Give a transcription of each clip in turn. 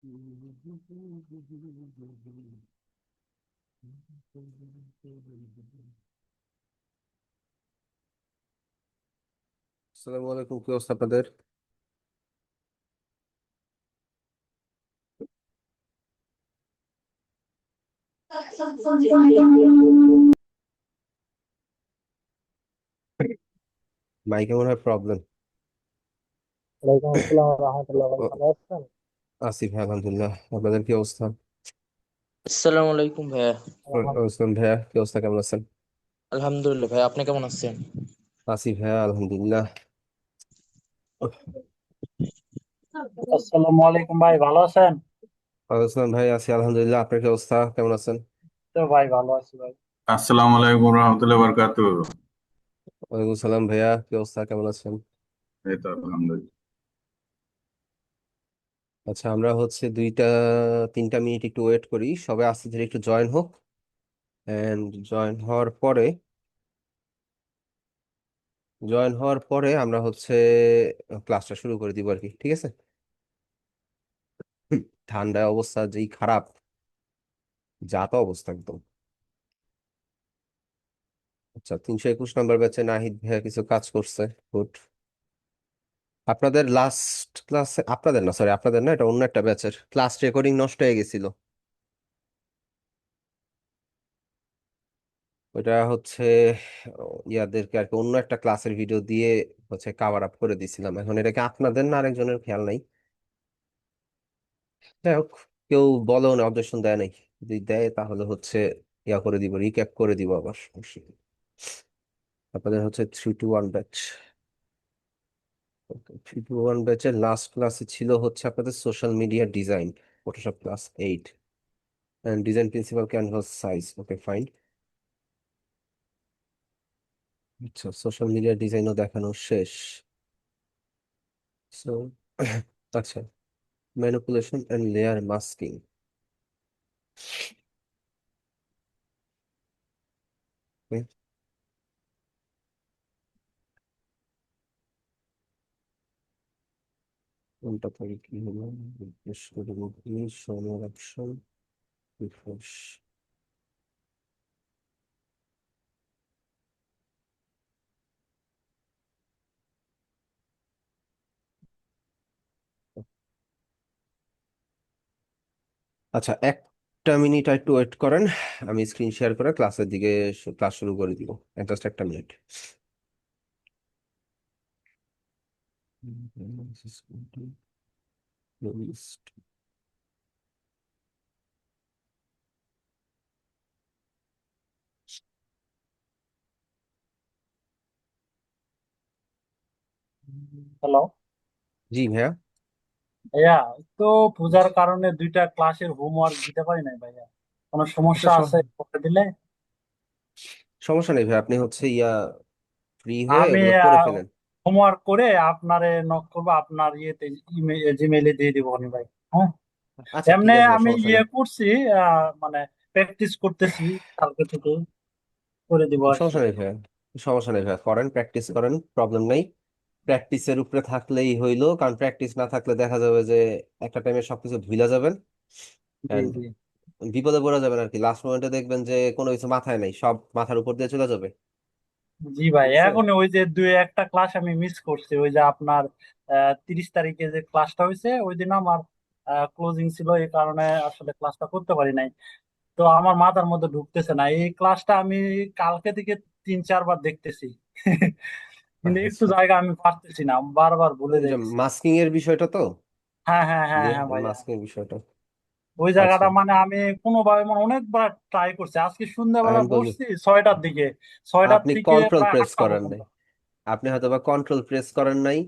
আসসালামু আলাইকুম, কি অবস্থা আপনাদের? মাইকে মনে হয় প্রবলেম। ওয়ালাইকুম আসসালাম রহমতুল্লাহ, ভাই ভালো আছেন? আসিফ ভাই, আলহামদুলিল্লাহ। আপনাদের কি অবস্থা? আসসালামু আলাইকুম ভাইয়া। ওসমান ভাইয়া, কি অবস্থা, কেমন আছেন? আলহামদুলিল্লাহ ভাই, আপনি কেমন আছেন? আসিফ ভাইয়া, আলহামদুলিল্লাহ। আসসালামু আলাইকুম ভাই, ভালো আছেন? ওসমান ভাই, আছি আলহামদুলিল্লাহ। আপনার কি অবস্থা, কেমন আছেন? তো ভাই ভালো আছি ভাই। আসসালামু আলাইকুম রহমতুল্লাহ বরকাতু। ওয়ালাইকুম সালাম ভাইয়া, কি অবস্থা, কেমন আছেন? এই তো আলহামদুলিল্লাহ। আচ্ছা, আমরা হচ্ছে 2-3 মিনিট একটু ওয়েট করি, সবাই আস্তে ধীরে একটু জয়েন হোক। এন্ড জয়েন হওয়ার পরে আমরা হচ্ছে ক্লাসটা শুরু করে দিব আর কি, ঠিক আছে? ঠান্ডায় অবস্থা যেই খারাপ, যা তো অবস্থা একদম। আচ্ছা, 321 নম্বর ব্যাচে নাহিদ ভাইয়া কিছু কাজ করছে। গুড। আপনাদের লাস্ট ক্লাসে, আপনাদের না, সরি আপনাদের না, এটা অন্য একটা ব্যাচের ক্লাস রেকর্ডিং নষ্ট হয়ে গেছিল। ওটা হচ্ছে ইয়াদেরকে আর কি অন্য একটা ক্লাসের ভিডিও দিয়ে হচ্ছে কাভার আপ করে দিছিলাম। এখন এটাকে আপনাদের না আরেকজনের খেয়াল নাই। যাই হোক, কেউ বলেও না, অবজেকশন দেয় নাই। যদি দেয় তাহলে হচ্ছে ইয়া করে দিব, রিক্যাপ করে দিব আবার, সমস্যা নেই। আপনাদের হচ্ছে 3-1 ব্যাচ। 3-1 ব্যাচের লাস্ট ক্লাসে ছিল হচ্ছে আপনাদের social media design, Photoshop class 8 and design principal canvas size. Okay, fine. আচ্ছা, সোশ্যাল মিডিয়া ডিজাইনও দেখানো শেষ। সো আচ্ছা, ম্যানিপুলেশন এন্ড লেয়ার মাস্কিং। কোনটা থেকে কি হলো? রিফ্রেশ করে দেখি, শো মোর অপশন, রিফ্রেশ। আচ্ছা, 1টা মিনিট একটু ওয়েট করেন। আমি স্ক্রিন শেয়ার করে ক্লাসের দিকে ক্লাস শুরু করে দিব। জাস্ট 1টা মিনিট। হ্যালো জি ভাইয়া। ভাইয়া, তো পূজার কারণে দুইটা ক্লাসের হোমওয়ার্ক দিতে পারি নাই ভাইয়া। কোনো আচ্ছা, সমস্যা আছে করে দিলে? সমস্যা নেই ভাই, আপনি হচ্ছে ফ্রি হয়ে আমি এগুলো করে ফেলেন। হোমওয়ার্ক করে আপনারে নক করবো, আপনার ইয়েতে জিমেইলে দিয়ে দিব নি ভাই। হ্যাঁ, আচ্ছা, এমনি ঠিক আছে ভাই, আমি সমস্যা নেই। করছি, মানে প্র্যাকটিস করতেছি, কালকে থেকে করে দিব আর কি। সমস্যা নেই ভাইয়া, সমস্যা নেই ভাইয়া, করেন, প্র্যাকটিস করেন, প্রবলেম নেই। প্র্যাকটিসের উপরে থাকলেই হইলো, কারণ প্র্যাকটিস না থাকলে দেখা যাবে যে একটা টাইমে সবকিছু ভুলা যাবেন। জি এন্ড জি। বিপদে পড়ে যাবেন আর কি। লাস্ট মোমেন্টে দেখবেন যে কোনো কিছু মাথায় নাই, সব মাথার উপর দিয়ে চলে যাবে। জি ভাই, বুঝছে? এখন ওই যে দুই একটা ক্লাস আমি মিস করছি, ওই যে আপনার 30 তারিখে যে ক্লাসটা হয়েছে ওই দিন আমার ক্লোজিং ছিল, এই কারণে আসলে ক্লাসটা করতে পারি নাই। তো আমার মাথার মধ্যে ঢুকতেছে না এই ক্লাসটা, আমি কালকে থেকে 3-4 বার দেখতেছি কিন্তু একটু আচ্ছা, জায়গা আমি পারতেছি না, বারবার ভুলে ওই যে যাইতেছি। মাস্কিং এর বিষয়টা তো, হ্যাঁ হ্যাঁ হ্যাঁ হ্যাঁ ভাইয়া, মাস্কিং এর বিষয়টা। ওই আচ্ছা, জায়গাটা মানে আমি কোনোভাবে মানে অনেকবার ট্রাই করছি। আজকে সন্ধ্যাবেলা আমি বলি, বসছি 6টার দিকে, ছয়টার আপনি থেকে কন্ট্রোল প্রায় প্রেস 8টা করেন পর্যন্ত। নাই। আপনি হয়তো বা কন্ট্রোল প্রেস করেন নাই,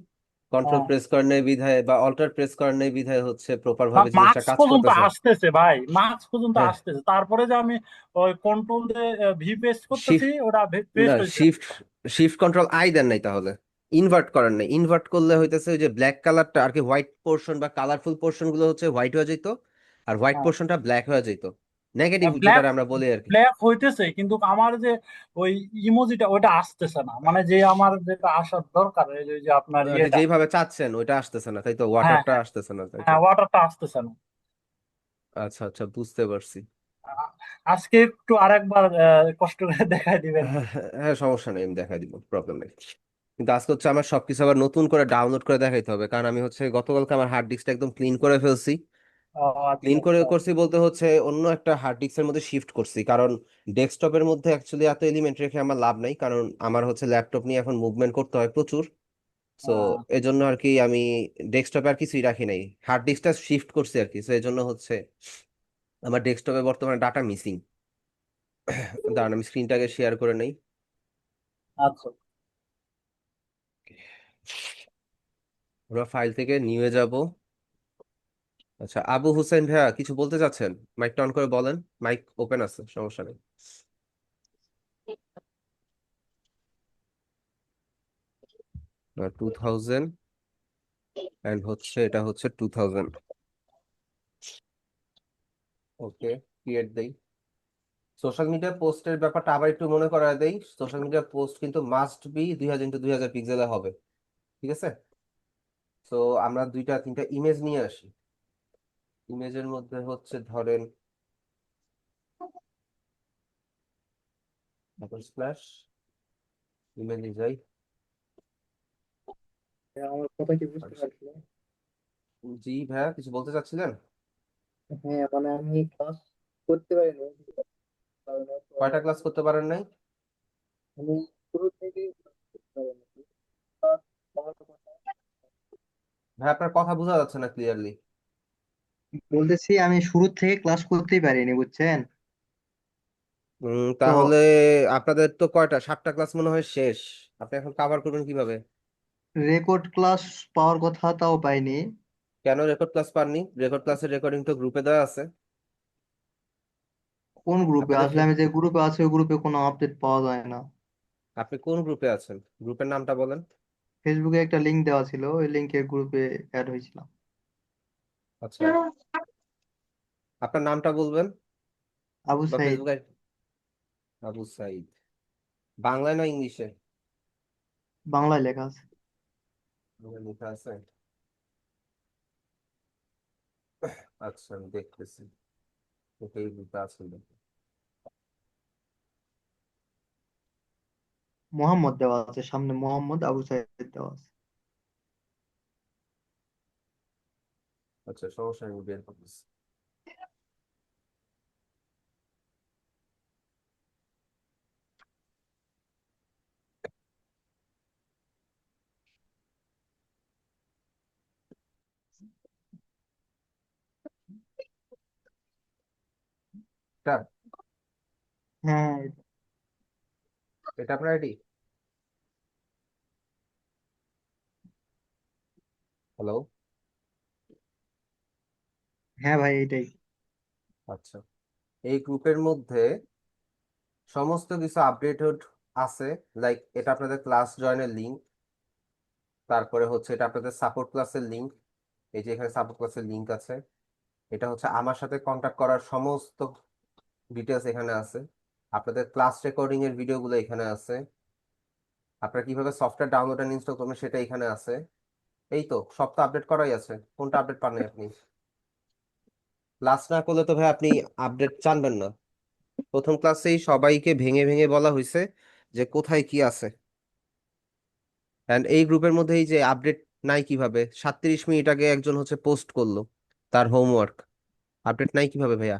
কন্ট্রোল হ্যাঁ, প্রেস করেন নাই বিধায় বা অল্টার প্রেস করেন নাই বিধায় হচ্ছে প্রপার ভাবে জিনিসটা মার্কস কাজ পর্যন্ত করতেছে। আসতেছে ভাই, মার্কস পর্যন্ত হ্যাঁ, আসতেছে, তারপরে যে আমি ওই কন্ট্রোল দিয়ে ভি পেস্ট করতেছি, শিফট, ওটা না, পেস্ট হয়েছে। শিফট, শিফট কন্ট্রোল আই দেন নাই তাহলে। ইনভার্ট করেন নাই। ইনভার্ট করলে হইতেছে ওই যে ব্ল্যাক কালারটা আর কি, হোয়াইট পোর্শন বা কালারফুল পোর্শন গুলো হচ্ছে হোয়াইট হয়ে যেত, আর হোয়াইট হ্যাঁ, পোর্শনটা ব্ল্যাক হয়ে যেত। নেগেটিভ যেটা ব্ল্যাক আমরা বলি আর কি। ব্ল্যাক হইতেছে, কিন্তু আমার যে ওই ইমোজিটা ওইটা আসতেছে না, মানে যে আমার যেটা আসার দরকার, এই যে আপনার ওটা ইয়েটা। যেইভাবে চাচ্ছেন ওইটা আসতেছে না, তাই তো? হ্যাঁ ওয়াটারটা হ্যাঁ আসতেছে না, তাই তো? হ্যাঁ, ওয়াটারটা আসতেছে না। আচ্ছা আচ্ছা, বুঝতে পারছি। আ- আজকে একটু আরেকবার কষ্ট করে দেখাই দিবেন। হ্যাঁ হ্যাঁ হ্যাঁ, সমস্যা নেই, আমি দেখাই দিব, প্রবলেম নেই। কিন্তু আজকে হচ্ছে আমার সবকিছু আবার নতুন করে ডাউনলোড করে দেখাইতে হবে, কারণ আমি হচ্ছে গতকালকে আমার হার্ড ডিস্কটা একদম ক্লিন করে ফেলছি। ও আচ্ছা ক্লিন করে আচ্ছা। করছি বলতে হচ্ছে অন্য একটা হার্ড ডিস্কের মধ্যে শিফট করছি, কারণ ডেস্কটপের মধ্যে অ্যাকচুয়ালি এত এলিমেন্ট রেখে আমার লাভ নাই, কারণ আমার হচ্ছে ল্যাপটপ নিয়ে এখন মুভমেন্ট করতে হয় প্রচুর। সো আহ, এজন্য আর কি আমি ডেস্কটপে আর কিছুই রাখি নাই, হার্ড ডিস্কটা শিফট করছি আর কি। সো এই জন্য হচ্ছে আমার ডেস্কটপে বর্তমানে ডাটা মিসিং। দাঁড়ান আমি স্ক্রিনটাকে শেয়ার করে নেই। আচ্ছা। আমরা ফাইল থেকে নিয়ে যাব। আচ্ছা, আবু হুসেন ভাইয়া কিছু বলতে চাচ্ছেন? মাইকটা অন করে বলেন। মাইক ওপেন আছে, সমস্যা নেই। 2000 এন্ড হচ্ছে এটা হচ্ছে 2000। ওকে, ক্রিয়েট দেই। সোশ্যাল মিডিয়া পোস্টের ব্যাপারটা আবার একটু মনে করায় দেই। সোশ্যাল মিডিয়া পোস্ট কিন্তু মাস্ট বি 2000 x 2000 পিক্সেলে হবে, ঠিক আছে? তো আমরা দুইটা তিনটা ইমেজ নিয়ে আসি। ইমেজের মধ্যে হচ্ছে ধরেন স্প্ল্যাশ ইমেজে যাই। আমার কথা কি বুঝতে পারছিলেন? জি ভাইয়া, কিছু বলতে চাচ্ছিলেন? হ্যাঁ, মানে আমি ক্লাস করতে পারি না, কারণে তো কয়টা ক্লাস করতে পারেন নাই? আমি শুরু থেকেই class করতে পারি না। class করার কথা ভাই আপনার কথা বোঝা যাচ্ছে না ক্লিয়ারলি। বলতেছি, আমি শুরু থেকে ক্লাস করতেই পারিনি, বুঝছেন? তো তাহলে আপনাদের তো কয়টা 7টা ক্লাস মনে হয় শেষ। আপনি এখন কভার করবেন কিভাবে? রেকর্ড ক্লাস পাওয়ার কথা, তাও পাইনি। কেন রেকর্ড ক্লাস পাননি? রেকর্ড ক্লাসের রেকর্ডিং তো গ্রুপে দেওয়া আছে। কোন গ্রুপে? আপনাদের আসলে আমি যে গ্রুপে আছি ওই গ্রুপে কোনো আপডেট পাওয়া যায় না। আপনি কোন গ্রুপে আছেন? গ্রুপের নামটা বলেন। ফেসবুকে একটা লিংক দেওয়া ছিল, ওই লিংকে গ্রুপে অ্যাড হয়েছিলাম। আচ্ছা, আপনার নামটা বলবেন আবু বা সাইদ। ফেসবুকে। আবু সাইদ। বাংলায় না ইংলিশে? বাংলায় লেখা আছে। বাংলায় লেখা আছে। আচ্ছা, আমি দেখতেছি। ওকে, এই গ্রুপে আছেন নাকি? মোহাম্মদ দেওয়া আছে সামনে, মোহাম্মদ আবু সাইদ দেওয়া আছে। আচ্ছা, সমস্যা নেই, আমি বের করতেছি। এটা হ্যাঁ। এটা আপনার আইডি? হ্যালো। হ্যাঁ ভাই, এটাই। আচ্ছা, এই গ্রুপের মধ্যে সমস্ত কিছু আপডেটেড আছে। লাইক এটা আপনাদের ক্লাস জয়েনের লিংক, তারপরে হচ্ছে এটা আপনাদের সাপোর্ট ক্লাসের লিংক। এই যে এখানে সাপোর্ট ক্লাসের লিংক আছে। এটা হচ্ছে আমার সাথে কন্ট্যাক্ট করার সমস্ত ডিটেলস এখানে আছে। আপনাদের ক্লাস রেকর্ডিং এর ভিডিওগুলো এখানে আছে। আপনারা কিভাবে সফটওয়্যার ডাউনলোড এন্ড ইনস্টল করবেন সেটা এখানে আছে। এই তো সব তো আপডেট করাই আছে। কোনটা আপডেট পাননি আপনি? ক্লাস না করলে তো ভাই আপনি আপডেট জানবেন না। প্রথম ক্লাসেই সবাইকে ভেঙে ভেঙে বলা হয়েছে যে কোথায় কি আছে। এন্ড এই গ্রুপের মধ্যে এই যে আপডেট নাই কিভাবে? 37 মিনিট আগে একজন হচ্ছে পোস্ট করলো তার হোমওয়ার্ক। আপডেট নাই কিভাবে ভাইয়া?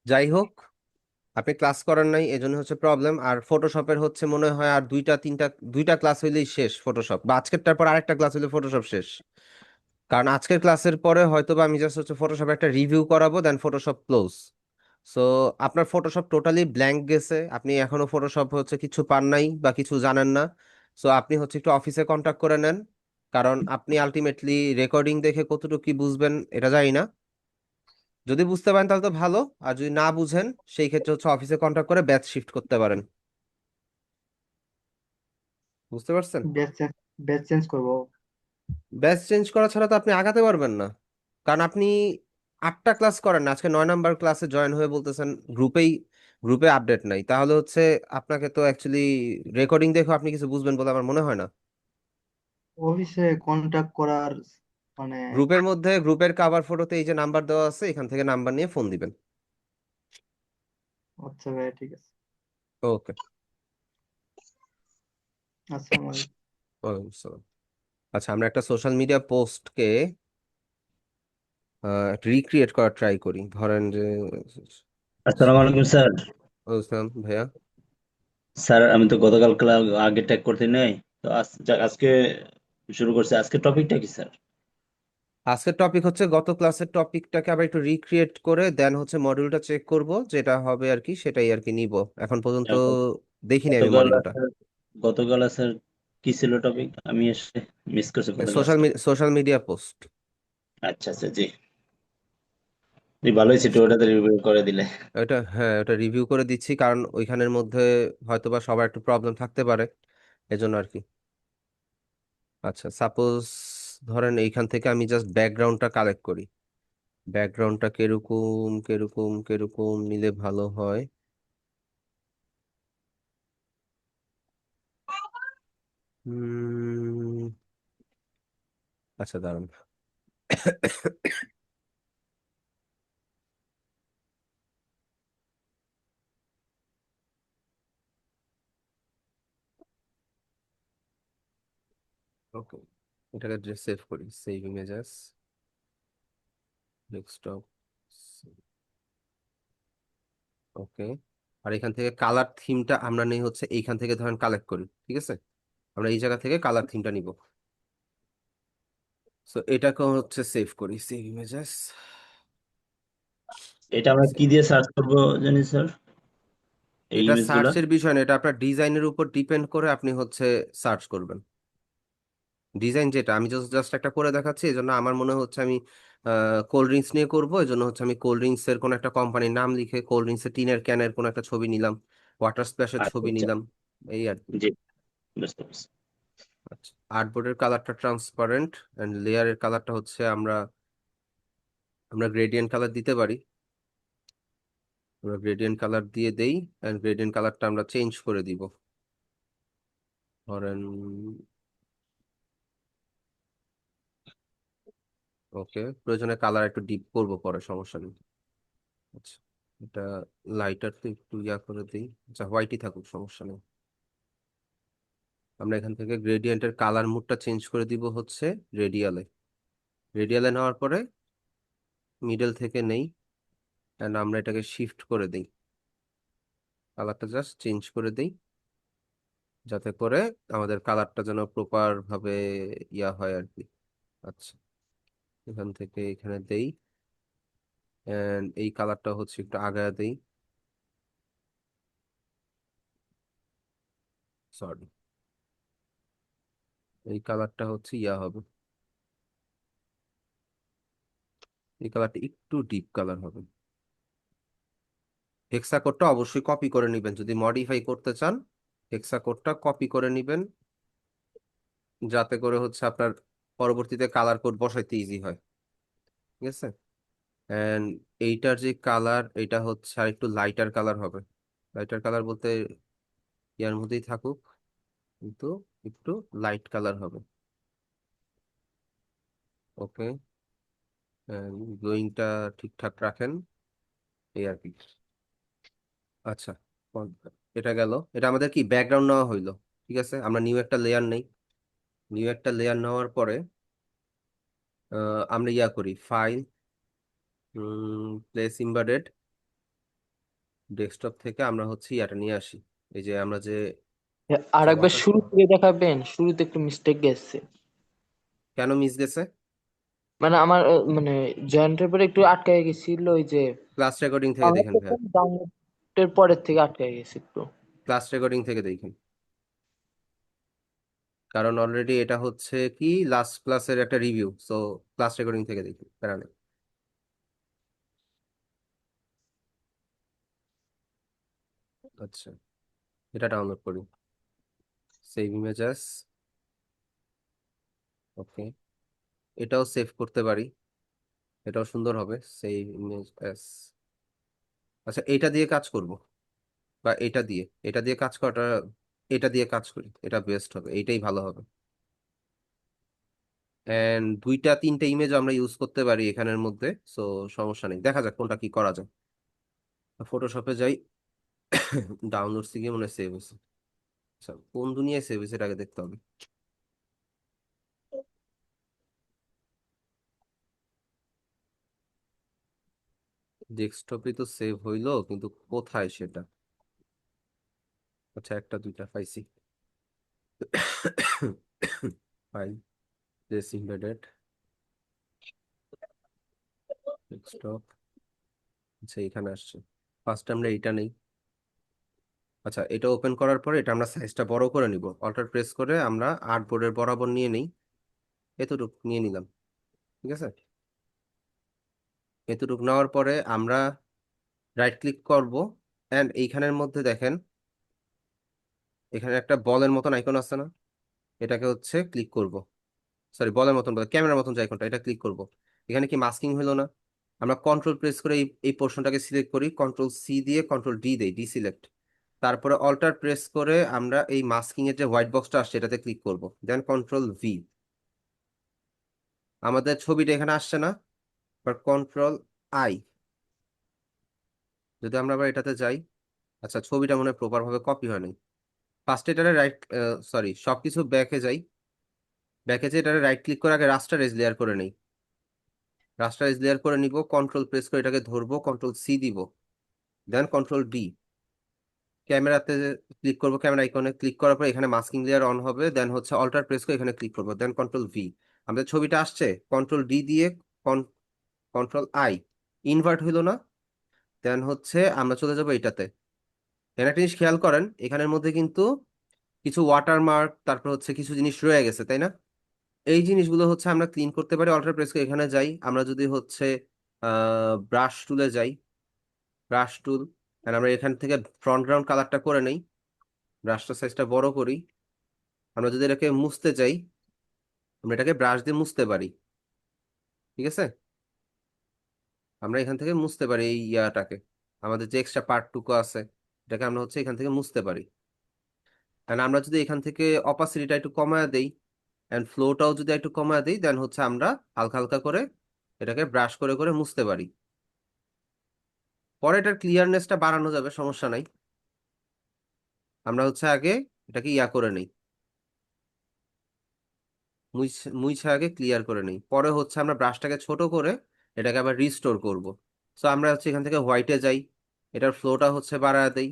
যাই হোক, আপনি ক্লাস করেন নাই এজন্য হচ্ছে প্রবলেম। আর ফটোশপের হচ্ছে মনে হয় আর দুইটা ক্লাস হইলেই শেষ ফটোশপ, বা আজকেরটার পর আরেকটা ক্লাস হইলে ফটোশপ শেষ। কারণ আজকের ক্লাসের পরে হয়তো বা আমি জাস্ট হচ্ছে ফটোশপ একটা রিভিউ করাবো, দেন ফটোশপ ক্লোজ। সো আপনার ফটোশপ টোটালি ব্ল্যাঙ্ক গেছে, আপনি এখনো ফটোশপ হচ্ছে কিছু পান নাই বা কিছু জানেন না। সো আপনি হচ্ছে একটু অফিসে কন্ট্যাক্ট করে নেন, কারণ আপনি আলটিমেটলি রেকর্ডিং দেখে কতটুকু কি বুঝবেন এটা জানি না। যদি বুঝতে পারেন তাহলে তো ভালো, আর যদি না বুঝেন সেই ক্ষেত্রে হচ্ছে অফিসে কন্ট্যাক্ট করে ব্যাচ শিফট করতে পারেন। বুঝতে পারছেন? ব্যাচ ব্যাচ চেঞ্জ করবো? ব্যাচ চেঞ্জ করা ছাড়া তো আপনি আগাতে পারবেন না, কারণ আপনি 8টা ক্লাস করেন না, আজকে 9 নাম্বার ক্লাসে জয়েন হয়ে বলতেছেন গ্রুপে আপডেট নাই। তাহলে হচ্ছে আপনাকে তো অ্যাকচুয়ালি রেকর্ডিং দেখে আপনি কিছু বুঝবেন বলে আমার মনে হয় না। অফিসে কন্টাক্ট করার মানে গ্রুপের মধ্যে গ্রুপের কভার ফটোতে এই যে নাম্বার দেওয়া আছে, এখান থেকে নাম্বার নিয়ে ফোন দিবেন। আচ্ছা ভাই, ঠিক আছে। ওকে। আসসালামু আলাইকুম। ওয়ালাইকুম আসসালাম। আচ্ছা, আমরা একটা সোশ্যাল মিডিয়া পোস্টকে রিক্রিয়েট করার ট্রাই করি। ধরেন যে আসসালামু আলাইকুম স্যার। বুঝলাম ভাইয়া। স্যার আমি তো গতকাল আগে ট্যাগ করতে নেই, তো আজকে শুরু করছি। আজকে টপিকটা কি স্যার? আজকের টপিক হচ্ছে গত ক্লাসের টপিকটাকে আবার একটু রিক্রিয়েট করে দেন হচ্ছে মডিউলটা চেক করব, যেটা হবে আর কি সেটাই আর কি নিব। এখন পর্যন্ত দেখিনি আমি গতকাল মডিউলটা। স্যার, গতকাল স্যার কি ছিল টপিক? আমি এসে মিস করছি গতকাল সোশ্যাল আজকে। Social media post. আচ্ছা আচ্ছা, জি জি, ভালোই ছিল, ওটাতে রিভিউ করে দিলে। ওটা হ্যাঁ, ওটা রিভিউ করে দিচ্ছি, কারণ ওইখানের মধ্যে হয়তোবা সবার একটু প্রবলেম থাকতে পারে, এজন্য আর কি। আচ্ছা, সাপোজ ধরেন এইখান থেকে আমি জাস্ট ব্যাকগ্রাউন্ডটা কালেক্ট করি। ব্যাকগ্রাউন্ডটা কিরকম কিরকম কিরকম নিলে ভালো হয়? উম, আচ্ছা দাঁড়ান। ওকে, এটাকে সেভ করি, সেভ ইমেজেস, ডেস্কটপ। ওকে। আর এখান থেকে কালার থিমটা আমরা নেই হচ্ছে এইখান থেকে ধরেন কালেক্ট করি, ঠিক আছে? আমরা এই জায়গা থেকে কালার থিমটা নিব। সো এটাকে হচ্ছে সেভ করি, সেভ ইমেজেস। এটা আমরা কি দিয়ে সার্চ করবো জানি স্যার, এই এটা ইমেজ গুলা? সার্চের বিষয় না, এটা আপনার ডিজাইনের উপর ডিপেন্ড করে আপনি হচ্ছে সার্চ করবেন। ডিজাইন যেটা আমি জাস্ট জাস্ট একটা করে দেখাচ্ছি, এই জন্য আমার মনে হচ্ছে আমি কোল্ড ড্রিঙ্কস নিয়ে করবো, এই জন্য হচ্ছে আমি কোল্ড ড্রিঙ্কস এর কোনো একটা কোম্পানির নাম লিখে কোল্ড ড্রিঙ্কস এর টিনের ক্যানের কোনো একটা ছবি নিলাম, ওয়াটার স্প্ল্যাশের আচ্ছা ছবি আচ্ছা, নিলাম, এই আর কি। জি বুঝতে পারছি। আচ্ছা, আর্টবোর্ডের কালারটা ট্রান্সপারেন্ট এন্ড লেয়ারের কালারটা হচ্ছে আমরা আমরা গ্রেডিয়েন্ট কালার দিতে পারি। আমরা গ্রেডিয়েন্ট কালার দিয়ে দেই, এন্ড গ্রেডিয়েন্ট কালারটা আমরা চেঞ্জ করে দিব। ধরেন ওকে, প্রয়োজনে কালার একটু ডিপ করবো পরে, সমস্যা নেই। আচ্ছা, এটা লাইটার তো একটু ইয়া করে দিই, আচ্ছা হোয়াইটই থাকুক, সমস্যা নেই। আমরা এখান থেকে গ্রেডিয়েন্টের কালার মুডটা চেঞ্জ করে দিব হচ্ছে রেডিয়ালে। রেডিয়ালে নেওয়ার পরে মিডল থেকে নেই, অ্যান্ড আমরা এটাকে শিফট করে দিই, কালারটা জাস্ট চেঞ্জ করে দিই, যাতে করে আমাদের কালারটা যেন প্রপার ভাবে ইয়া হয় আর কি। আচ্ছা, এখান থেকে এখানে দেই, এন্ড এই কালারটা হচ্ছে একটু আগায় দেই, সরি, এই কালারটা হচ্ছে ইয়া হবে, এই কালারটা একটু ডিপ কালার হবে। হেক্সা কোডটা অবশ্যই কপি করে নেবেন, যদি মডিফাই করতে চান হেক্সা কোডটা কপি করে নেবেন, যাতে করে হচ্ছে আপনার পরবর্তীতে কালার কোড বসাইতে ইজি হয়, ঠিক আছে? এন্ড এইটার যে কালার, এটা হচ্ছে আর একটু লাইটার কালার হবে। লাইটার কালার বলতে ইয়ার মধ্যেই থাকুক, কিন্তু একটু লাইট কালার হবে। ওকে, গ্লোয়িংটা ঠিকঠাক রাখেন, এই আর কি। আচ্ছা, এটা গেল, এটা আমাদের কি ব্যাকগ্রাউন্ড নেওয়া হইলো, ঠিক আছে? আমরা নিউ একটা লেয়ার নেই, নিউ একটা লেয়ার নেওয়ার পরে আমরা ইয়া করি, ফাইল, প্লেস ইম্বেডেড, ডেস্কটপ থেকে আমরা হচ্ছে ইয়াটা নিয়ে আসি, এই যে আমরা যে আর একবার ওয়াটার, শুরু থেকে দেখাবেন, শুরুতে একটু মিস্টেক গেছে। কেন মিস গেছে? মানে আমার মানে জয়েন্টের পরে একটু আটকায় গেছিল, ওই যে ক্লাস রেকর্ডিং থেকে ডাউনলোড দেখেন ভাইয়া, করতাম, ডাউনলোডের পরের থেকে আটকায় গেছে একটু। ক্লাস রেকর্ডিং থেকে দেখেন, কারণ অলরেডি এটা হচ্ছে কি লাস্ট ক্লাসের একটা রিভিউ, সো ক্লাস রেকর্ডিং থেকে দেখি, প্যারা নেই। আচ্ছা, এটা ডাউনলোড করি, সেভ ইমেজেস। ওকে, এটাও সেভ করতে পারি, এটাও সুন্দর হবে, সেভ ইমেজ এস। আচ্ছা, এটা দিয়ে কাজ করব, বা এটা দিয়ে কাজ করাটা, এটা দিয়ে কাজ করি, এটা বেস্ট হবে, এইটাই ভালো হবে। এন্ড দুইটা তিনটা ইমেজ আমরা ইউজ করতে পারি এখানের মধ্যে, সো সমস্যা নেই, দেখা যাক কোনটা কি করা যায়। ফটোশপে যাই, ডাউনলোডস গিয়ে মনে হয় সেভ হয়েছে। আচ্ছা, কোন দুনিয়ায় সেভ হয়েছে এটা আগে দেখতে হবে। ডেস্কটপে তো সেভ হইলো, কিন্তু কোথায় সেটা? আচ্ছা, একটা দুইটা পাইছি। File, place embedded, desktop. আচ্ছা, এখানে আসছে। ফার্স্ট আমরা এটা নেই। আচ্ছা, এটা ওপেন করার পরে এটা আমরা সাইজটা বড় করে নিব। অল্টার প্রেস করে আমরা আর্টবোর্ডের বরাবর নিয়ে নেই, এতটুকু নিয়ে নিলাম। ঠিক আছে, এতটুকু নেওয়ার পরে আমরা রাইট ক্লিক করব, এন্ড এইখানের মধ্যে দেখেন এখানে একটা বলের মতন আইকন আছে না, এটাকে হচ্ছে ক্লিক করব। সরি, বলের মতন বলে ক্যামেরার মতন যে আইকনটা, এটা ক্লিক করব। এখানে কি মাস্কিং হলো না? আমরা কন্ট্রোল প্রেস করে এই পোর্শনটাকে সিলেক্ট করি, কন্ট্রোল সি দিয়ে কন্ট্রোল ডি দেই, ডিসিলেক্ট। তারপরে অল্টার প্রেস করে আমরা এই মাস্কিং এর যে হোয়াইট বক্সটা আসছে এটাতে ক্লিক করব, দেন কন্ট্রোল ভি। আমাদের ছবিটা এখানে আসছে না, বাট কন্ট্রোল আই। যদি আমরা আবার এটাতে যাই, আচ্ছা ছবিটা মনে হয় প্রপার ভাবে কপি হয় নাই। ফার্স্ট এটারে রাইট, সরি, সবকিছু ব্যাকে যাই। ব্যাকে যে এটারে রাইট ক্লিক করে আগে রাস্টারাইজ লেয়ার করে নেই। রাস্টারাইজ লেয়ার করে নিব, কন্ট্রোল প্রেস করে এটাকে ধরবো, কন্ট্রোল সি দিব, দেন কন্ট্রোল ডি। ক্যামেরাতে ক্লিক করবো, ক্যামেরা আইকনে ক্লিক করার পর এখানে মাস্কিং লেয়ার অন হবে, দেন হচ্ছে অল্টার প্রেস করে এখানে ক্লিক করবো, দেন কন্ট্রোল ভি। আমাদের ছবিটা আসছে, কন্ট্রোল ডি দিয়ে কন্ট্রোল আই, ইনভার্ট হইলো না। দেন হচ্ছে আমরা চলে যাবো এটাতে। এখানে একটা জিনিস খেয়াল করেন, এখানের মধ্যে কিন্তু কিছু ওয়াটারমার্ক, তারপর হচ্ছে কিছু জিনিস রয়ে গেছে, তাই না? এই জিনিসগুলো হচ্ছে আমরা ক্লিন করতে পারি। অল্টার প্রেস করে এখানে যাই, আমরা যদি হচ্ছে ব্রাশ টুলে যাই, ব্রাশ টুল, আমরা এখান থেকে ফ্রন্ট গ্রাউন্ড কালারটা করে নেই, ব্রাশটা সাইজটা বড় করি। আমরা যদি এটাকে মুছতে চাই, আমরা এটাকে ব্রাশ দিয়ে মুছতে পারি। ঠিক আছে, আমরা এখান থেকে মুছতে পারি এই ইয়াটাকে, আমাদের যে এক্সট্রা পার্টটুকু আছে এটাকে আমরা হচ্ছে এখান থেকে মুছতে পারি। আর আমরা যদি এখান থেকে অপাসিটিটা একটু কমায় দেই এন্ড ফ্লোটাও যদি একটু কমায় দিই, দেন হচ্ছে আমরা হালকা হালকা করে এটাকে ব্রাশ করে করে মুছতে পারি। পরে এটার ক্লিয়ারনেসটা বাড়ানো যাবে, সমস্যা নাই। আমরা হচ্ছে আগে এটাকে ইয়া করে নেই, মুইছে আগে ক্লিয়ার করে নেই, পরে হচ্ছে আমরা ব্রাশটাকে ছোট করে এটাকে আবার রিস্টোর করব। সো আমরা হচ্ছে এখান থেকে হোয়াইটে যাই, এটার ফ্লোটা হচ্ছে বাড়ায় দেই,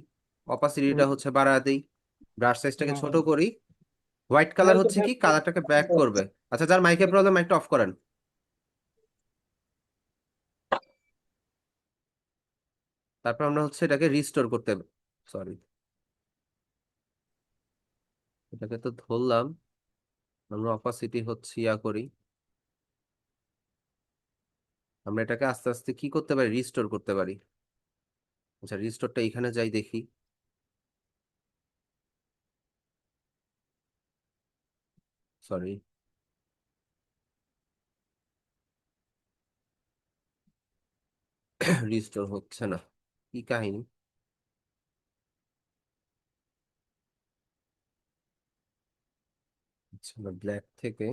অপাসিটিটা হচ্ছে বাড়ায় দেই, ব্রাশ সাইজটাকে ছোট করি। হোয়াইট কালার হচ্ছে কি, কালারটাকে ব্যাক করবে। আচ্ছা, যার মাইকের প্রবলেম মাইকটা অফ করেন। তারপর আমরা হচ্ছে এটাকে রিস্টোর করতে, সরি, এটাকে তো ধরলাম, আমরা অপাসিটি হচ্ছে ইয়া করি, আমরা এটাকে আস্তে আস্তে কি করতে পারি, রিস্টোর করতে পারি। আচ্ছা, রিস্টোরটা এখানে যাই দেখি। সরি, রিস্টোর হচ্ছে না, কি কাহিনী? আচ্ছা, আমরা ব্ল্যাক থেকে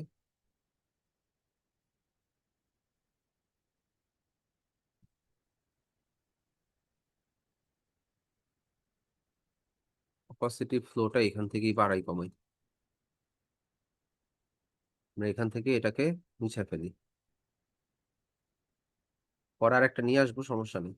অপাসিটি ফ্লোটা এখান থেকেই বাড়াই কমাই, আমরা এখান থেকে এটাকে মুছে ফেলি, পরে আর একটা নিয়ে আসবো, সমস্যা নেই।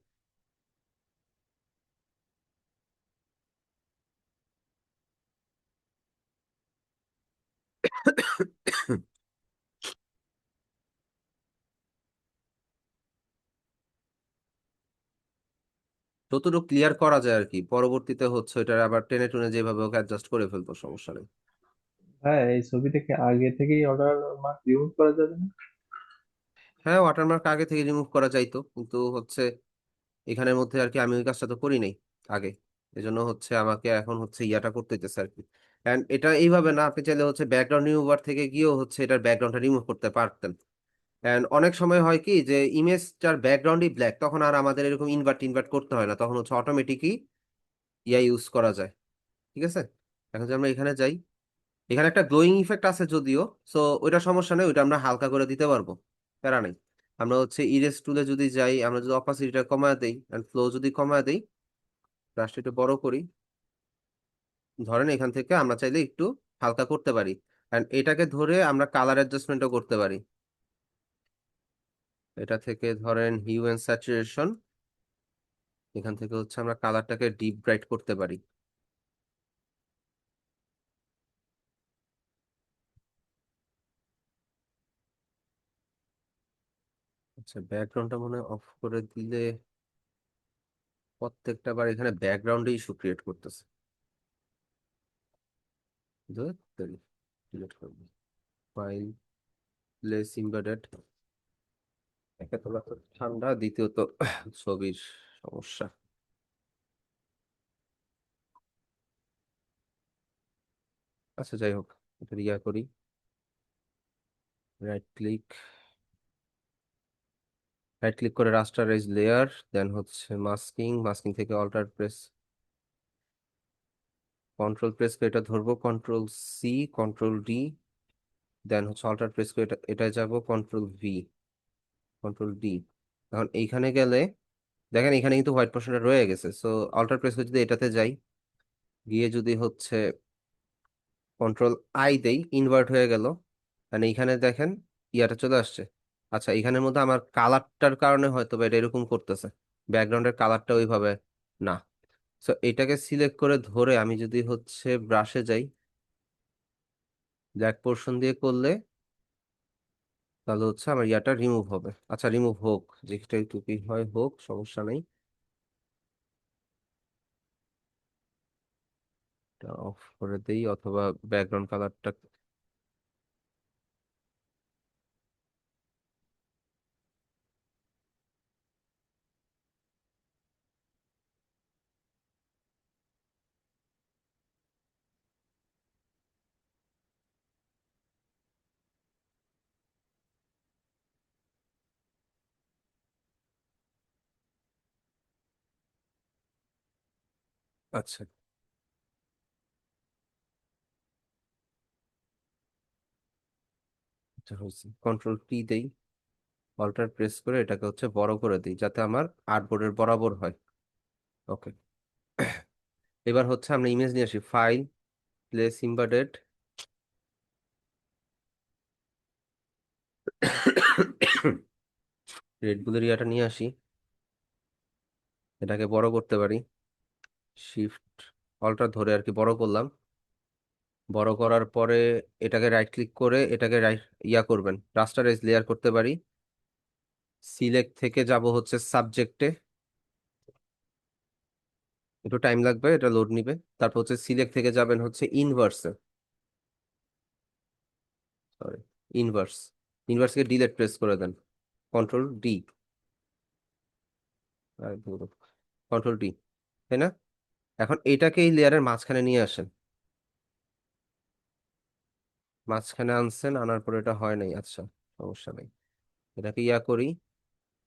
যতটুকু ক্লিয়ার করা যায় আর কি, পরবর্তীতে হচ্ছে এটা আবার টেনে টুনে যেভাবে ওকে অ্যাডজাস্ট করে ফেলবো, সমস্যা নেই। হ্যাঁ, এই ছবি থেকে আগে থেকেই অর্ডার মার্ক রিমুভ করা যাবে না? হ্যাঁ, ওয়াটারমার্ক আগে থেকে রিমুভ করা যাইতো, কিন্তু হচ্ছে এখানের মধ্যে আর কি আমি ওই কাজটা তো করি নাই আগে, এজন্য হচ্ছে আমাকে এখন হচ্ছে ইয়াটা করতে হইতেছে আর কি। এন্ড এটা এইভাবে না, আপনি চাইলে হচ্ছে ব্যাকগ্রাউন্ড রিমুভার থেকে গিয়েও হচ্ছে এটার ব্যাকগ্রাউন্ডটা রিমুভ করতে পারতেন। এন্ড অনেক সময় হয় কি যে ইমেজটার ব্যাকগ্রাউন্ডই ব্ল্যাক, তখন আর আমাদের এরকম ইনভার্ট করতে হয় না, তখন হচ্ছে অটোমেটিকই ইয়া ইউজ করা যায়। ঠিক আছে, এখন যদি আমরা এখানে যাই, এখানে একটা গ্লোয়িং ইফেক্ট আছে যদিও, সো ওইটা সমস্যা নেই, ওইটা আমরা হালকা করে দিতে পারবো, প্যারা নেই। আমরা হচ্ছে ইরেজ টুলে যদি যাই, আমরা যদি অপাসিটিটা কমায় দেই এন্ড ফ্লো যদি কমায় দেই, ব্রাশটা একটু বড় করি, ধরেন এখান থেকে আমরা চাইলে একটু হালকা করতে পারি, এন্ড এটাকে ধরে আমরা কালার অ্যাডজাস্টমেন্টও করতে পারি। এটা থেকে ধরেন হিউ এন্ড স্যাচুরেশন, এখান থেকে হচ্ছে আমরা কালারটাকে ডিপ ব্রাইট করতে পারি। আচ্ছা, ব্যাকগ্রাউন্ডটা মনে অফ করে দিলে প্রত্যেকটা বার এখানে ব্যাকগ্রাউন্ডে ইস্যু ক্রিয়েট করতেছে। ডিলিট করবো। File, place embedded. একে তো এত ঠান্ডা, দ্বিতীয়ত ছবির সমস্যা। আচ্ছা যাই হোক, এটা ইয়া করি, রাইট ক্লিক, রাইট ক্লিক করে রাস্টারাইজ লেয়ার, দেন হচ্ছে মাস্কিং, মাস্কিং থেকে অল্টার প্রেস, কন্ট্রোল প্রেস করে এটা ধরবো, কন্ট্রোল সি, কন্ট্রোল ডি, দেন হচ্ছে অল্টার প্রেস করে এটা যাব, কন্ট্রোল ভি, কন্ট্রোল ডি। এখন এইখানে গেলে দেখেন এখানে কিন্তু হোয়াইট পোর্শনটা রয়ে গেছে, সো অল্টার প্রেস করে যদি এটাতে যাই, গিয়ে যদি হচ্ছে কন্ট্রোল আই দেই, ইনভার্ট হয়ে গেল, মানে এইখানে দেখেন ইয়াটা চলে আসছে। আচ্ছা, এখানের মধ্যে আমার কালারটার কারণে হয়তো বা এটা এরকম করতেছে, ব্যাকগ্রাউন্ডের কালারটা ওইভাবে না। সো এটাকে সিলেক্ট করে ধরে আমি যদি হচ্ছে ব্রাশে যাই, ব্ল্যাক পোর্শন দিয়ে করলে তাহলে হচ্ছে আমার ইয়াটা রিমুভ হবে। আচ্ছা রিমুভ হোক, যেটা একটু কি হয় হোক, সমস্যা নেই। অফ করে দেই, অথবা ব্যাকগ্রাউন্ড কালারটা, আচ্ছা এটা হয়েছে, কন্ট্রোল টি দেই, অল্টার প্রেস করে এটাকে হচ্ছে বড় করে দিই যাতে আমার আর্টবোর্ডের বরাবর হয়। ওকে, এবার হচ্ছে আমরা ইমেজ নিয়ে আসি, ফাইল, প্লেস ইমবেডেড, রেড বুলের ইয়াটা নিয়ে আসি, এটাকে বড় করতে পারি, শিফট অল্টার ধরে আর কি বড় করলাম। বড় করার পরে এটাকে রাইট ক্লিক করে এটাকে রাইট ইয়া করবেন, রাস্টারাইজ লেয়ার করতে পারি। সিলেক্ট থেকে যাব হচ্ছে সাবজেক্টে, একটু টাইম লাগবে, এটা লোড নিবে। তারপর হচ্ছে সিলেক্ট থেকে যাবেন হচ্ছে ইনভার্সে, সরি ইনভার্স, ইনভার্সকে ডিলেট প্রেস করে দেন, কন্ট্রোল ডি, কন্ট্রোল ডি, তাই না? এখন এটাকে এই লেয়ারের মাঝখানে নিয়ে আসেন, মাঝখানে আনছেন, আনার পরে এটা হয় নাই, আচ্ছা সমস্যা নেই, এটাকে ইয়া করি।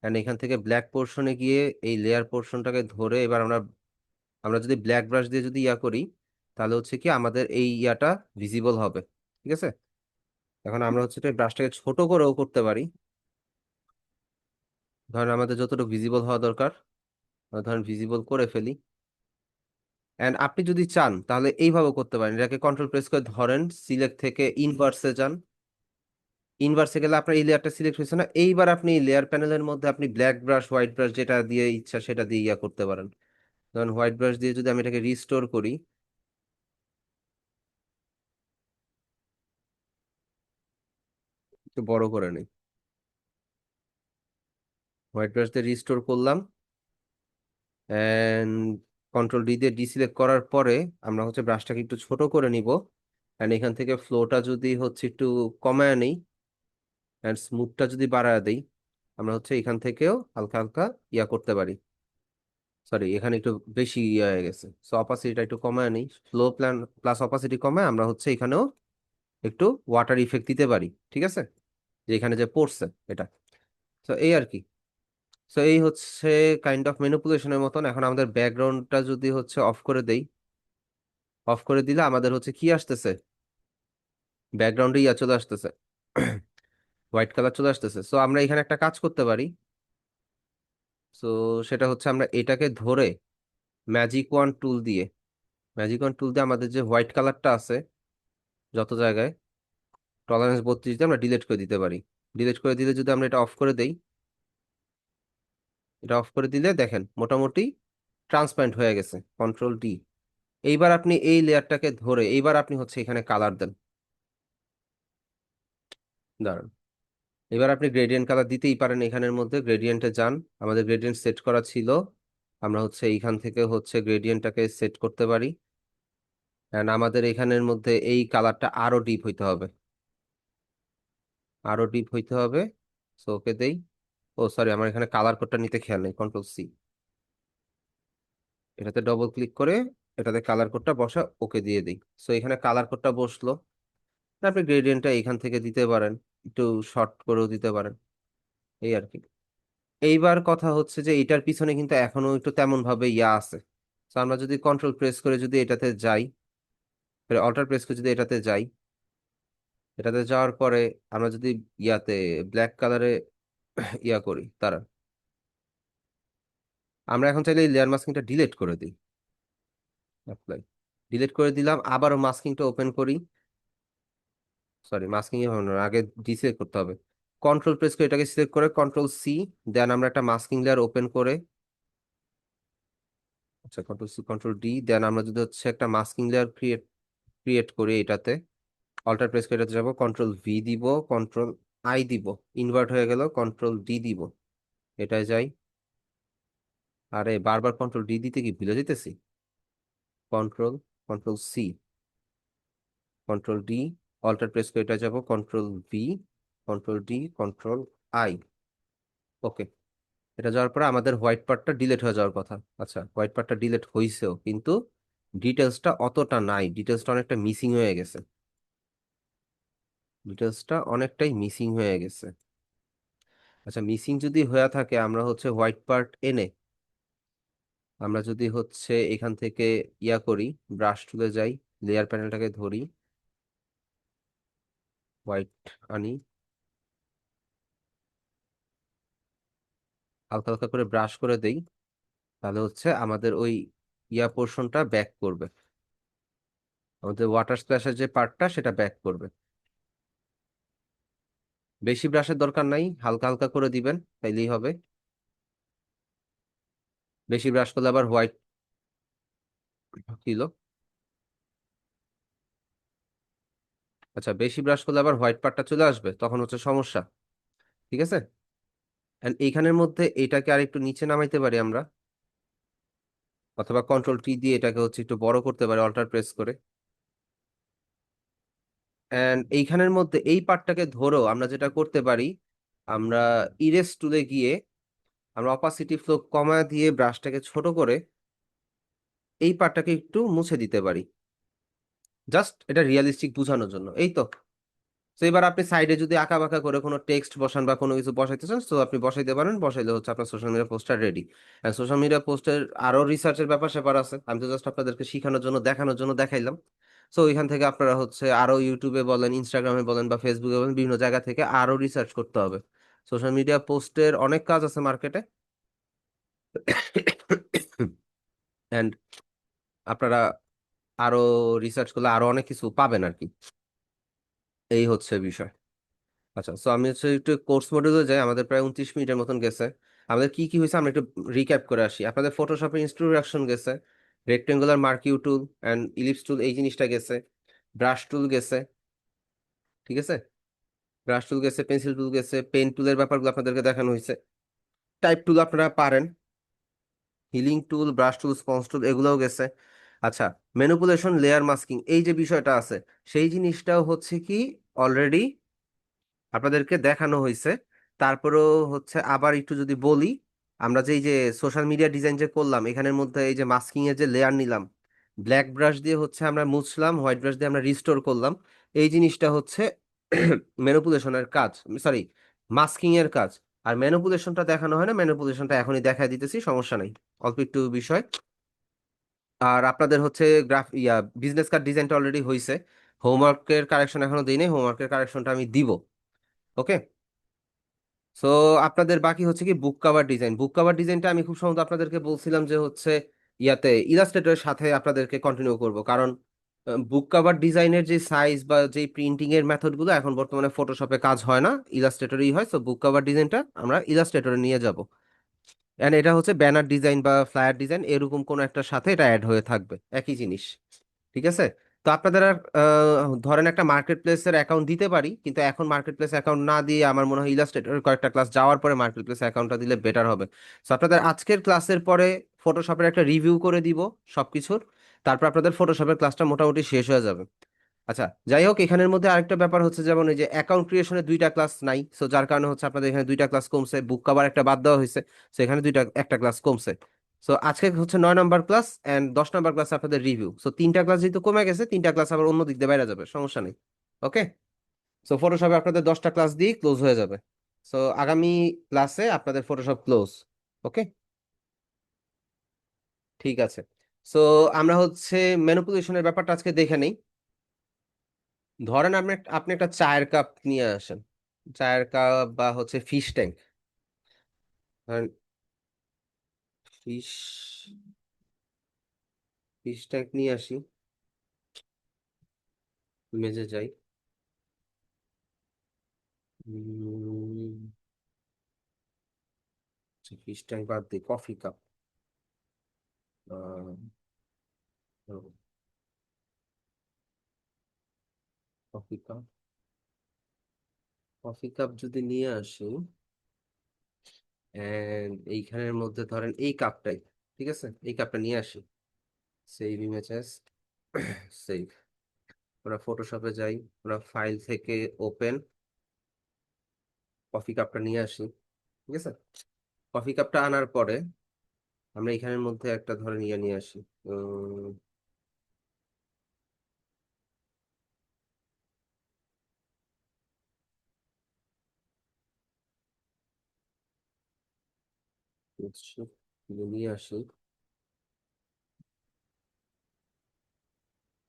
এন্ড এখান থেকে ব্ল্যাক পোর্শনে গিয়ে এই লেয়ার পোর্শনটাকে ধরে এবার আমরা আমরা যদি ব্ল্যাক ব্রাশ দিয়ে যদি ইয়া করি, তাহলে হচ্ছে কি আমাদের এই ইয়াটা ভিজিবল হবে, ঠিক আছে? এখন আমরা হচ্ছে ব্রাশটাকে ছোট করেও করতে পারি, ধরেন আমাদের যতটুকু ভিজিবল হওয়া দরকার আমরা ধরেন ভিজিবল করে ফেলি। এন্ড আপনি যদি চান তাহলে এইভাবে করতে পারেন, এটাকে কন্ট্রোল প্রেস করে ধরেন, সিলেক্ট থেকে ইনভার্সে যান, ইনভার্সে গেলে আপনার এই লেয়ারটা সিলেক্ট হয়েছে না, এইবার আপনি লেয়ার প্যানেলের মধ্যে আপনি ব্ল্যাক ব্রাশ, হোয়াইট ব্রাশ যেটা দিয়ে ইচ্ছা সেটা দিয়ে ইয়া করতে পারেন। ধরেন হোয়াইট ব্রাশ দিয়ে যদি আমি এটাকে রিস্টোর করি, একটু বড় করে নিই, হোয়াইট ব্রাশ দিয়ে রিস্টোর করলাম, এন্ড কন্ট্রোল ডি দিয়ে ডিসিলেক্ট করার পরে আমরা হচ্ছে ব্রাশটাকে একটু ছোট করে নিব, এন্ড এখান থেকে ফ্লোটা যদি হচ্ছে একটু কমায় নিই, এন্ড স্মুথটা যদি বাড়ায় দিই, আমরা হচ্ছে এখান থেকেও হালকা হালকা ইয়া করতে পারি। সরি, এখানে একটু বেশি ইয়ে হয়ে গেছে, সো অপাসিটিটা একটু কমায় নিই, ফ্লো প্ল্যান প্লাস অপাসিটি কমায় আমরা হচ্ছে এখানেও একটু ওয়াটার ইফেক্ট দিতে পারি, ঠিক আছে? যে এখানে যে পড়ছে এটা, তো এই আর কি। সো এই হচ্ছে কাইন্ড অফ ম্যানিপুলেশনের মতন। এখন আমাদের ব্যাকগ্রাউন্ডটা যদি হচ্ছে অফ করে দেই, অফ করে দিলে আমাদের হচ্ছে কি আসতেছে, ব্যাকগ্রাউন্ডে ইয়া চলে আসতেছে, হোয়াইট কালার চলে আসতেছে। সো আমরা এখানে একটা কাজ করতে পারি। সো সেটা হচ্ছে আমরা এটাকে ধরে ম্যাজিক ওয়ান টুল দিয়ে আমাদের যে হোয়াইট কালারটা আছে যত জায়গায়, টলারেন্স 32 দিয়ে আমরা ডিলিট করে দিতে পারি। ডিলিট করে দিলে যদি আমরা এটা অফ করে দেই, এটা অফ করে দিলে দেখেন মোটামুটি ট্রান্সপারেন্ট হয়ে গেছে। Control D। এইবার আপনি এই লেয়ারটাকে ধরে এইবার আপনি হচ্ছে এখানে কালার দেন। দাঁড়ান, এবার আপনি গ্রেডিয়েন্ট কালার দিতেই পারেন। এখানের মধ্যে গ্রেডিয়েন্টে যান, আমাদের গ্রেডিয়েন্ট সেট করা ছিল, আমরা হচ্ছে এইখান থেকে হচ্ছে গ্রেডিয়েন্টটাকে সেট করতে পারি। এন্ড আমাদের এখানের মধ্যে এই কালারটা আরো ডিপ হইতে হবে, আরো ডিপ হইতে হবে। সো ওকে দেই। ও সরি, আমার এখানে কালার কোডটা নিতে খেয়াল নেই। কন্ট্রোল C, এটাতে ডবল ক্লিক করে এটাতে কালার কোডটা বসা, ওকে দিয়ে দিই। সো এখানে কালার কোডটা বসলো। আপনি গ্রেডিয়েন্টটা এখান থেকে দিতে পারেন, একটু শর্ট করেও দিতে পারেন, এই আর কি। এইবার কথা হচ্ছে যে এটার পিছনে কিন্তু এখনো একটু তেমন ভাবে ইয়া আছে। তো আমরা যদি কন্ট্রোল প্রেস করে যদি এটাতে যাই, অল্টার প্রেস করে যদি এটাতে যাই, এটাতে যাওয়ার পরে আমরা যদি ইয়াতে ব্ল্যাক কালারে ইয়া করি, তারা আমরা এখন চাইলে এই লেয়ার মাস্কিংটা ডিলিট করে দিই। অ্যাপ্লাই, ডিলিট করে দিলাম। আবারও মাস্কিংটা ওপেন করি। সরি, মাস্কিং এ হবে না, আগে ডিসিলেক্ট করতে হবে। কন্ট্রোল প্রেস করে এটাকে সিলেক্ট করে কন্ট্রোল C, দেন আমরা একটা মাস্কিং লেয়ার ওপেন করে, আচ্ছা কন্ট্রোল C কন্ট্রোল D, দেন আমরা যদি হচ্ছে একটা মাস্কিং লেয়ার ক্রিয়েট করি এটাতে, অল্টার প্রেস করে এটাতে যাবো, কন্ট্রোল V দিব, কন্ট্রোল I দিব, ইনভার্ট হয়ে গেল, কন্ট্রোল D দিব, এটাই যাই। আরে বারবার কন্ট্রোল D দিতে কি ভুলে যেতেছি। Control C control D, alter press করে এটা যাবো, control V control D control I, okay. এটা যাওয়ার পরে আমাদের হোয়াইট পার্টটা ডিলিট হয়ে যাওয়ার কথা। আচ্ছা, হোয়াইট পার্টটা ডিলিট হয়েছেও, কিন্তু ডিটেলসটা অতটা নাই, ডিটেলসটা অনেকটা মিসিং হয়ে গেছে, ডিটেলসটা অনেকটাই মিসিং হয়ে গেছে। আচ্ছা, মিসিং যদি হয়ে থাকে আমরা হচ্ছে হোয়াইট পার্ট এনে আমরা যদি হচ্ছে এখান থেকে ইয়া করি, ব্রাশ টুলে যাই, লেয়ার প্যানেলটাকে ধরি, হোয়াইট আনি, হালকা হালকা করে ব্রাশ করে দেই, তাহলে হচ্ছে আমাদের ওই ইয়া পোর্শনটা ব্যাক করবে, আমাদের ওয়াটার স্প্ল্যাশের যে পার্টটা সেটা ব্যাক করবে। বেশি ব্রাশের দরকার নাই, হালকা হালকা করে দিবেন, তাইলেই হবে। বেশি ব্রাশ করলে আবার হোয়াইট কিলো, আচ্ছা বেশি ব্রাশ করলে আবার হোয়াইট পার্টটা চলে আসবে, তখন হচ্ছে সমস্যা। ঠিক আছে, এন্ড এইখানের মধ্যে এটাকে আর একটু নিচে নামাইতে পারি আমরা, অথবা কন্ট্রোল T দিয়ে এটাকে হচ্ছে একটু বড় করতে পারি, অল্টার প্রেস করে। এন্ড এইখানের মধ্যে এই পার্টটাকে ধরেও আমরা যেটা করতে পারি, আমরা ইরেজ টুলে গিয়ে আমরা অপাসিটি ফ্লো কমা দিয়ে ব্রাশটাকে ছোট করে এই পার্টটাকে একটু মুছে দিতে পারি, জাস্ট এটা রিয়েলিস্টিক বোঝানোর জন্য। এই তো। তো এবার আপনি সাইডে যদি আঁকা বাঁকা করে কোনো টেক্সট বসান বা কোনো কিছু বসাইতে চান, তো আপনি বসাইতে পারেন, বসাইলে হচ্ছে আপনার সোশ্যাল মিডিয়া পোস্টটা রেডি। সোশ্যাল মিডিয়া পোস্টের আরো রিসার্চের ব্যাপার স্যাপার আছে, আমি তো জাস্ট আপনাদেরকে শেখানোর জন্য দেখানোর জন্য দেখাইলাম। সো ওইখান থেকে আপনারা হচ্ছে আরো ইউটিউবে বলেন, ইনস্টাগ্রামে বলেন বা ফেসবুকে বলেন, বিভিন্ন জায়গা থেকে আরো রিসার্চ করতে হবে। সোশ্যাল মিডিয়া পোস্টের অনেক কাজ আছে মার্কেটে, এন্ড আপনারা আরো রিসার্চ করলে আরো অনেক কিছু পাবেন আর কি। এই হচ্ছে বিষয়। আচ্ছা, সো আমি হচ্ছে একটু কোর্স মডিউলে যাই, আমাদের প্রায় 29 মিনিটের মতন গেছে। আমাদের কি কি হয়েছে আমরা একটু রিক্যাপ করে আসি। আপনাদের ফটোশপের ইন্ট্রোডাকশন গেছে, rectangular marquee tool and ellipse tool এই জিনিসটা গেছে, ব্রাশ টুল গেছে, ঠিক আছে, ব্রাশ টুল গেছে, পেন্সিল টুল গেছে, পেন টুলের ব্যাপারগুলো আপনাদেরকে দেখানো হয়েছে। টাইপ টুল আপনারা পারেন, হিলিং টুল, ব্রাশ টুল, স্পঞ্জ টুল এগুলোও গেছে। আচ্ছা, ম্যানিপুলেশন, লেয়ার মাস্কিং এই যে বিষয়টা আছে, সেই জিনিসটাও হচ্ছে কি অলরেডি আপনাদেরকে দেখানো হয়েছে। তারপরেও হচ্ছে আবার একটু যদি বলি, আমরা যে এই যে সোশ্যাল মিডিয়া ডিজাইন যে করলাম, এখানের মধ্যে এই যে মাস্কিং এর যে লেয়ার নিলাম, ব্ল্যাক ব্রাশ দিয়ে হচ্ছে আমরা মুছলাম, হোয়াইট ব্রাশ দিয়ে আমরা রিস্টোর করলাম, এই জিনিসটা হচ্ছে ম্যানিপুলেশনের কাজ, সরি মাস্কিং এর কাজ। আর ম্যানিপুলেশনটা দেখানো হয় না, ম্যানিপুলেশনটা এখনই দেখাই দিতেছি, সমস্যা নাই, অল্প একটু বিষয়। আর আপনাদের হচ্ছে বিজনেস কার্ড ডিজাইনটা অলরেডি হয়েছে, হোমওয়ার্কের কারেকশন এখনো দিই নাই, হোমওয়ার্কের কারেকশনটা আমি দিব। ওকে, সো আপনাদের বাকি হচ্ছে কি বুক কভার ডিজাইন। বুক কভার ডিজাইনটা আমি খুব সম্ভবত আপনাদেরকে বলছিলাম যে হচ্ছে ইয়াতে ইলাস্ট্রেটরের সাথে আপনাদেরকে কন্টিনিউ করব, কারণ বুক কভার ডিজাইনের যে সাইজ বা যে প্রিন্টিং এর মেথড গুলো এখন বর্তমানে ফটোশপে কাজ হয় না, ইলাস্ট্রেটরেই হয়। সো বুক কভার ডিজাইনটা আমরা ইলাস্ট্রেটরে নিয়ে যাব, এন্ড এটা হচ্ছে ব্যানার ডিজাইন বা ফ্লায়ার ডিজাইন এরকম কোন একটা সাথে এটা অ্যাড হয়ে থাকবে, একই জিনিস। ঠিক আছে, তো আপনাদের আর ধরেন একটা মার্কেট প্লেসের অ্যাকাউন্ট দিতে পারি, কিন্তু এখন মার্কেট প্লেস অ্যাকাউন্ট না দিয়ে আমার মনে হয় ইলাস্ট্রেটর কয়েকটা ক্লাস যাওয়ার পরে মার্কেট প্লেস অ্যাকাউন্টটা দিলে বেটার হবে। তো আপনাদের আজকের ক্লাসের পরে ফটোশপের একটা রিভিউ করে দিব সবকিছুর, তারপর আপনাদের ফটোশপের ক্লাসটা মোটামুটি শেষ হয়ে যাবে। আচ্ছা, যাই হোক, এখানের মধ্যে আরেকটা ব্যাপার হচ্ছে, যেমন এই যে অ্যাকাউন্ট ক্রিয়েশনে দুইটা ক্লাস নাই, সো যার কারণে হচ্ছে আপনাদের এখানে দুইটা ক্লাস কমছে, বুক কভার একটা বাদ দেওয়া হয়েছে, সো এখানে একটা ক্লাস কমছে। সো আজকে হচ্ছে 9 নম্বর ক্লাস এন্ড 10 নম্বর ক্লাস আপনাদের রিভিউ। সো তিনটা ক্লাস যেহেতু কমে গেছে, তিনটা ক্লাস আবার অন্য দিক দিয়ে বাইরে যাবে, সমস্যা নেই। ওকে, সো ফটোশপে আপনাদের 10টা ক্লাস দিয়ে ক্লোজ হয়ে যাবে। সো আগামী ক্লাসে আপনাদের ফটোশপ ক্লোজ। ওকে, ঠিক আছে। সো আমরা হচ্ছে ম্যানিপুলেশনের ব্যাপারটা আজকে দেখে নেই। ধরেন আপনি একটা চায়ের কাপ নিয়ে আসেন, চায়ের কাপ বা হচ্ছে ফিশ ট্যাঙ্ক। ধরেন ফিশ ফিশ ট্যাঙ্ক নিয়ে আসি, মেজে যাই। ফিশ ট্যাঙ্ক বাদ দিই, coffee cup. Coffee cup, coffee cup যদি নিয়ে আসি, এন্ড এইখানের মধ্যে ধরেন এই কাপটাই, ঠিক আছে, এই কাপটা নিয়ে আসি। Save images, save. আমরা ফটোশপে যাই, আমরা ফাইল থেকে ওপেন, কফি কাপটা নিয়ে আসি। ঠিক আছে, কফি কাপটা আনার পরে আমরা এখানের মধ্যে একটা ধরেন ইয়ে নিয়ে আসি। উম, হচ্ছে, নিয়ে আসি।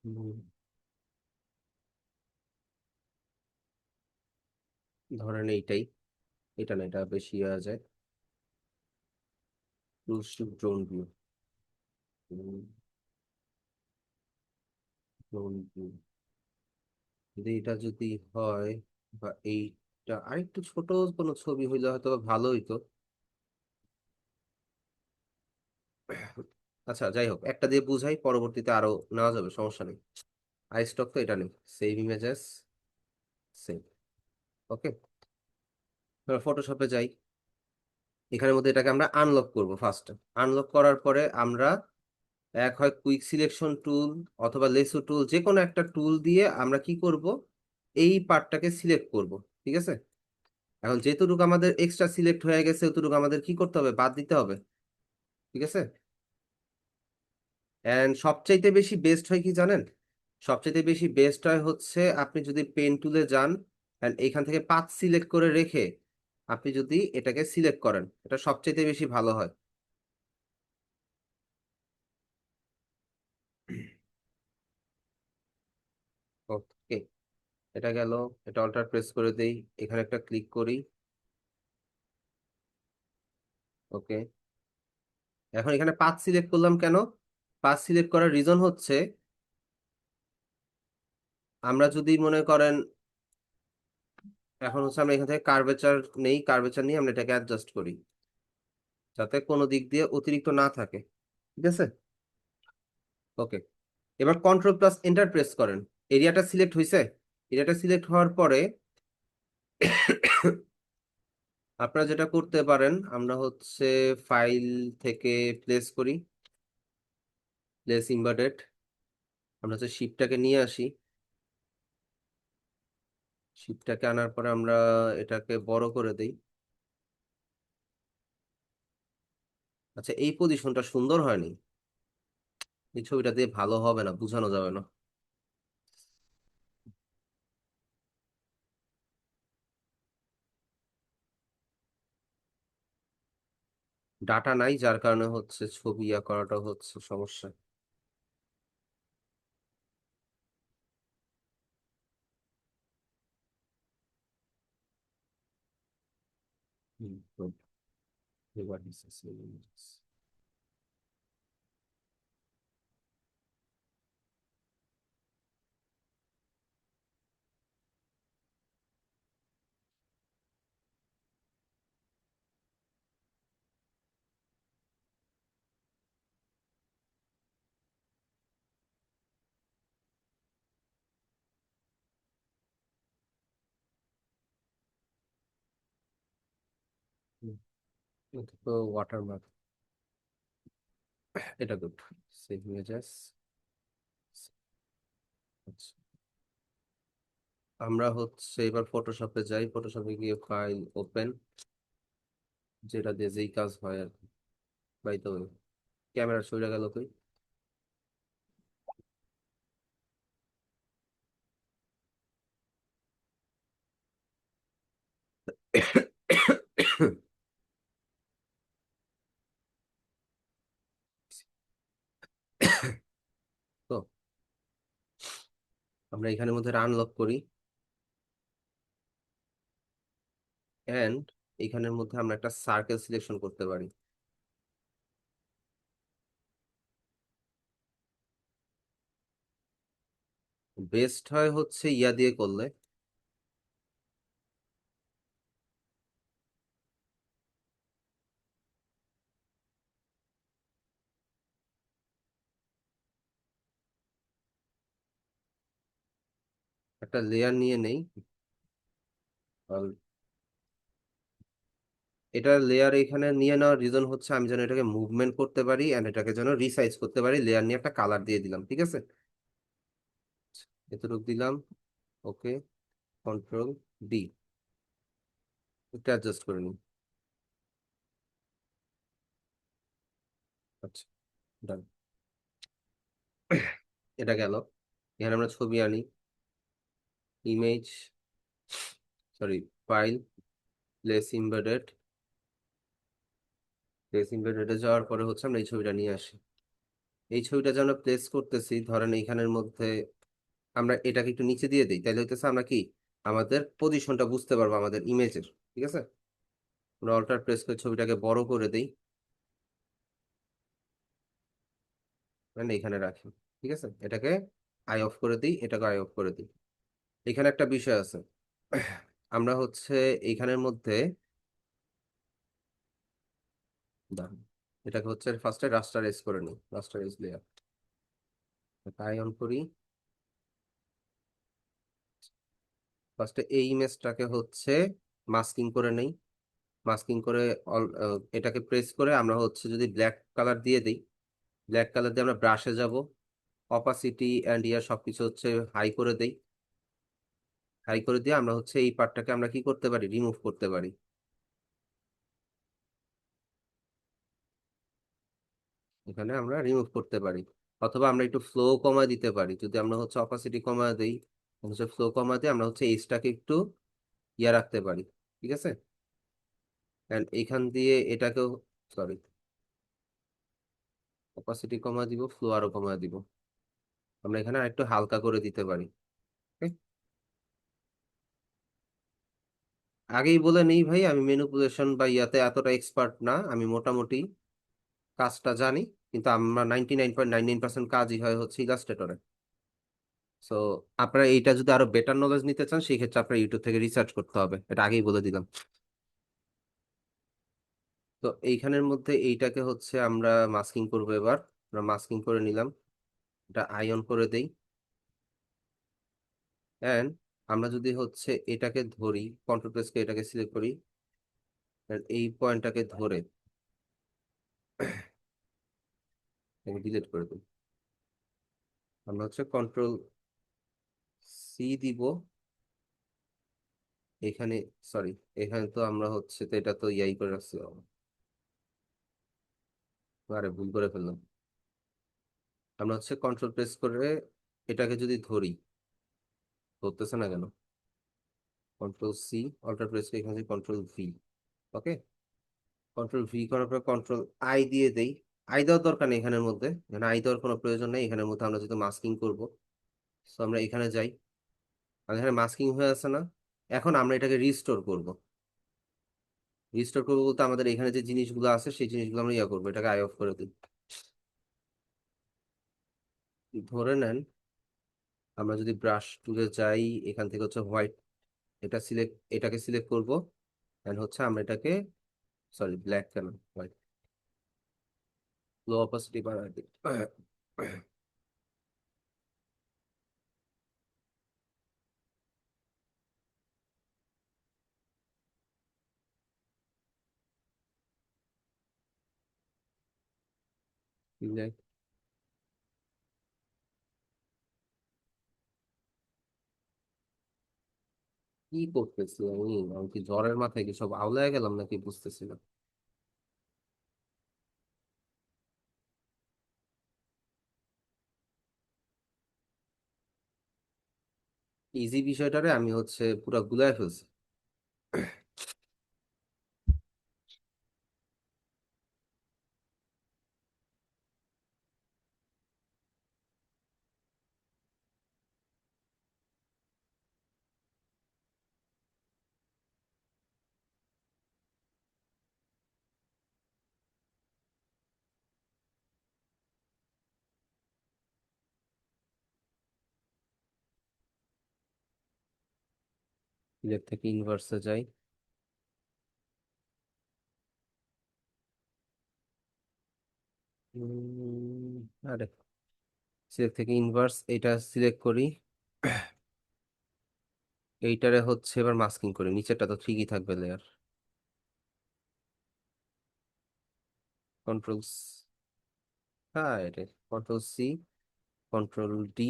উম, ধরেন এইটাই, এটা না, এটা বেশি ইয়ে যায়। ড্রোন ভিউ, ড্রোন ভিউ যদি এটা যদি হয়, বা এইটা আরেকটু ছোট কোনো ছবি হইলে হয়তো বা ভালো হইতো। আচ্ছা, যাই হোক, একটা দিয়ে বুঝাই, পরবর্তীতে আরো নেওয়া যাবে, সমস্যা নেই। আই স্টক তো এটা নেই, সেভ ইমেজেস, সেভ। ওকে, ফটোশপে যাই, এখানের মধ্যে এটাকে আমরা আনলক করব ফার্স্ট। আনলক করার পরে আমরা এক হয় কুইক সিলেকশন টুল অথবা লেসো টুল, যে কোনো একটা টুল দিয়ে আমরা কি করব, এই পার্টটাকে সিলেক্ট করব। ঠিক আছে, এখন যেহেতুটুকু আমাদের এক্সট্রা সিলেক্ট হয়ে গেছে ওতটুকু আমাদের কি করতে হবে, বাদ দিতে হবে। ঠিক আছে, এন্ড সবচাইতে বেশি বেস্ট হয় কি জানেন, সবচাইতে বেশি বেস্ট হয় হচ্ছে আপনি যদি পেন টুলে যান এন্ড এখান থেকে পাথ সিলেক্ট করে রেখে আপনি যদি এটাকে সিলেক্ট করেন, এটা সবচাইতে বেশি ভালো হয়। ওকে, এটা গেল, এটা অল্টার প্রেস করে দেই, এখানে একটা ক্লিক করি। ওকে, এখন এখানে পাথ সিলেক্ট করলাম কেন, পাথ সিলেক্ট করার রিজন হচ্ছে আমরা যদি মনে করেন, এখন হচ্ছে আমরা এখান থেকে কার্ভেচার নেই, কার্ভেচার নিয়ে আমরা এটাকে অ্যাডজাস্ট করি যাতে কোনো দিক দিয়ে অতিরিক্ত না থাকে। ঠিক আছে, ওকে, এবার কন্ট্রোল প্লাস এন্টার প্রেস করেন, এরিয়াটা সিলেক্ট হয়েছে। এরিয়াটা সিলেক্ট হওয়ার পরে আপনারা যেটা করতে পারেন, আমরা হচ্ছে ফাইল থেকে প্লেস করি, প্লেস ইম্বেডেড, আমরা হচ্ছে শিপটাকে নিয়ে আসি। শিপটাকে আনার পরে আমরা এটাকে বড় করে দেই। আচ্ছা, এই পজিশনটা সুন্দর হয়নি, এই ছবিটা দিয়ে ভালো হবে না, বোঝানো যাবে না। ডাটা নাই, যার কারণে হচ্ছে ছবি ইয়া করাটা হচ্ছে সমস্যা। Good. What is this? এটা তো ওয়াটারমার্ক, এটা গুড। Save images. আচ্ছা, আমরা হচ্ছে এবার ফটোশপে যাই। ফটোশপে গিয়ে ফাইল ওপেন, যেটা দিয়ে যেই কাজ হয় আর কি। বাই তো ক্যামেরা সরে গেল কই? তো আমরা এখানের মধ্যে আনলক করি, এন্ড এখানের মধ্যে আমরা একটা সার্কেল সিলেকশন করতে পারি। বেস্ট হয় হচ্ছে ইয়া দিয়ে করলে, একটা লেয়ার নিয়ে নেই। আর এটা লেয়ার এখানে নিয়ে নেওয়ার রিজন হচ্ছে আমি যেন এটাকে মুভমেন্ট করতে পারি এন্ড এটাকে যেন রিসাইজ করতে পারি। লেয়ার নিয়ে একটা কালার দিয়ে দিলাম, ঠিক আছে? এতটুকু দিলাম। ওকে, কন্ট্রোল ডি, একটু অ্যাডজাস্ট করে নিই। আচ্ছা, ডান। এটা গেল। এখানে আমরা ছবি আনি, image, sorry, file, place embedded. Place ইমবেডেডে যাওয়ার পরে হচ্ছে আমরা এই ছবিটা নিয়ে আসি। এই ছবিটা যে আমরা প্লেস করতেছি, ধরেন এইখানের মধ্যে আমরা এটাকে একটু নিচে দিয়ে দিই, তাহলে হইতেছে আমরা কি আমাদের পজিশনটা বুঝতে পারবো আমাদের ইমেজের, ঠিক আছে? আমরা অল্টার প্রেস করে ছবিটাকে বড় করে দিই, মানে এখানে রাখি, ঠিক আছে? এটাকে আই অফ করে দিই, এটাকে আই অফ করে দিই। এখানে একটা বিষয় আছে, আমরা হচ্ছে এইখানের মধ্যে দাঁড়ান, এটাকে হচ্ছে ফার্স্টে রাস্টারাইজ করে নিই, রাস্টারাইজ লেয়ার, আই অন করি। ফার্স্টে এই ইমেজটাকে হচ্ছে মাস্কিং করে নেই। মাস্কিং করে এটাকে প্রেস করে আমরা হচ্ছে যদি ব্ল্যাক কালার দিয়ে দিই, ব্ল্যাক কালার দিয়ে আমরা ব্রাশে যাব, অপাসিটি অ্যান্ড ইয়ার সবকিছু হচ্ছে হাই করে দেই। হাই করে দিয়ে আমরা হচ্ছে এই পার্টটাকে আমরা কি করতে পারি, রিমুভ করতে পারি। এখানে আমরা রিমুভ করতে পারি, অথবা আমরা একটু ফ্লো কমা দিতে পারি। যদি আমরা হচ্ছে অপাসিটি কমা দিই, হচ্ছে ফ্লো কমা দিয়ে আমরা হচ্ছে এইচটাকে একটু ইয়া রাখতে পারি, ঠিক আছে? এন্ড এইখান দিয়ে এটাকেও, সরি, অপাসিটি কমা দিব, ফ্লো আরো কমা দিব। আমরা এখানে একটু হালকা করে দিতে পারি। Okay? আগেই বলে নেই ভাই, আমি ম্যানিপুলেশন বা ইয়াতে এতটা এক্সপার্ট না, আমি মোটামুটি কাজটা জানি, কিন্তু আমার 99.99% কাজই হয় হচ্ছে ইলাস্ট্রেটরে। সো আপনারা এইটা যদি আরো বেটার নলেজ নিতে চান, সেই ক্ষেত্রে আপনার ইউটিউব থেকে রিসার্চ করতে হবে, এটা আগেই বলে দিলাম। তো এইখানের মধ্যে এইটাকে হচ্ছে আমরা মাস্কিং করবো। এবার আমরা মাস্কিং করে নিলাম, এটা আয়ন করে দেই। এন্ড আমরা যদি হচ্ছে এটাকে ধরি, কন্ট্রোল প্রেস করে এটাকে সিলেক্ট করি, and এই পয়েন্টটাকে ধরে ডিলিট করে দিই। আমরা হচ্ছে কন্ট্রোল সি দিব এখানে, সরি, এখানে তো আমরা হচ্ছে তো এটা তো ইয়াই করে রাখছি, আরে ভুল করে ফেললাম। আমরা হচ্ছে কন্ট্রোল প্রেস করে এটাকে যদি ধরি, ধরতেছে না কেন? কন্ট্রোল সি, অল্টার প্রেস করে এখানে কন্ট্রোল ভি। ওকে, কন্ট্রোল ভি করার পর কন্ট্রোল আই দিয়ে দেই। আই দেওয়ার দরকার নেই এখানের মধ্যে, এখানে আই দেওয়ার কোনো প্রয়োজন নেই। এখানের মধ্যে আমরা যেহেতু মাস্কিং করব, তো আমরা এখানে যাই, আর এখানে মাস্কিং হয়ে আছে না? এখন আমরা এটাকে রিস্টোর করব। রিস্টোর করবো বলতে আমাদের এখানে যে জিনিসগুলো আছে সেই জিনিসগুলো আমরা ইয়া করবো, এটাকে আই অফ করে দিই। ধরে নেন আমরা যদি ব্রাশ টুলে যাই, এখান থেকে হচ্ছে হোয়াইট, এটাকে সিলেক্ট করবো, এন্ড হচ্ছে আমরা এটাকে, সরি ব্ল্যাক কেন, হোয়াইট, লো অপাসিটি বাড়াই দিই। Select, কি করতেছি আমি কি জ্বরের মাথায় কি সব আউলায় গেলাম নাকি বুঝতেছি না। ইজি বিষয়টারে আমি হচ্ছে পুরো গুলায় ফেলছি। সিলেক্ট থেকে ইনভার্সে যাই, আরে সিলেক্ট থেকে ইনভার্স এটা সিলেক্ট করি, এইটারে হচ্ছে এবার মাস্কিং করি, নিচেরটা তো ঠিকই থাকবে লেয়ার, কন্ট্রোল, হ্যাঁ এটা control C, control D,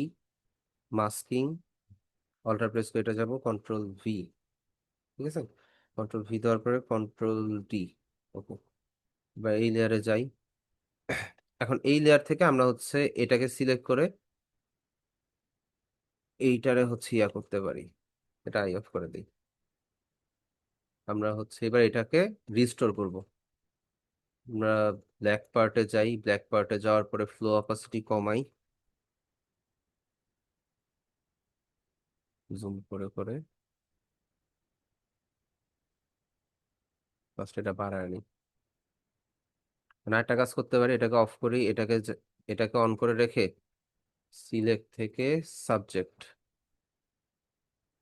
masking, alter press করে এটা যাবো কন্ট্রোল ভি, ঠিক আছে, কন্ট্রোল ভি দেওয়ার পরে কন্ট্রোল ডি, ওকে, বা এই লেয়ারে যাই। এখন এই লেয়ার থেকে আমরা হচ্ছে এটাকে সিলেক্ট করে এইটারে হচ্ছে ইয়া করতে পারি, এটা আই অফ করে দিই। আমরা হচ্ছে এবার এটাকে রিস্টোর করব। আমরা ব্ল্যাক পার্টে যাই, ব্ল্যাক পার্টে যাওয়ার পরে ফ্লো অপাসিটি কমাই, জুম করে করে ফার্স্ট এটা বাড়ায় নিই। মানে একটা কাজ করতে পারি, এটাকে অফ করি, এটাকে অন করে রেখে সিলেক্ট থেকে সাবজেক্ট,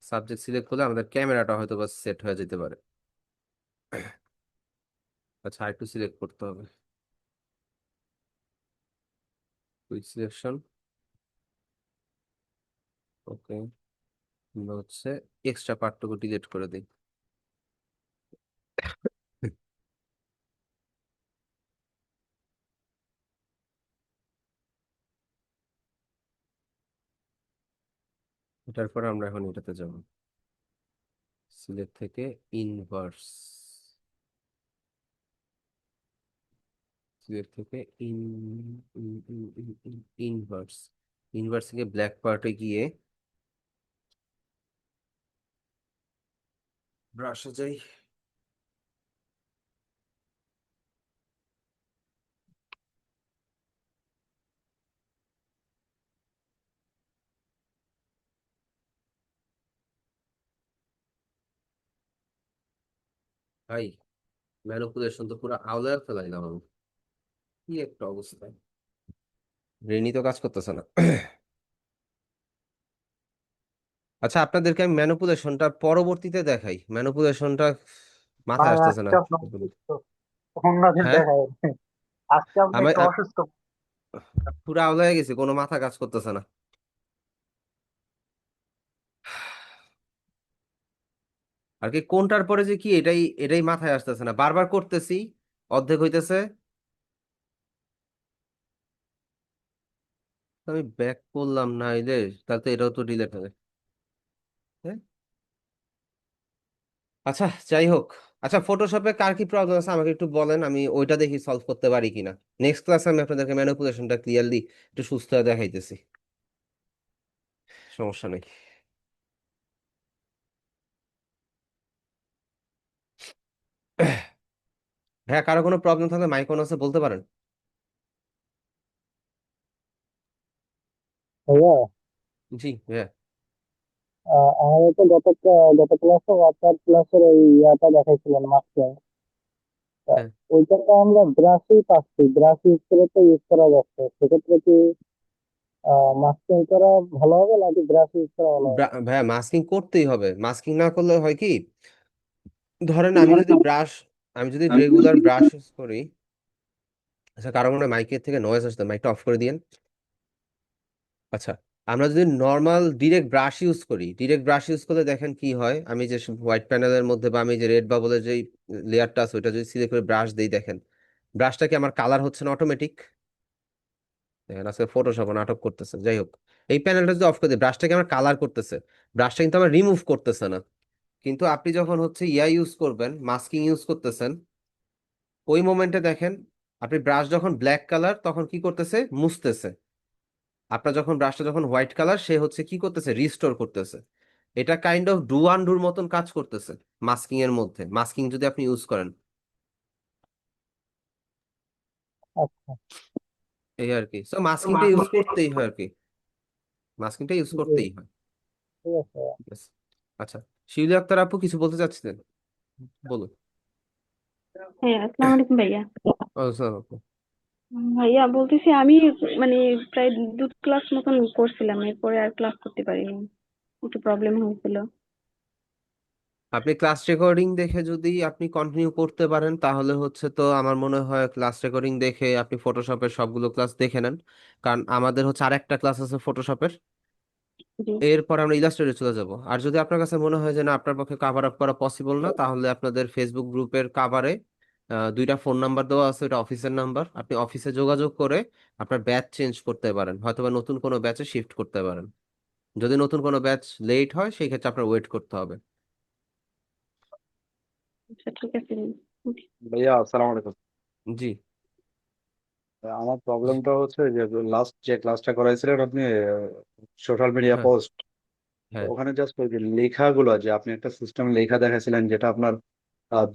সাবজেক্ট সিলেক্ট করলে আমাদের ক্যামেরাটা হয়তো বা সেট হয়ে যেতে পারে। আচ্ছা আরেকটু সিলেক্ট করতে হবে, কুইক সিলেকশন, ওকে, আমরা হচ্ছে এক্সট্রা পার্টটুকু ডিলিট করে দিই। এটার পর আমরা এখন এটাতে যাব, সিলেক্ট থেকে ইনভার্স, সিলেক্ট থেকে ইনভার্স, ইনভার্স থেকে ব্ল্যাক পার্টে গিয়ে ব্রাশে যাই, ভাই ম্যানিপুলেশন তো পুরো আওলায় ফেলাইলাম আমি, কি একটা অবস্থা, ব্রেনই তো কাজ করতেছে না। আচ্ছা আপনাদেরকে আমি ম্যানিপুলেশনটা পরবর্তীতে দেখাই, ম্যানিপুলেশনটা মাথায় ভাই আসতেছে না। আজকে আপনার অসুস্থ, অন্যদিন হ্যাঁ দেখায়। আজকে আপনি আমি একটু অসুস্থ। পুরো আওলায় গেছি, কোনো মাথা কাজ করতেছে না। আর কি কোনটার পরে যে কি এটাই এটাই মাথায় আসতেছে না, বারবার করতেছি, অর্ধেক হইতেছে, আমি ব্যাক করলাম না এলে, তাহলে তো এটাও তো ডিলেট হবে। হ্যাঁ? আচ্ছা যাই হোক, আচ্ছা ফটোশপে কার কি প্রবলেম আছে আমাকে একটু বলেন, আমি ওইটা দেখি সলভ করতে পারি কিনা। নেক্সট ক্লাসে আমি আপনাদেরকে ম্যানিপুলেশনটা ক্লিয়ারলি একটু সুস্থ হয়ে দেখাইতেছি, সমস্যা নেই। হ্যাঁ কারো কোনো প্রবলেম থাকলে মাইক অন আছে বলতে পারেন। ভাইয়া, জি হ্যাঁ। আমাদের তো গত ক্লাসে ওয়াটার ক্লাসের এই ইয়াটা দেখাইছিলেন মাস্টার। তা হ্যাঁ ওইটা তো আমরা ব্রাশই পাচ্ছি, ব্রাশ ইউজ করে তো ইউজ করা যাচ্ছে, সেক্ষেত্রে কি মাস্কিং করা ভালো হবে নাকি ব্রাশ ইউজ করা ভালো হবে? ভাইয়া মাস্কিং করতেই হবে, মাস্কিং না করলে হয় কি, ধরেন আমি যদি রেগুলার ব্রাশ ইউজ করি। আচ্ছা, কারো মনে হয় মাইকের থেকে নয়েজ আসছে, মাইকটা অফ করে দিয়েন। আচ্ছা, আমরা যদি নর্মাল ডিরেক্ট ব্রাশ ইউজ করলে দেখেন কি হয়, আমি যে হোয়াইট প্যানেলের মধ্যে বা আমি যে রেড বাবলের যে লেয়ারটা আছে ওইটা যদি সিলেক্ট করে ব্রাশ দিই, দেখেন ব্রাশটা কি আমার কালার হচ্ছে না অটোমেটিক? দেখেন আজকে ফটোশপ নাটক করতেছে, যাই হোক, এই প্যানেলটা যদি অফ করে দিই, ব্রাশটা কি আমার কালার করতেছে, ব্রাশটা কিন্তু আমার রিমুভ করতেছে না। কিন্তু আপনি যখন হচ্ছে ইউজ করবেন, মাস্কিং ইউজ করতেছেন, ওই মোমেন্টে দেখেন আপনি ব্রাশ যখন ব্ল্যাক কালার তখন কি করতেছে, মুছতেছে। আপনার যখন ব্রাশটা যখন হোয়াইট কালার, সে হচ্ছে কি করতেছে, রিস্টোর করতেছে। এটা কাইন্ড অফ ডু আন ডুর মতন কাজ করতেছে মাস্কিং এর মধ্যে, মাস্কিং যদি আপনি ইউজ করেন, আচ্ছা, এই আর কি। সো মাস্কিংটা ইউজ করতেই হয় আর কি, মাস্কিংটা ইউজ জি, করতেই হয়। ঠিক আছে। Yes. আচ্ছা, শিউলি আক্তার আপু কিছু বলতে চাচ্ছিলেন, বলুন। হ্যাঁ, আসসালামু আলাইকুম ভাইয়া। আসসালাম আপু। ভাইয়া বলতেছি আমি মানে প্রায় 2 ক্লাস মতন করছিলাম, এরপরে আর ক্লাস করতে পারিনি, একটু প্রবলেম হয়েছিল। আপনি ক্লাস রেকর্ডিং দেখে যদি আপনি কন্টিনিউ করতে পারেন, তাহলে হচ্ছে তো আমার মনে হয় ক্লাস রেকর্ডিং দেখে আপনি ফটোশপের সবগুলো ক্লাস দেখে নেন। কারণ আমাদের হচ্ছে আরেকটা ক্লাস আছে ফটোশপের, জি। এরপর আমরা ইলাস্ট্রেটরে চলে যাব। আর যদি আপনার কাছে মনে হয় যে না, আপনার পক্ষে কাভার আপ করা পসিবল না, তাহলে আপনাদের ফেসবুক গ্রুপের কাভারে 2টা ফোন নাম্বার দেওয়া আছে, এটা অফিসের নাম্বার, আপনি অফিসে যোগাযোগ করে আপনার ব্যাচ চেঞ্জ করতে পারেন, হয়তোবা নতুন কোনো ব্যাচে শিফট করতে পারেন। যদি নতুন কোনো ব্যাচ লেট হয়, সেই ক্ষেত্রে আপনার ওয়েট করতে হবে। আচ্ছা, ঠিক আছে। Okay. ভাইয়া আসসালামু আলাইকুম। জি। আমার প্রবলেমটা হচ্ছে যে লাস্ট যে ক্লাসটা করাইছিলেন আপনি সোশ্যাল মিডিয়া হ্যাঁ পোস্ট, হ্যাঁ ওখানে জাস্ট ওই যে লেখাগুলো, যে আপনি একটা সিস্টেম লেখা দেখাছিলেন যেটা আপনার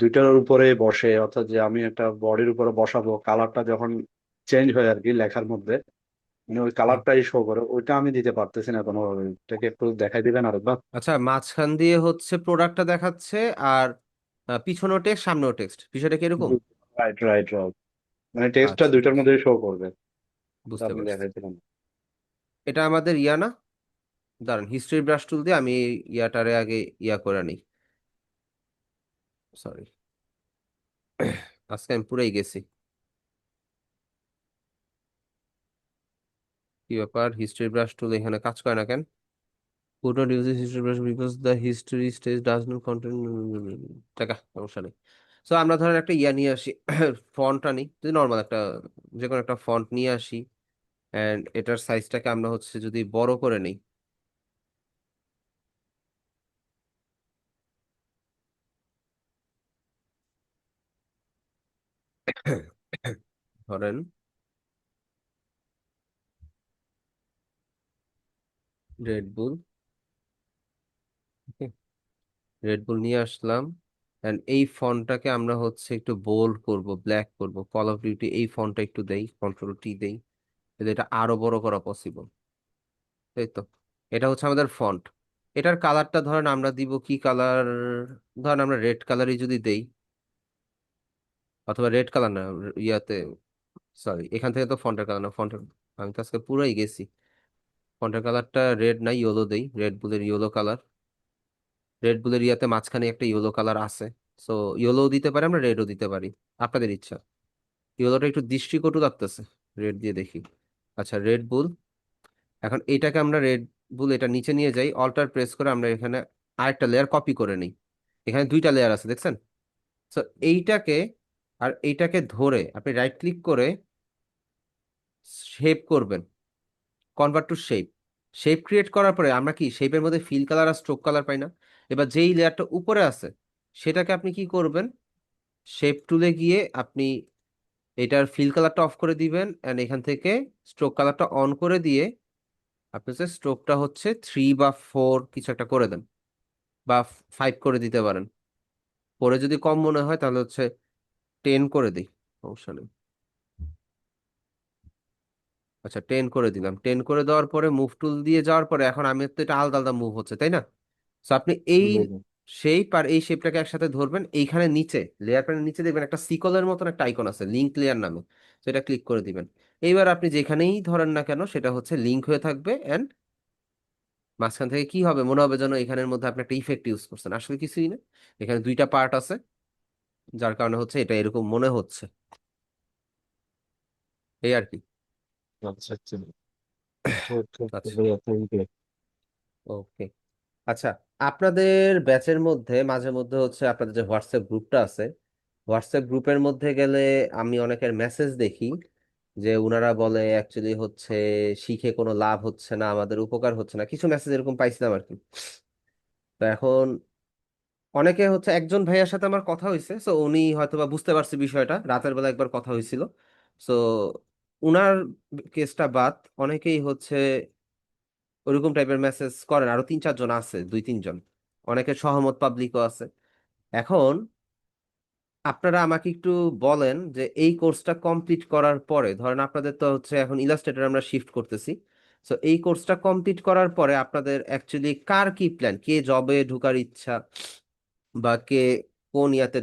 দুইটার উপরে বসে, অর্থাৎ যে আমি একটা বডির উপরে বসাবো, কালারটা যখন চেঞ্জ হয় আর কি লেখার মধ্যে, মানে ওই হ্যাঁ। কালারটাই শো করে, ওইটা আমি দিতে পারতেছি না কোনো। এটাকে একটু দেখাই দিবেন আরেকবার? আচ্ছা, মাঝখান দিয়ে হচ্ছে প্রোডাক্টটা দেখাচ্ছে, আর পিছনেও টেক্সট সামনেও টেক্সট, বিষয়টা কি এরকম? Right, right, right. মানে টেক্সটটা আচ্ছা, দুইটার মধ্যে শো করবে, এটা বুঝতে আপনি পারছি। দেখাইছিলেন। এটা আমাদের ইয়া না, দাঁড়ান হিস্ট্রি ব্রাশ টুল দিয়ে আমি ইয়াটারে আগে ইয়া করে নিই। সরি, আজকে আমি পুরাই গেছি। কি ব্যাপার, হিস্ট্রি ব্রাশ টুল এখানে কাজ করে না কেন? Could not use this history brush because the history stage does not contain টাকা, সমস্যা নেই। সো আমরা ধরেন একটা ইয়া নিয়ে আসি, ফন্টটা নিই, যদি নর্মাল একটা যে কোনো একটা ফন্ট নিয়ে আসি, এন্ড এটার সাইজটাকে আমরা হচ্ছে যদি বড় করে নিই, ধরেন রেড বুল, রেড বুল নিয়ে আসলাম, এন্ড এই ফন্টটাকে আমরা হচ্ছে একটু বোল্ড করব, ব্ল্যাক করব, কল অফ ডিউটি এই ফন্টটা একটু দেই, কন্ট্রোল টি দেই, যাতে এটা আরো বড় করা পসিবল। তাই তো, এটা হচ্ছে আমাদের ফন্ট। এটার কালারটা ধরেন আমরা দিব কি কালার, ধরেন আমরা রেড কালারই যদি দেই, অথবা রেড কালার না, ইয়াতে, সরি এখান থেকে তো ফন্টের কালার না, ফন্টের, আমি তো আজকে পুরাই গেছি, ফন্টের কালারটা রেড না ইয়েলো দেই, রেড বুলের ইয়েলো কালার, রেড বুলের ইয়াতে মাঝখানে একটা ইয়েলো কালার আছে, সো ইয়েলো দিতে পারি, আমরা রেডও দিতে পারি, আপনাদের ইচ্ছা। ইয়েলোটা একটু দৃষ্টিকটু লাগতেছে, রেড দিয়ে দেখি। আচ্ছা, রেড বুল, এখন এইটাকে আমরা রেড বুল এটা নিচে নিয়ে যাই, অল্টার প্রেস করে আমরা এখানে আরেকটা লেয়ার কপি করে নিই। এখানে 2টা লেয়ার আছে দেখছেন? তো এইটাকে আর এইটাকে ধরে আপনি রাইট ক্লিক করে শেপ করবেন, convert to shape. Shape create করার পরে আমরা কি শেপের মধ্যে ফিল কালার আর স্ট্রোক কালার পাই না? এবার যেই লেয়ারটা উপরে আছে সেটাকে আপনি কি করবেন, শেপ টুলে গিয়ে আপনি এটার ফিল কালারটা অফ করে দিবেন, এন্ড এখান থেকে স্ট্রোক কালারটা অন করে দিয়ে আপনি হচ্ছে স্ট্রোকটা হচ্ছে 3 বা 4 কিছু একটা করে দেন, বা 5 করে দিতে পারেন। পরে যদি কম মনে হয় তাহলে হচ্ছে 10 করে দিই, সমস্যা নেই। আচ্ছা, 10 করে দিলাম, 10 করে দেওয়ার পরে মুভ টুল দিয়ে যাওয়ার পরে এখন আমি তো এটা আলাদা আলাদা মুভ হচ্ছে তাই না? তো আপনি এই জি, জি। এই শেপটাকে একসাথে ধরবেন, এইখানে নিচে লেয়ার প্যানের নিচে দেখবেন একটা সিকলের মতন একটা আইকন আছে লিঙ্ক লেয়ার নামে, সেটা ক্লিক করে দিবেন। এইবার আপনি যেখানেই ধরেন না কেন সেটা হচ্ছে লিঙ্ক হয়ে থাকবে, এন্ড মাঝখান থেকে কি হবে, মনে হবে যেন এখানের মধ্যে আপনি একটা ইফেক্ট ইউজ করছেন, আসলে কিছুই না। এখানে দুইটা পার্ট আছে, যার কারণে হচ্ছে এটা এরকম মনে হচ্ছে, এই আর কি। আচ্ছা আচ্ছা আচ্ছা, ওকে। আচ্ছা, আপনাদের ব্যাচের মধ্যে মাঝে মধ্যে হচ্ছে আপনাদের যে হোয়াটসঅ্যাপ গ্রুপটা আছে, হোয়াটসঅ্যাপ গ্রুপের মধ্যে গেলে আমি অনেকের মেসেজ দেখি যে উনারা বলে অ্যাকচুয়ালি হচ্ছে শিখে কোনো লাভ হচ্ছে না, আমাদের উপকার হচ্ছে না, কিছু মেসেজ এরকম পাইছিলাম আর কি। তো এখন অনেকে হচ্ছে, একজন ভাইয়ার সাথে আমার কথা হয়েছে, সো উনি হয়তোবা বুঝতে পারছে বিষয়টা, রাতের বেলা একবার কথা হয়েছিল। সো উনার কেসটা বাদ অনেকেই হচ্ছে ওরকম টাইপের মেসেজ করেন, আরো 3-4 জন আছে, 2-3 জন, অনেকে সহমত পাবলিকও আছে। এখন আপনারা আমাকে একটু বলেন যে এই কোর্সটা কমপ্লিট করার পরে, ধরেন আপনাদের তো হচ্ছে এখন ইলাস্ট্রেটর আমরা শিফট করতেছি, সো এই কোর্সটা কমপ্লিট করার পরে আপনাদের অ্যাকচুয়ালি কার কি প্ল্যান, কে জবে ঢোকার ইচ্ছা বা কে কোন ইয়াতে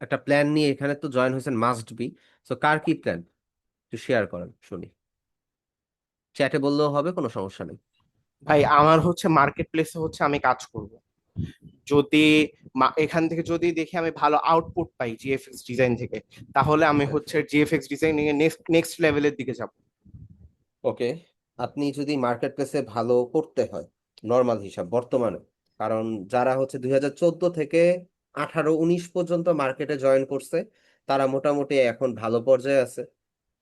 একটা প্ল্যান নিয়ে এখানে তো জয়েন হয়েছেন মাস্ট বি, সো কার কি প্ল্যান একটু শেয়ার করেন শুনি, চ্যাটে বললেও হবে, কোনো সমস্যা নেই। ভাই আমার হচ্ছে মার্কেট প্লেসে হচ্ছে আমি কাজ করব। যদি এখান থেকে যদি দেখি আমি ভালো আউটপুট পাই জিএফএক্স ডিজাইন থেকে, তাহলে আমি হচ্ছে জিএফএক্স ডিজাইনিং এর নেক্সট লেভেলের দিকে যাব। ওকে, আপনি যদি মার্কেট প্লেসে ভালো করতে হয়, নর্মাল হিসাব বর্তমানে, কারণ যারা হচ্ছে 2014 থেকে 18-19 পর্যন্ত মার্কেটে জয়েন করছে তারা মোটামুটি এখন ভালো পর্যায়ে আছে।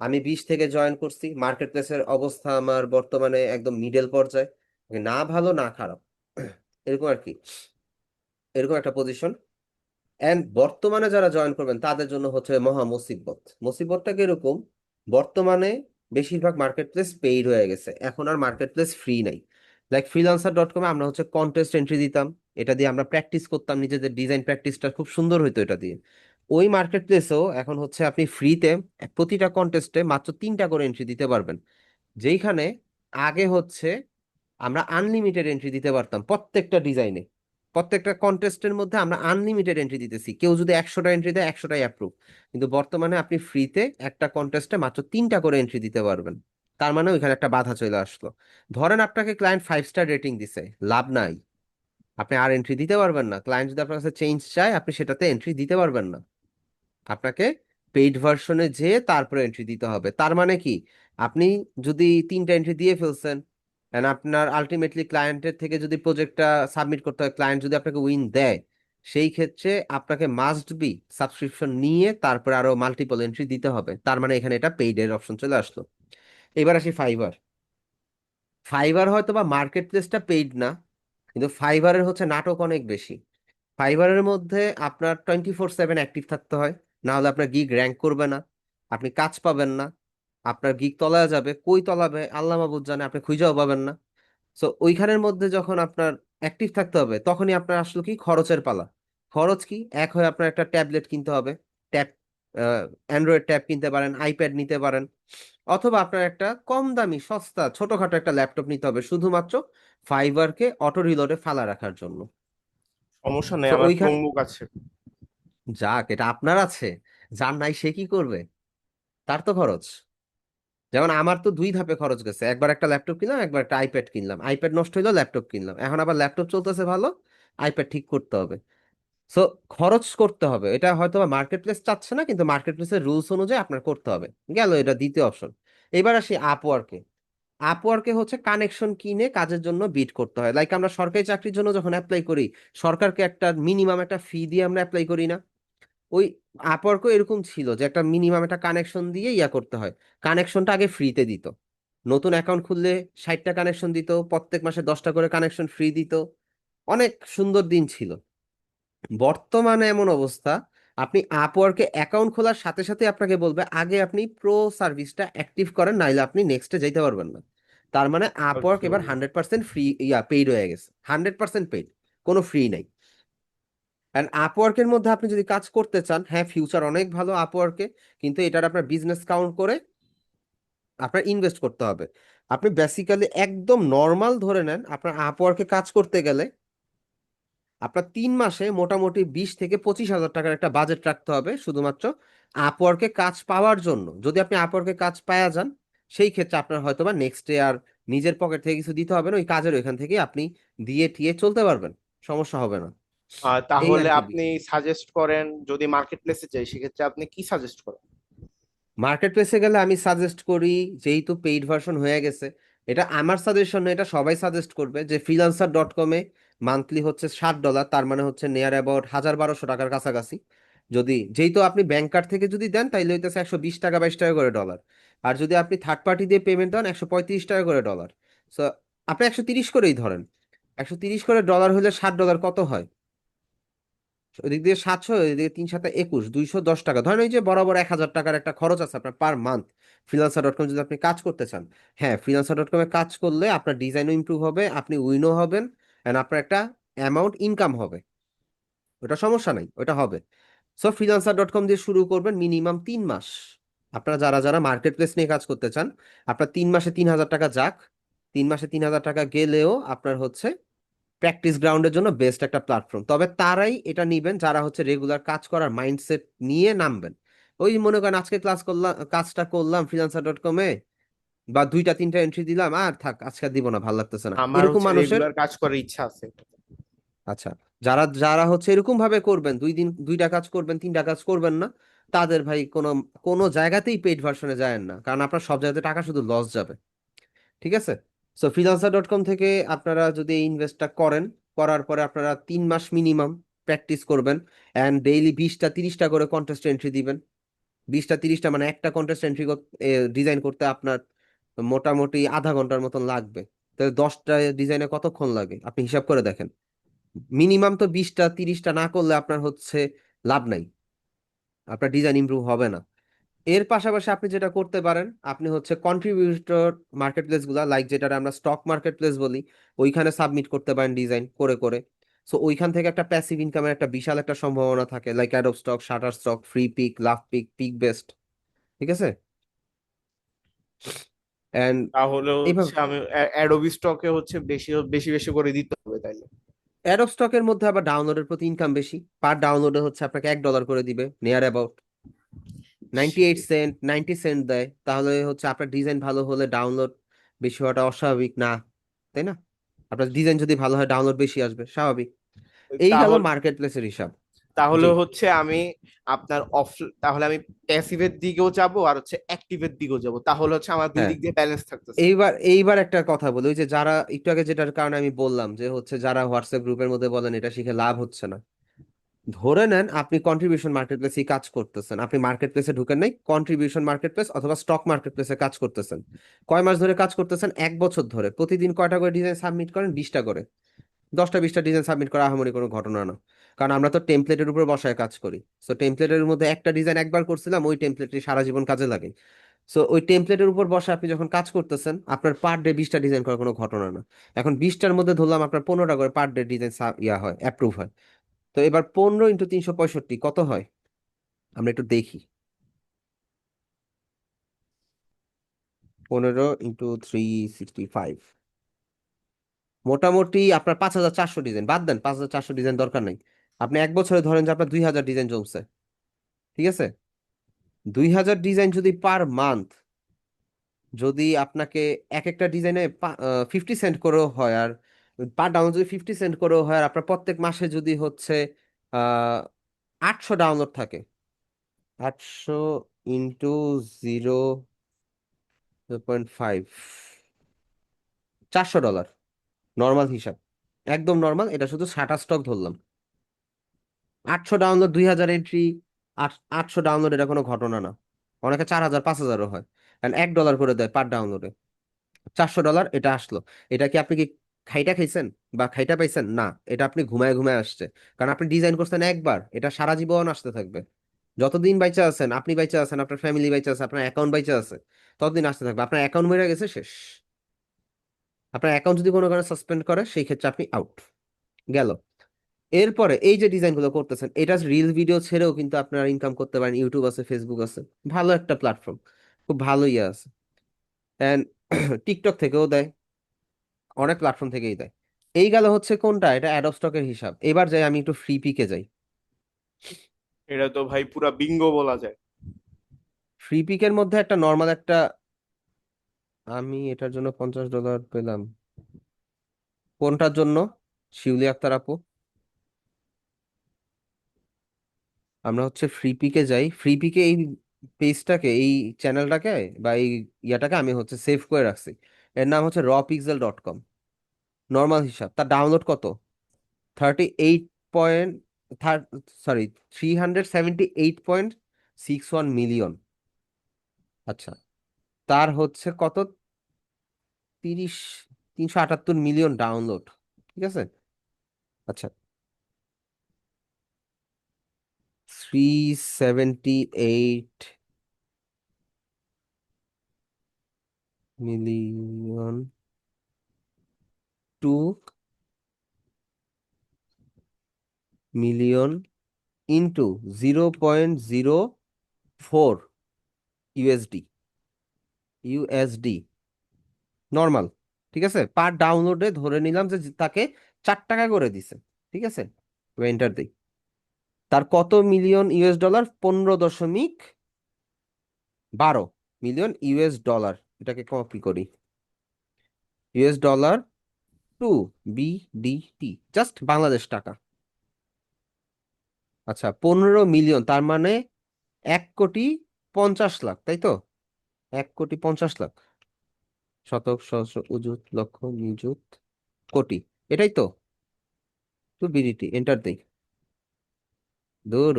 আমি 20 থেকে জয়েন করছি, মার্কেট প্লেসের অবস্থা আমার বর্তমানে একদম মিডল পর্যায়ে, না ভালো না খারাপ, এরকম আর কি, এরকম একটা পজিশন। এন্ড বর্তমানে যারা জয়েন করবেন তাদের জন্য হচ্ছে মহা মুসিবত। মুসিবতটা কিরকম, বর্তমানে বেশিরভাগ মার্কেট প্লেস পেইড হয়ে গেছে, এখন আর মার্কেট প্লেস ফ্রি নাই। লাইক freelancer.com-এ আমরা হচ্ছে কন্টেস্ট এন্ট্রি দিতাম, এটা দিয়ে আমরা প্র্যাকটিস করতাম, নিজেদের ডিজাইন প্র্যাকটিসটা খুব সুন্দর হইতো এটা দিয়ে। ওই মার্কেট প্লেসেও এখন হচ্ছে আপনি ফ্রিতে প্রতিটা কন্টেস্টে মাত্র 3টা করে এন্ট্রি দিতে পারবেন, যেইখানে আগে হচ্ছে আমরা আনলিমিটেড এন্ট্রি দিতে পারতাম প্রত্যেকটা ডিজাইনে, প্রত্যেকটা কন্টেস্টের মধ্যে আমরা আনলিমিটেড এন্ট্রি দিতেছি, কেউ যদি 100টা এন্ট্রি দেয় 100টাই অ্যাপ্রুভ। কিন্তু বর্তমানে আপনি ফ্রিতে একটা কন্টেস্টে মাত্র 3টা করে এন্ট্রি দিতে পারবেন। তার মানে ওইখানে একটা বাধা চলে আসলো। ধরেন আপনাকে ক্লায়েন্ট 5 স্টার রেটিং দিছে, লাভ নাই, আপনি আর এন্ট্রি দিতে পারবেন না। ক্লায়েন্ট যদি আপনার কাছে চেঞ্জ চায় আপনি সেটাতে এন্ট্রি দিতে পারবেন না, আপনাকে পেইড ভার্সনে যেয়ে তারপরে এন্ট্রি দিতে হবে। তার মানে কি, আপনি যদি 3টা এন্ট্রি দিয়ে ফেলছেন এন্ড আপনার আলটিমেটলি ক্লায়েন্টের থেকে যদি প্রজেক্টটা সাবমিট করতে হয়, ক্লায়েন্ট যদি আপনাকে উইন দেয়, সেই ক্ষেত্রে আপনাকে মাস্ট বি সাবস্ক্রিপশন নিয়ে তারপরে আরো মাল্টিপল এন্ট্রি দিতে হবে। তার মানে এখানে এটা পেইড এর অপশন চলে আসলো। এবার আসি ফাইবার। ফাইবার হয়তো বা মার্কেট প্লেসটা পেইড না, কিন্তু ফাইবারের হচ্ছে নাটক অনেক বেশি। ফাইবারের মধ্যে আপনার 24/7 অ্যাক্টিভ থাকতে হয়, না হলে আপনার গিগ র্যাঙ্ক করবে না, আপনি কাজ পাবেন না, আপনার গিগ তলায় যাবে, কই তলাবে আল্লাহ মাবুদ জানে, আপনি খুঁজেও পাবেন না। সো ওইখানের মধ্যে যখন আপনার অ্যাক্টিভ থাকতে হবে তখনই আপনার আসলো কি খরচের পালা। খরচ কি, এক হয় আপনার একটা ট্যাবলেট কিনতে হবে, ট্যাব, অ্যান্ড্রয়েড ট্যাব কিনতে পারেন, আইপ্যাড নিতে পারেন, অথবা আপনার একটা কম দামি সস্তা ছোটখাটো একটা ল্যাপটপ নিতে হবে শুধুমাত্র ফাইবারকে অটো রিলোডে ফালা রাখার জন্য। সমস্যা নেই, তো আমার ওইখান, ক্রোমবুক আছে। যাক এটা আপনার আছে, যার নাই সে কি করবে, তার তো খরচ। যেমন আমার তো 2 ধাপে খরচ গেছে, একবার একটা ল্যাপটপ কিনলাম, একবার একটা আইপ্যাড কিনলাম, আইপ্যাড নষ্ট হইলো ল্যাপটপ কিনলাম, এখন আবার ল্যাপটপ চলতেছে ভালো, আইপ্যাড ঠিক করতে হবে। সো খরচ করতে হবে, এটা হয়তো মার্কেট প্লেস চাচ্ছে না, কিন্তু মার্কেট প্লেসের রুলস অনুযায়ী আপনার করতে হবে। গেল এটা দ্বিতীয় অপশন। এবার আসি আপওয়ার্কে। আপওয়ার্কে হচ্ছে কানেকশন কিনে কাজের জন্য বিড করতে হয়। লাইক আমরা সরকারি চাকরির জন্য যখন অ্যাপ্লাই করি, সরকারকে একটা মিনিমাম একটা ফি দিয়ে আমরা অ্যাপ্লাই করি না, ওই আপওয়ার্কও এরকম ছিল যে একটা মিনিমাম একটা কানেকশন দিয়ে ইয়া করতে হয়। কানেকশনটা আগে ফ্রিতে দিত, নতুন অ্যাকাউন্ট খুললে 60টা কানেকশন দিত, প্রত্যেক মাসে 10টা করে কানেকশন ফ্রি দিত, অনেক সুন্দর দিন ছিল। বর্তমানে এমন অবস্থা, আপনি আপওয়ার্কে অ্যাকাউন্ট খোলার সাথে সাথে আপনাকে বলবে আগে আপনি প্রো সার্ভিসটা অ্যাক্টিভ করেন, নাইলে আপনি নেক্সটে যেতে পারবেন না। তার মানে আপওয়ার্ক এবার 100% ফ্রি, পেইড হয়ে গেছে, 100% পেইড, কোনো ফ্রি নাই। অ্যান্ড আপওয়ার্কের মধ্যে আপনি যদি কাজ করতে চান, হ্যাঁ ফিউচার অনেক ভালো আপওয়ার্কে, কিন্তু এটার আপনার বিজনেস কাউন্ট করে আপনার ইনভেস্ট করতে হবে। আপনি বেসিক্যালি একদম নর্মাল ধরে নেন, আপনার আপওয়ার্কে কাজ করতে গেলে আপনার 3 মাসে মোটামুটি 20 থেকে 25 হাজার টাকার একটা বাজেট রাখতে হবে শুধুমাত্র আপওয়ার্কে কাজ পাওয়ার জন্য। যদি আপনি আপওয়ার্কে কাজ পাওয়া যান, সেই ক্ষেত্রে আপনার হয়তোবা নেক্সট ডে আর নিজের পকেট থেকে কিছু দিতে হবে না, ওই কাজের ওইখান থেকে আপনি দিয়ে টিয়ে চলতে পারবেন, সমস্যা হবে না। এই আর তাহলে কি আপনি বিষয়। সাজেস্ট করেন যদি মার্কেট প্লেসে যাই সেক্ষেত্রে আপনি কি সাজেস্ট করেন? মার্কেট প্লেসে গেলে আমি সাজেস্ট করি, যেহেতু পেইড ভার্সন হয়ে গেছে, এটা আমার সাজেশন না, এটা সবাই সাজেস্ট করবে যে freelancer.com-এ মান্থলি হচ্ছে $60, তার মানে হচ্ছে নিয়ার অ্যাবাউট 1200 টাকার কাছাকাছি। যদি যেহেতু আপনি ব্যাংক কার্ড থেকে যদি দেন তাইলে হইতেছে 120 টাকা 22 টাকা করে ডলার, আর যদি আপনি থার্ড পার্টি দিয়ে পেমেন্ট দেন 135 টাকা করে ডলার। সো আপনি 130 করেই ধরেন, 130 করে ডলার হলে $60 কত হয়? ওদিক দিয়ে 700, ওইদিকে 3 7 21, 210 টাকা ধরেন। ওই যে বরাবর 1000 টাকার একটা খরচ আছে আপনার পার মান্থ freelancer.com যদি আপনি কাজ করতে চান। হ্যাঁ, freelancer.com এ কাজ করলে আপনার ডিজাইনও ইমপ্রুভ হবে, আপনি উইনও হবেন, এন্ড আপনার একটা অ্যামাউন্ট ইনকাম হবে, ওটা সমস্যা নাই, ওটা হবে। সো freelancer.com দিয়ে শুরু করবেন মিনিমাম 3 মাস। আপনারা যারা যারা মার্কেট প্লেস নিয়ে কাজ করতে চান, আপনার 3 মাসে 3000 টাকা যাক, 3 মাসে 3000 টাকা গেলেও আপনার হচ্ছে প্র্যাকটিস গ্রাউন্ডের জন্য বেস্ট একটা প্ল্যাটফর্ম। তবে তারাই এটা নিবেন যারা হচ্ছে রেগুলার কাজ করার মাইন্ডসেট নিয়ে নামবেন। ওই মনে করেন আজকে ক্লাস করলাম, কাজটা করলাম freelancer.com-এ, বা 2টা 3টা এন্ট্রি দিলাম, আর থাক আজকে আর দিব না, ভালো লাগতেছে না, আমার এরকম হচ্ছে মানুষের। রেগুলার কাজ করার ইচ্ছা আছে। আচ্ছা, যারা যারা হচ্ছে এরকম ভাবে করবেন, 2 দিন 2টা কাজ করবেন, 3টা কাজ করবেন না, তাদের ভাই কোনো কোনো জায়গাতেই পেইড ভার্সনে যায় না, কারণ আপনার সব জায়গাতে টাকা শুধু লস যাবে। ঠিক আছে? সো freelancer.com থেকে আপনারা যদি এই ইনভেস্টটা করেন, করার পরে আপনারা 3 মাস মিনিমাম প্র্যাকটিস করবেন, অ্যান্ড ডেইলি 20টা 30টা করে কন্টেস্ট এন্ট্রি দিবেন। 20টা 30টা মানে একটা কন্টেস্ট এন্ট্রি ডিজাইন করতে আপনার মোটামুটি আধা ঘন্টার মতন লাগবে। তাহলে 10টা ডিজাইনে কতক্ষণ লাগে আপনি হিসাব করে দেখেন। মিনিমাম তো 20টা 30টা না করলে আপনার হচ্ছে লাভ নাই, আপনার ডিজাইন ইমপ্রুভ হবে না। এর পাশাপাশি আপনি যেটা করতে পারেন, আপনি হচ্ছে কন্ট্রিবিউটর মার্কেট প্লেস গুলা, লাইক যেটা আমরা স্টক মার্কেট প্লেস বলি, ওইখানে সাবমিট করতে পারেন ডিজাইন করে করে। সো ওইখান থেকে একটা প্যাসিভ ইনকামের একটা বিশাল একটা সম্ভাবনা থাকে, like Adobe Stock, Shutterstock, Freepik, Lovepik, Pikbest. ঠিক আছে? এন্ড তাহলে হচ্ছে এইভাবে আমি অ্যাডোবি স্টকে হচ্ছে বেশি বেশি বেশি করে দিতে হবে তাইলে। অ্যাডোব স্টকের মধ্যে আবার ডাউনলোডের প্রতি ইনকাম বেশি, পার ডাউনলোডে হচ্ছে আপনাকে $1 করে দিবে, নিয়ার অ্যাবাউট 98 সেন্ট 90 সেন্ট দেয়। তাহলে হচ্ছে আপনার ডিজাইন ভালো হলে ডাউনলোড বেশি হওয়াটা অস্বাভাবিক না, তাই না? আপনার ডিজাইন যদি ভালো হয় ডাউনলোড বেশি আসবে, স্বাভাবিক। এই গেল তাহলে মার্কেট প্লেসের হিসাব। তাহলে জি, হচ্ছে আমি আপনার তাহলে আমি প্যাসিভের দিকেও যাব আর হচ্ছে অ্যাক্টিভের দিকেও যাব, তাহলে হচ্ছে আমার দুই হ্যাঁ। দিক দিয়ে ব্যালেন্স থাকতেছে। এইবার একটা কথা বলি, ওই যে যারা একটু আগে যেটার কারণে আমি বললাম যে হচ্ছে যারা হোয়াটসঅ্যাপ গ্রুপের মধ্যে বলেন এটা শিখে লাভ হচ্ছে না, ধরে নেন আপনি কন্ট্রিবিউশন মার্কেট প্লেসে কাজ করতেছেন, আপনি মার্কেট প্লেসে ঢুকেন নাই, কন্ট্রিবিউশন মার্কেট প্লেস অথবা স্টক মার্কেট প্লেসে কাজ করতেছেন। কয় মাস ধরে কাজ করতেছেন? 1 বছর ধরে। প্রতিদিন কয়টা করে ডিজাইন সাবমিট করেন? 20টা করে। 10টা 20টা ডিজাইন সাবমিট করা আহামরি কোনো ঘটনা না, কারণ আমরা তো টেমপ্লেটের উপর বসায় কাজ করি। সো টেমপ্লেটের মধ্যে একটা ডিজাইন একবার করছিলাম, ওই টেমপ্লেটটি সারা জীবন কাজে লাগে। সো ওই টেমপ্লেটের উপর বসে আপনি যখন কাজ করতেছেন, আপনার পার ডে 20টা ডিজাইন করার কোনো ঘটনা না। এখন 20টার মধ্যে ধরলাম আপনার 15টা করে পার ডে ডিজাইন ইয়া হয়, অ্যাপ্রুভ হয়। তো এবার 15 × 365 কত হয় আমরা একটু দেখি। 15 × 365 মোটামুটি আপনার 5400 ডিজাইন। বাদ দেন, 5400 ডিজাইন দরকার নাই। আপনি 1 বছরে ধরেন যে আপনার 2000 ডিজাইন জমছে। ঠিক আছে? 2000 ডিজাইন যদি পার মান্থ, যদি আপনাকে এক একটা ডিজাইনে 50 সেন্ট করেও হয়, আর পার ডাউন যদি 50 সেন্ট করেও হয়, আর আপনার প্রত্যেক মাসে যদি হচ্ছে 800 ডাউনলোড থাকে, 800 × 0.5, $400 নর্মাল হিসাব, একদম নর্মাল। এটা শুধু শাটার স্টক ধরলাম। 800 ডাউনলোড, 2000 এন্ট্রি, 800 ডাউনলোড, এটা কোনো ঘটনা না। অনেকে 4000 5000ও হয়, কারণ $1 করে দেয় পার ডাউনলোডে। $400 এটা আসলো। এটা কি আপনি কি খাইটা খাইছেন বা খাইটা পাইছেন? না, এটা আপনি ঘুমায় ঘুমায় আসছে, কারণ আপনি ডিজাইন করছেন একবার, এটা সারা জীবন আসতে থাকবে। যতদিন বাইচা আছেন, আপনি বাইচা আছেন, আপনার ফ্যামিলি বাইচা আছে, আপনার অ্যাকাউন্ট বাইচা আছে, ততদিন আসতে থাকবে। আপনার অ্যাকাউন্ট মরে গেছে, শেষ। আপনার অ্যাকাউন্ট যদি কোনো কারণে সাসপেন্ড করে, সেই ক্ষেত্রে আপনি আউট, গেল। এরপরে এই যে ডিজাইন গুলো করতেছেন, এটা রিল ভিডিও ছেড়েও কিন্তু আপনারা ইনকাম করতে পারেন। ইউটিউব আছে, ফেসবুক আছে, ভালো একটা প্ল্যাটফর্ম, খুব ভালো ইয়ে আছে। এন্ড টিকটক থেকেও দেয়, অনেক প্ল্যাটফর্ম থেকেই দেয়। এই গেল হচ্ছে কোনটা, এটা অ্যাডব স্টকের হিসাব। এবার যাই আমি একটু ফ্রি পিকে যাই। এটা তো ভাই পুরা বিঙ্গো বলা যায়। ফ্রি পিকের মধ্যে একটা নর্মাল একটা, আমি এটার জন্য $50 পেলাম। কোনটার জন্য? শিউলি আক্তার আপু, আমরা হচ্ছে ফ্রি পিকে যাই। ফ্রি পিকে এই পেজটাকে, এই চ্যানেলটাকে বা এই ইয়াটাকে আমি হচ্ছে সেভ করে রাখছি। এর নাম হচ্ছে rawpixel.com। নর্মাল হিসাব, তার ডাউনলোড কত? 38 সরি 378.61 মিলিয়ন। আচ্ছা, তার হচ্ছে কত? 378 মিলিয়ন ডাউনলোড। ঠিক আছে, আচ্ছা 378 million to million into 0.04 USD normal. ঠিক আছে, পার ডাউনলোডে ধরে নিলাম যে তাকে $4 করে দিছে। ঠিক আছে, এন্টার দিই। তার কত মিলিয়ন $? 15.12 মিলিয়ন এটাকে কপি করি, $, টু বিডিটি, জাস্ট বাংলাদেশ টাকা। আচ্ছা 15 মিলিয়ন, তার মানে 1,50,00,000, তাই তো? 1,50,00,000, শতক, সহস্র, অযুত, লক্ষ, নিযুত, কোটি, এটাই তো। টু বিডিটি, এন্টার দেই। দূর,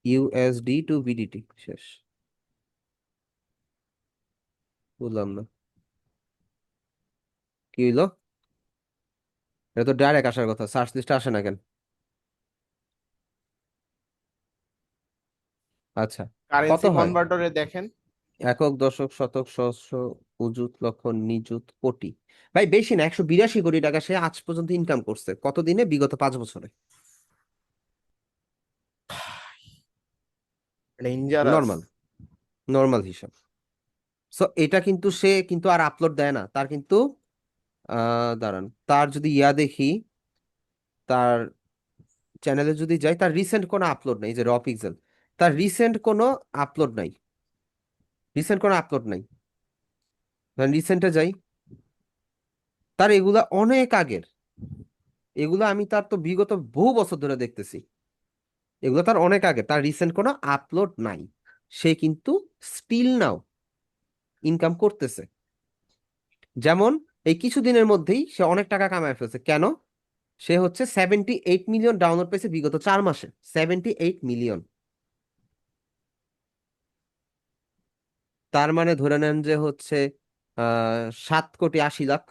ইউএসডি টু বিডিটি, শেষ। বুঝলাম না কি হইলো, এটা তো ডাইরেক্ট আসার কথা, সার্চ লিস্টে আসে না কেন? আচ্ছা, কত কারেন্সি হয়? কনভার্টারে দেখেন। একক, দশক, শতক, সহস্র, অযুত, লক্ষ, নিযুত, কোটি। ভাই বেশি না, 182 কোটি টাকা সে আজ পর্যন্ত ইনকাম করছে। কতদিনে? বিগত 5 বছরে। ডেঞ্জারাস। নর্মাল, নর্মাল হিসাব। সো এটা কিন্তু সে কিন্তু আর আপলোড দেয় না, তার কিন্তু দাঁড়ান, তার যদি ইয়া দেখি, তার চ্যানেলে যদি যাই, তার রিসেন্ট কোনো আপলোড নাই। যে র পিক্সেল, তার রিসেন্ট কোনো আপলোড নাই, রিসেন্ট কোনো আপলোড নাই। রিসেন্টে যাই, তার এগুলা অনেক আগের, এগুলো আমি তার তো বিগত বহু বছর ধরে দেখতেছি। এগুলো তার অনেক আগে, তার রিসেন্ট কোনো আপলোড নাই। সে কিন্তু স্টিল নাও ইনকাম করতেছে। যেমন এই কিছুদিনের মধ্যেই সে অনেক টাকা কামায় ফেলছে। কেন? সে হচ্ছে 78 মিলিয়ন ডাউনলোড পেয়েছে বিগত 4 মাসে। 78 মিলিয়ন, তার মানে ধরে নেন যে হচ্ছে 7,80,00,000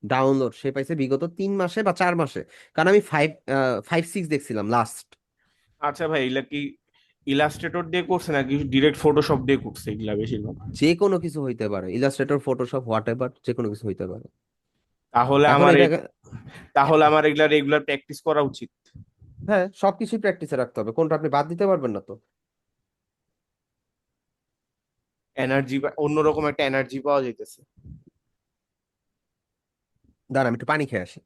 ডাউনলোড সে পাইছে বিগত 3 মাসে বা 4 মাসে। কারণ আমি 5.6 দেখছিলাম লাস্ট। আচ্ছা ভাই, এগুলা কি ইলাস্ট্রেটর দিয়ে করছে নাকি ডিরেক্ট ফটোশপ দিয়ে করছে এগুলা বেশিরভাগ? যে কোনো কিছু হইতে পারে, ইলাস্ট্রেটর, ফটোশপ, হোয়াট এভার, যে কোনো কিছু হইতে পারে। তাহলে এখন আমার এটাকে, তাহলে আমার এগুলা রেগুলার প্র্যাকটিস করা উচিত। হ্যাঁ সবকিছুই প্র্যাকটিসে রাখতে হবে, কোনটা আপনি বাদ দিতে পারবেন না তো। এনার্জি, অন্যরকম একটা এনার্জি পাওয়া যাইতেছে। দাঁড়ান আমি একটু পানি খেয়ে আসি।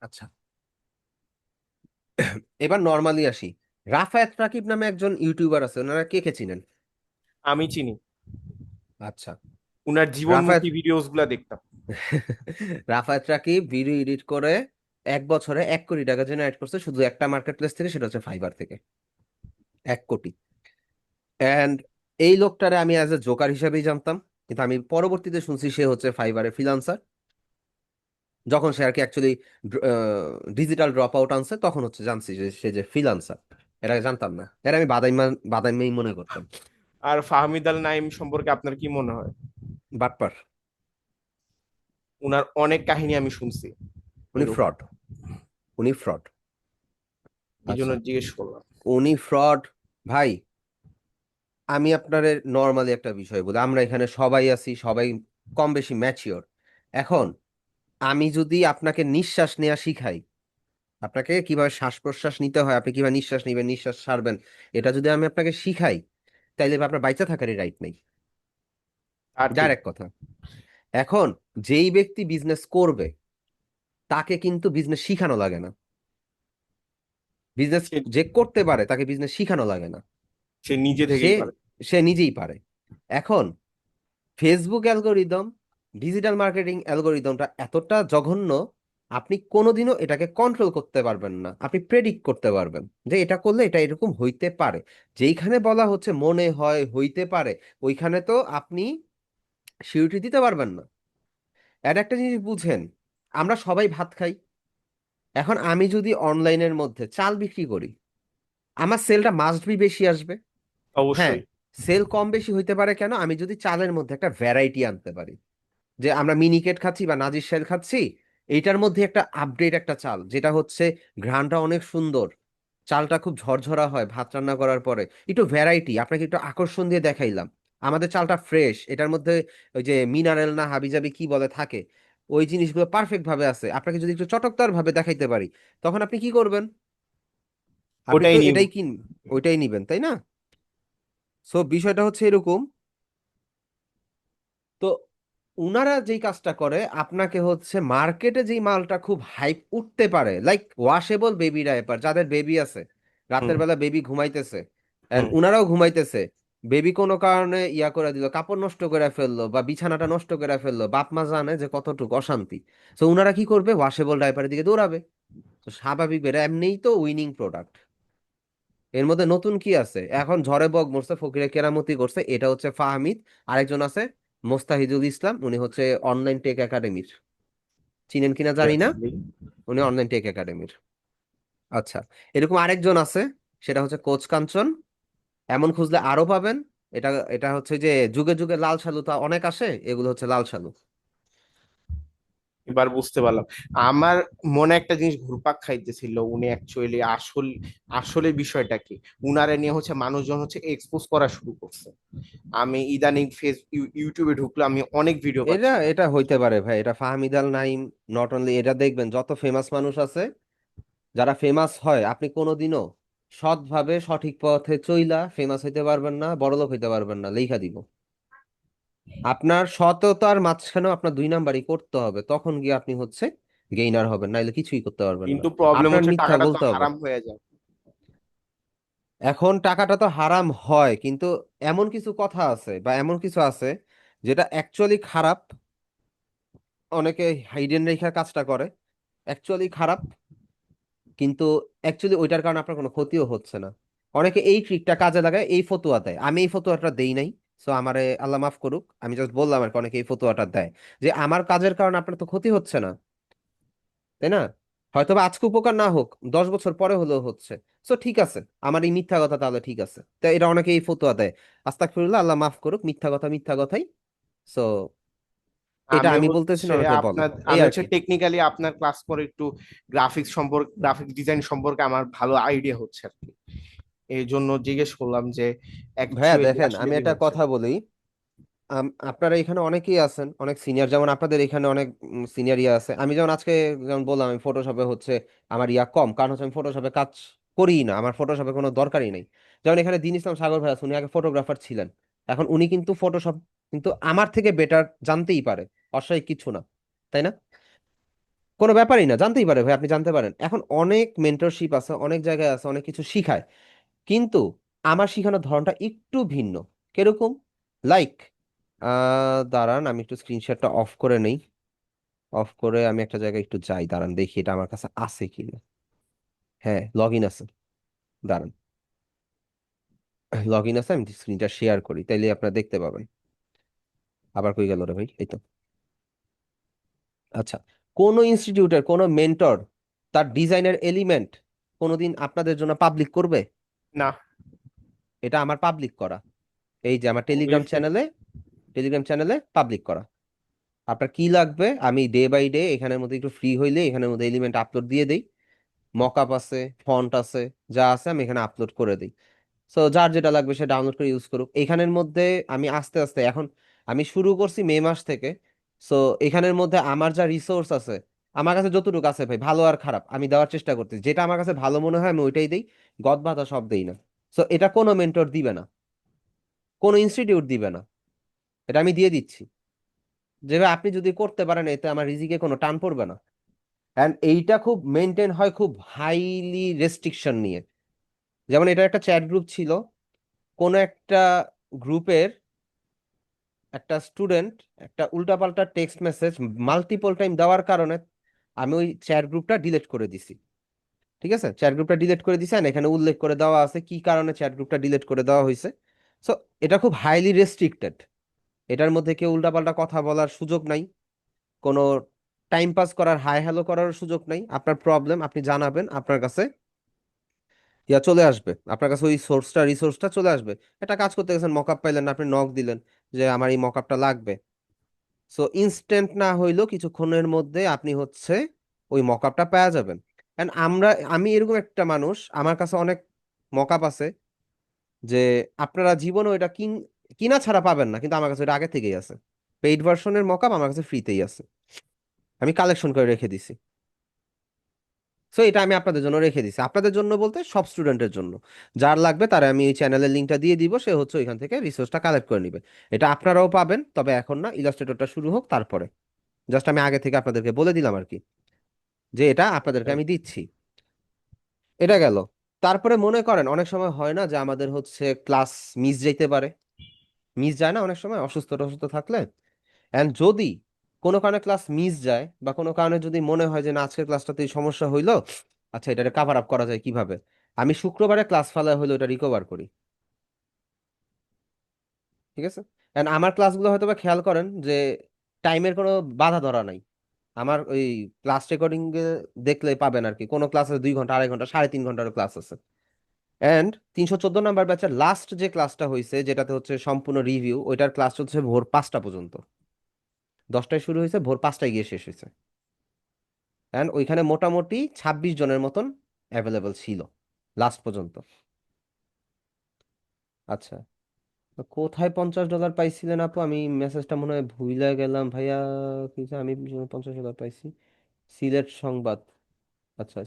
আচ্ছা, এবার নর্মালি আসি। রাফায়েত রাকিব নামে একজন ইউটিউবার আছে, ওনারা কে কে চিনেন? আমি চিনি, আচ্ছা, উনার রাফায়েত জীবনমুখী ভিডিওস গুলা দেখতাম। রাফায়েত রাকিব ভিডিও এডিট করে 1 বছরে 1 কোটি টাকা জেনারেট করছে শুধু একটা মার্কেট প্লেস থেকে, সেটা হচ্ছে ফাইবার থেকে। 1 কোটি। অ্যান্ড এই লোকটারে আমি অ্যাজ এ জোকার হিসেবেই জানতাম, কিন্তু আমি পরবর্তীতে শুনছি সে হচ্ছে ফাইবারে ফ্রিল্যান্সার। যখন সে আর কি অ্যাকচুয়ালি ডিজিটাল ড্রপ আউট আনছে, তখন হচ্ছে জানছি যে সে যে ফ্রিল্যান্সার। এটা জানতাম না, এটা আমি বাদাইমাই মনে করতাম। আর ফাহমিদ আল নাইম সম্পর্কে আপনার কি মনে হয়? বাটপার, উনার অনেক কাহিনী আমি শুনছি, উনি কিন্তু ফ্রড, উনি ফ্রড। এই জন্য আচ্ছা, জিজ্ঞেস করলাম। উনি ফ্রড। ভাই আমি আপনার নর্মালি একটা বিষয় বলি, আমরা এখানে সবাই আছি, সবাই কম বেশি ম্যাচিওর। এখন আমি যদি আপনাকে নিঃশ্বাস নেওয়া শিখাই, আপনাকে কিভাবে শ্বাস প্রশ্বাস নিতে হয়, আপনি কিভাবে নিঃশ্বাস নিবেন, নিঃশ্বাস ছাড়বেন, এটা যদি আমি আপনাকে শিখাই, তাইলে আপনার বাইচা থাকারই রাইট নেই। আর ঠিক। ডাইরেক্ট কথা। এখন যেই ব্যক্তি বিজনেস করবে তাকে কিন্তু বিজনেস শিখানো লাগে না। বিজনেস সে- যে করতে পারে তাকে বিজনেস শিখানো লাগে না, সে নিজে সে থেকেই পারে। সে নিজেই পারে। এখন ফেসবুক অ্যালগোরিদম, ডিজিটাল মার্কেটিং অ্যালগোরিদমটা এতটা জঘন্য, আপনি কোনোদিনও এটাকে কন্ট্রোল করতে পারবেন না। আপনি প্রেডিক্ট করতে পারবেন যে এটা করলে এটা এরকম হইতে পারে, যেইখানে বলা হচ্ছে মনে হয় হইতে পারে, ওইখানে তো আপনি সিউরিটি দিতে পারবেন না। আর একটা জিনিস বুঝেন, আমরা সবাই ভাত খাই। এখন আমি যদি অনলাইনের মধ্যে চাল বিক্রি করি, আমার সেলটা মাস্ট বি বেশি আসবে। হ্যাঁ, অবশ্যই। সেল কম বেশি হইতে পারে কেন? আমি যদি চালের মধ্যে একটা ভ্যারাইটি আনতে পারি, যে আমরা মিনিকেট খাচ্ছি বা নাজির শাইল খাচ্ছি, এইটার মধ্যে একটা আপডেট একটা চাল, যেটা হচ্ছে ঘ্রাণটা অনেক সুন্দর, চালটা খুব ঝরঝরা হয় ভাত রান্না করার পরে, একটু ভ্যারাইটি আপনাকে একটু আকর্ষণ দিয়ে দেখাইলাম, আমাদের চালটা ফ্রেশ, এটার মধ্যে ওই যে মিনারেল না হাবিজাবি কি বলে থাকে, ওই জিনিসগুলো পারফেক্ট ভাবে আছে, আপনাকে যদি একটু চটকদার ভাবে দেখাইতে পারি, তখন আপনি কি করবেন? আপনি ওটাই তো নিব। এটাই ওইটাই নিবেন, তাই না? সো বিষয়টা হচ্ছে এরকম। তো উনারা যেই কাজটা করে, আপনাকে হচ্ছে মার্কেটে যেই মালটা খুব হাইপ উঠতে পারে, লাইক ওয়াশেবল বেবি ডায়াপার, যাদের বেবি আছে, হুম রাতের বেলা বেবি ঘুমাইতেছে, and হুম। উনারাও ঘুমাইতেছে, বেবি কোনো কারণে ইয়া করে দিল, কাপড় নষ্ট করে ফেললো বা বিছানাটা নষ্ট করে ফেললো, বাপ মা জানে যে কতটুকু অশান্তি। তো উনারা কি করবে? ওয়াশেবল ডায়াপারের দিকে দৌড়াবে। তো স্বাভাবিক বেড়ে এমনিই তো উইনিং প্রোডাক্ট। এর মধ্যে নতুন কি আছে? এখন ঝড়ে বক মরছে, ফকিরে কেরামতি করছে, এটা হচ্ছে ফাহমিদ। আরেকজন আছে মোস্তাহিদুল ইসলাম, উনি হচ্ছে অনলাইন টেক একাডেমির, চিনেন কিনা জানি না, উনি অনলাইন টেক একাডেমির। আচ্ছা, এরকম আরেকজন আছে, সেটা হচ্ছে কোচ কাঞ্চন। এমন খুঁজলে আরো পাবেন। এটা এটা হচ্ছে যে যুগে যুগে লাল সালু তা অনেক আসে, এগুলো হচ্ছে লাল সালু। এবার বুঝতে পারলাম। আমার মনে একটা জিনিস ঘুরপাক খাইতেছিল, উনি অ্যাকচুয়ালি আসলে বিষয়টা কি, উনারে নিয়ে হচ্ছে মানুষজন হচ্ছে এক্সপোজ করা শুরু করছে। আমি ইদানিং ইউটিউবে ঢুকলে আমি অনেক ভিডিও এটা পাচ্ছি। এটা হইতে পারে ভাই, এটা ফাহমিদ আল নাইম। নট অনলি এটা, দেখবেন যত ফেমাস মানুষ আছে, যারা ফেমাস হয়, আপনি কোনোদিনও সৎভাবে সঠিক পথে চইলা ফেমাস হইতে পারবেন না, বড়লোক হইতে পারবেন না, লেখা দিব। আপনার সততার মাঝখানেও আপনার দুই নাম্বারই করতে হবে, তখন গিয়ে আপনি হচ্ছে গেইনার হবেন, নাইলে কিছুই করতে পারবেন না। কিন্তু প্রবলেম আপনার হচ্ছে মিথ্যা টাকাটা তো বলতে হবে। হারাম হয়ে যায়। এখন টাকাটা তো হারাম হয়, কিন্তু এমন কিছু কথা আছে বা এমন কিছু আছে যেটা অ্যাকচুয়ালি খারাপ, অনেকে হাইডেন রেখা কাজটা করে, অ্যাকচুয়ালি খারাপ, কিন্তু অ্যাকচুয়ালি ওইটার কারণে আপনার কোনো ক্ষতিও হচ্ছে না। অনেকে এই ট্রিকটা কাজে লাগায়, এই ফতুয়া দেয়। আমি এই ফতুয়াটা দেই নাই, সো আমারে আল্লাহ মাফ করুক, আমি জাস্ট বললাম আর কি, অনেকে এই ফতুয়াটা দেয় যে আমার কাজের কারণে আপনার তো ক্ষতি হচ্ছে না, তাই না? হয়তো বা আজকে উপকার না হোক, 10 বছর পরে হলেও হচ্ছে। সো ঠিক আছে, আমার এই মিথ্যা কথা তাহলে ঠিক আছে, তো এটা অনেকে এই ফতুয়া দেয়। আস্তাগফিরুল্লাহ, আল্লাহ মাফ করুক, মিথ্যা কথা মিথ্যা কথাই। সো এটা আমি আমি বলতেছি না, হচ্ছে অনেকে বলে, আপনার এই আমি আর হচ্ছে কি। টেকনিক্যালি আপনার ক্লাস করে একটু গ্রাফিক্স ডিজাইন সম্পর্কে আমার ভালো আইডিয়া হচ্ছে আর কি। এই জন্য জিজ্ঞেস করলাম যে ভাইয়া অ্যাকচুয়ালি দেখেন, আসলে আমি কি একটা হচ্ছে। কথা বলি, আপনারা এখানে অনেকেই আছেন অনেক সিনিয়র, যেমন আপনাদের এখানে অনেক সিনিয়র ইয়া আছে। আমি যেমন আজকে যেমন বললাম, আমি ফটোশপে হচ্ছে আমার ইয়া কম, কারণ হচ্ছে আমি ফটোশপে কাজ করি না, আমার ফটোশপে কোনো দরকারই নেই। যেমন এখানে দিন ইসলাম সাগর ভাই আছে, উনি আগে ফটোগ্রাফার ছিলেন, এখন উনি কিন্তু ফটোশপ কিন্তু আমার থেকে বেটার জানতেই পারে, অস্বাভাবিক কিছু না, তাই না? কোনো ব্যাপারই না, জানতেই পারে ভাই, আপনি জানতে পারেন। এখন অনেক মেন্টরশিপ আছে, অনেক জায়গায় আছে, অনেক কিছু শিখায়, কিন্তু আমার শেখানোর ধরনটা একটু ভিন্ন। কিরকম? লাইক, দাঁড়ান আমি একটু স্ক্রিনশটটা অফ করে নেই। অফ করে আমি একটা জায়গায় একটু যাই, দাঁড়ান দেখি এটা আমার কাছে আছে কিনা। হ্যাঁ, লগ ইন আছে, দাঁড়ান। লগ ইন আছে, আমি স্ক্রিনটা শেয়ার করি, তাইলে আপনারা দেখতে পাবেন। আবার কই গেল রে ভাই? এই তো। আচ্ছা, কোন ইনস্টিটিউটের কোন মেন্টর তার ডিজাইনের এলিমেন্ট কোনোদিন আপনাদের জন্য পাবলিক করবে? না। এটা আমার পাবলিক করা, এই যে আমার Obviously। টেলিগ্রাম চ্যানেলে পাবলিক করা। আপনার কি লাগবে, আমি ডে বাই ডে এখানের মধ্যে একটু ফ্রি হইলে এখানের মধ্যে এলিমেন্ট আপলোড দিয়ে দেই, মকআপ আছে, ফন্ট আছে, যা আছে আমি এখানে আপলোড করে দিই। সো যার যেটা লাগবে সে ডাউনলোড করে ইউজ করুক এখানের মধ্যে। আমি আস্তে আস্তে, এখন আমি শুরু করছি মে মাস থেকে, সো এখানের মধ্যে আমার যা রিসোর্স আছে, আমার কাছে যতটুকু আছে ভাই, ভালো আর খারাপ আমি দেওয়ার চেষ্টা করতেছি। যেটা আমার কাছে ভালো মনে হয় আমি ওইটাই দিই, গদ বাঁধা সব দেই না। সো এটা কোনো মেন্টর দিবে না, কোনো ইনস্টিটিউট দিবে না, এটা আমি দিয়ে দিচ্ছি। যেভাবে আপনি যদি করতে পারেন এতে আমার রিজিকে কোনো টান পড়বে না। অ্যান্ড এইটা খুব মেনটেন হয় খুব হাইলি রেস্ট্রিকশন নিয়ে। যেমন এটা একটা চ্যাট গ্রুপ ছিল, কোনো একটা গ্রুপের একটা স্টুডেন্ট একটা উল্টাপাল্টা টেক্সট মেসেজ মাল্টিপল টাইম দেওয়ার কারণে আমি ওই চ্যাট গ্রুপটা ডিলিট করে দিছি। ঠিক আছে, চ্যাট গ্রুপটা ডিলিট করে দিছি, আর এখানে উল্লেখ করে দেওয়া আছে কি কারণে চ্যাট গ্রুপটা ডিলিট করে দেওয়া হয়েছে। সো এটা খুব হাইলি রেস্ট্রিক্টেড, এটার মধ্যে কেউ উল্টাপাল্টা কথা বলার সুযোগ নাই, কোনো টাইম পাস করার হাই হ্যালো করার সুযোগ নাই। আপনার প্রবলেম আপনি জানাবেন, আপনার কাছে চলে আসবে, আপনার কাছে ওই সোর্সটা রিসোর্সটা চলে আসবে। একটা কাজ করতে গেছেন, মকআপ পাইলেন না, আপনি নক দিলেন যে আমার এই মকআপটা লাগবে। সো ইনস্ট্যান্ট না হইলেও কিছুক্ষণের মধ্যে আপনি হচ্ছে ওই মকআপটা পাওয়া যাবেন। এন্ড আমি এরকম একটা মানুষ, আমার কাছে অনেক মকআপ আছে যে আপনারা জীবনে ওইটা কিনা ছাড়া পাবেন না, কিন্তু আমার কাছে ওইটা আগে থেকেই আছে। পেইড ভার্সনের মকআপ আমার কাছে ফ্রিতেই আছে, আমি কালেকশন করে রেখে দিছি। সো এটা আমি আপনাদের জন্য রেখে দিছি, আপনাদের জন্য বলতে সব স্টুডেন্টের জন্য। যার লাগবে তারা আমি এই চ্যানেলের লিঙ্কটা দিয়ে দিব, সে হচ্ছে ওইখান থেকে রিসোর্সটা কালেক্ট করে নিবে। এটা আপনারাও পাবেন, তবে এখন না, ইলাস্ট্রেটরটা শুরু হোক তারপরে। জাস্ট আমি আগে থেকে আপনাদেরকে বলে দিলাম আর কি, যে এটা আপনাদেরকে আমি দিচ্ছি। এটা গেল। তারপরে মনে করেন অনেক সময় হয় না যে আমাদের হচ্ছে ক্লাস মিস যাইতে পারে, মিস যায় না অনেক সময় অসুস্থ টসুস্থ থাকলে। এন্ড যদি কোনো কারণে ক্লাস মিস যায়, বা কোনো কারণে যদি মনে হয় যে না আজকের ক্লাসটাতে এই সমস্যা হইলো, আচ্ছা এটা কাভার আপ করা যায় কিভাবে, আমি শুক্রবারে ক্লাস ফেলা হইলো এটা রিকভার করি। ঠিক আছে, এন্ড আমার ক্লাসগুলো হয়তো বা খেয়াল করেন যে টাইমের কোনো বাধা ধরা নাই। আমার ওই ক্লাস রেকর্ডিং দেখলে পাবেন আর কি, কোনো ক্লাসে 2 ঘন্টা, 2.5 ঘন্টা, 3.5 ঘন্টার ক্লাস আছে। এন্ড 314 নাম্বার ব্যাচের লাস্ট যে ক্লাসটা হয়েছে, যেটাতে হচ্ছে সম্পূর্ণ রিভিউ, ওইটার ক্লাস চলছে ভোর 5টা পর্যন্ত। 10টায় শুরু হয়েছে, ভোর 5টায় গিয়ে শেষ হয়েছে। এন্ড ওইখানে মোটামুটি 26 জনের মতন অ্যাভেলেবল ছিল লাস্ট পর্যন্ত। আচ্ছা, তো কোথায় $50 পাইছিলেন আপু? আমি মেসেজটা মনে হয় ভুলে গেলাম ভাইয়া। কি যে আমি $50 পাইছি। সিলেট সংবাদ, আচ্ছা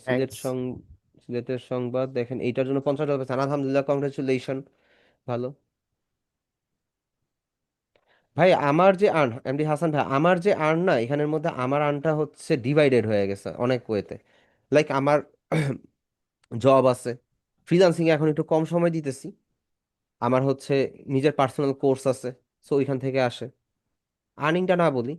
সিলেটের সংবাদ দেখেন, এইটার জন্য $50 পাইছেন, আলহামদুলিল্লাহ, কংগ্রেচুলেশন, ভালো। ভাই আমার যে আর্ন, এমডি হাসান ভাই, আমার যে আর্ন না, এখানের মধ্যে আমার আর্নটা হচ্ছে ডিভাইডেড হয়ে গেছে অনেক ওয়েতে। লাইক আমার জব আছে, ফ্রিল্যান্সিং এ এখন একটু কম সময় দিতেছি, আমার হচ্ছে নিজের পার্সোনাল কোর্স আছে, সো ওইখান থেকে আসে আর্নিংটা না বলি।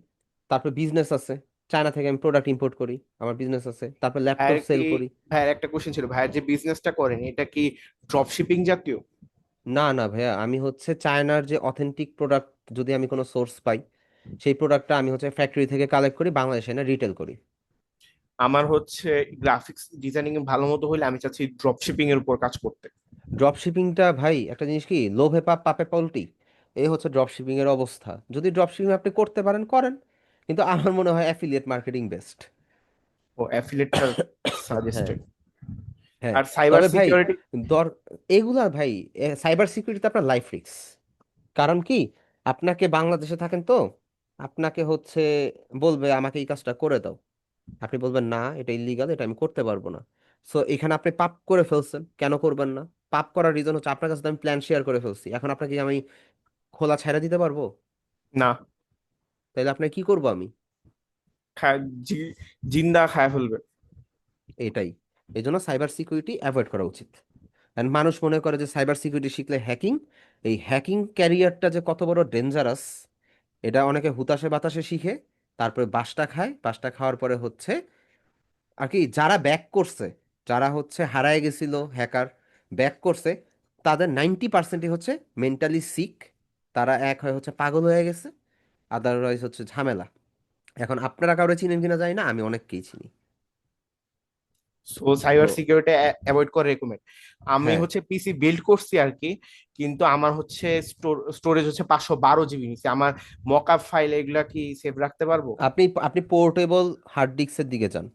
তারপর বিজনেস আছে, চায়না থেকে আমি প্রোডাক্ট ইম্পোর্ট করি, আমার বিজনেস আছে, তারপর ল্যাপটপ ভাইয়ের সেল কি করি। ভাইয়ের একটা কোশ্চেন ছিল, ভাইয়ের যে বিজনেসটা করেন এটা কি ড্রপ শিপিং জাতীয়? না না ভাইয়া, আমি হচ্ছে চায়নার যে অথেন্টিক প্রোডাক্ট, যদি আমি কোনো সোর্স পাই, সেই প্রোডাক্টটা আমি হচ্ছে ফ্যাক্টরি থেকে কালেক্ট করি, বাংলাদেশে না রিটেল করি। আমার হচ্ছে গ্রাফিক্স ডিজাইনিং এ ভালো মতো হইলে আমি চাচ্ছি ড্রপ শিপিং এর উপর কাজ করতে। ড্রপ শিপিংটা ভাই একটা জিনিস কি, লোভে পাপ পাপে পল্টি, এই হচ্ছে ড্রপ শিপিং এর অবস্থা। যদি ড্রপ শিপিং আপনি করতে পারেন করেন, কিন্তু আমার মনে হয় অ্যাফিলিয়েট মার্কেটিং বেস্ট। ও অ্যাফিলিয়েটটা হ্যাঁ, সাজেস্টেড। হ্যাঁ। আর সাইবার তবে ভাই সিকিউরিটি? দর এগুলা ভাই, সাইবার সিকিউরিটিতে আপনার লাইফ রিস্ক। কারণ কি, আপনাকে বাংলাদেশে থাকেন তো, আপনাকে হচ্ছে বলবে আমাকে এই কাজটা করে দাও, আপনি বলবেন না এটা ইলিগাল, এটা আমি করতে পারবো না। সো এখানে আপনি পাপ করে ফেলছেন, কেন করবেন না? পাপ করার রিজন হচ্ছে আপনার কাছে তো আমি প্ল্যান শেয়ার করে ফেলছি, এখন আপনাকে কি আমি খোলা ছেড়ে দিতে পারবো? না, তাইলে আপনার কি করবো আমি? জিন্দা খায় ফেলবে। এটাই, এই জন্য সাইবার সিকিউরিটি অ্যাভয়েড করা উচিত। এন্ড মানুষ মনে করে যে সাইবার সিকিউরিটি শিখলে হ্যাকিং, এই হ্যাকিং ক্যারিয়ারটা যে কত বড় ডেঞ্জারাস, এটা অনেকে হুতাশে বাতাসে শিখে, তারপরে বাসটা খায়, বাসটা খাওয়ার পরে হচ্ছে আর কি, যারা ব্যাক করছে, যারা হচ্ছে হারায় গেছিল হ্যাকার, ব্যাক করছে, তাদের 90%ই হচ্ছে মেন্টালি সিক। তারা এক হয় হচ্ছে পাগল হয়ে গেছে, আদারওয়াইজ হচ্ছে ঝামেলা। এখন আপনারা কাউরে চিনেন কিনা জানি না, আমি অনেককেই চিনি। সো তো সাইবার সিকিউরিটি অ্যাভয়েড করে রেকমেন্ড। আমি হ্যাঁ, হচ্ছে পিসি বিল্ড করছি আর কি, কিন্তু আমার হচ্ছে স্টোরেজ হচ্ছে 512 জিবি নিচ্ছে। আমার মকআপ ফাইল এগুলা কি সেভ রাখতে পারবো? আপনি আপনি পোর্টেবল হার্ড ডিস্কের দিকে যান।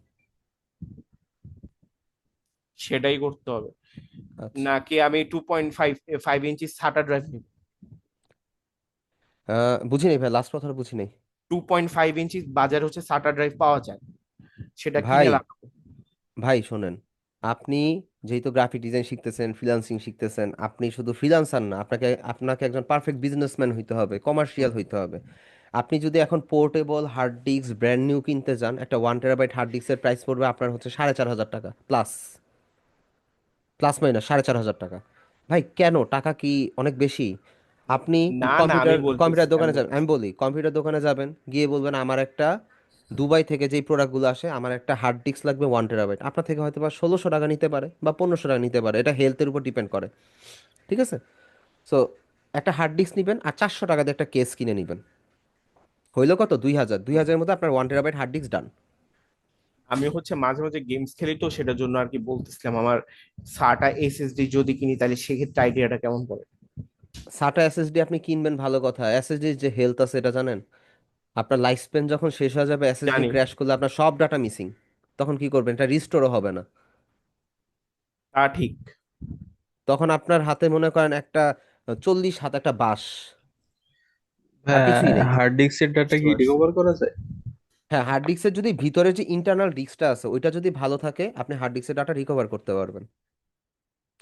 সেটাই করতে হবে, আচ্ছা, নাকি আমি 2.5 ইঞ্চি সাটা ড্রাইভ নিব? বুঝি নাই ভাই, লাস্ট কথাটা বুঝি নাই। 2.5 ইঞ্চি বাজারে হচ্ছে সাটা ড্রাইভ পাওয়া যায়, সেটা ভাই কিনে লাগাবো। ভাই শোনেন, আপনি যেহেতু গ্রাফিক ডিজাইন শিখতেছেন, ফ্রিল্যান্সিং শিখতেছেন, আপনি শুধু ফ্রিল্যান্সার না, আপনাকে আপনাকে একজন পারফেক্ট বিজনেসম্যান হইতে হবে, কমার্শিয়াল হইতে হবে। আপনি যদি এখন portable hard disk brand new কিনতে যান, একটা 1 টেরাবাইট হার্ড ডিস্কের প্রাইস পড়বে আপনার হচ্ছে 4,500 টাকা প্লাস, প্লাস মাইনাস 4,500 টাকা। ভাই কেন, টাকা কি অনেক বেশি? আপনি না না, আমি কম্পিউটার বলতেছি কম্পিউটার দোকানে যাবেন, আমি বলি কম্পিউটার দোকানে যাবেন, গিয়ে বলবেন আমার একটা দুবাই থেকে যেই প্রোডাক্টগুলো আসে, আমার একটা হার্ড ডিস্ক লাগবে 1 টেরাবাইট, আপনার থেকে হয়তো বা 1,600 টাকা নিতে পারে বা 1,500 টাকা নিতে পারে, এটা হেলথের উপর ডিপেন্ড করে। ঠিক আছে? সো একটা হার্ড ডিস্ক নেবেন আর 400 টাকা দিয়ে একটা কেস কিনে নেবেন, হইলো কত? 2,000, 2,000-এর মধ্যে আপনার 1 টেরাবাইট হার্ড ডিস্ক ডান। আমি হচ্ছে মাঝে মাঝে গেমস খেলি, তো সেটার জন্য আর কি বলতেছিলাম আমার সাটা এসএসডি যদি কিনি তাহলে সেক্ষেত্রে আইডিয়াটা কেমন পড়ে। সাটা এসএসডি আপনি কিনবেন, ভালো কথা। এসএসডির যে হেলথ আছে এটা জানেন? আপনার লাইফ স্প্যান যখন শেষ হয়ে যাবে, এসএসডি জানি। ক্র্যাশ করলে আপনার সব ডাটা মিসিং, তখন কি করবেন? এটা রিস্টোরও হবে না। তা ঠিক। তখন আপনার হাতে মনে করেন একটা 40 হাত একটা বাঁশ, আর হ্যাঁ, কিছুই নেই। হার্ড ডিস্কের ডাটা বুঝতে কি পারছি। রিকভার করা যায়? হ্যাঁ, হার্ড ডিস্কের যদি ভিতরে যে ইন্টারনাল ডিস্কটা আছে ওইটা যদি ভালো থাকে, আপনি হার্ড ডিস্কের ডাটা রিকভার করতে পারবেন।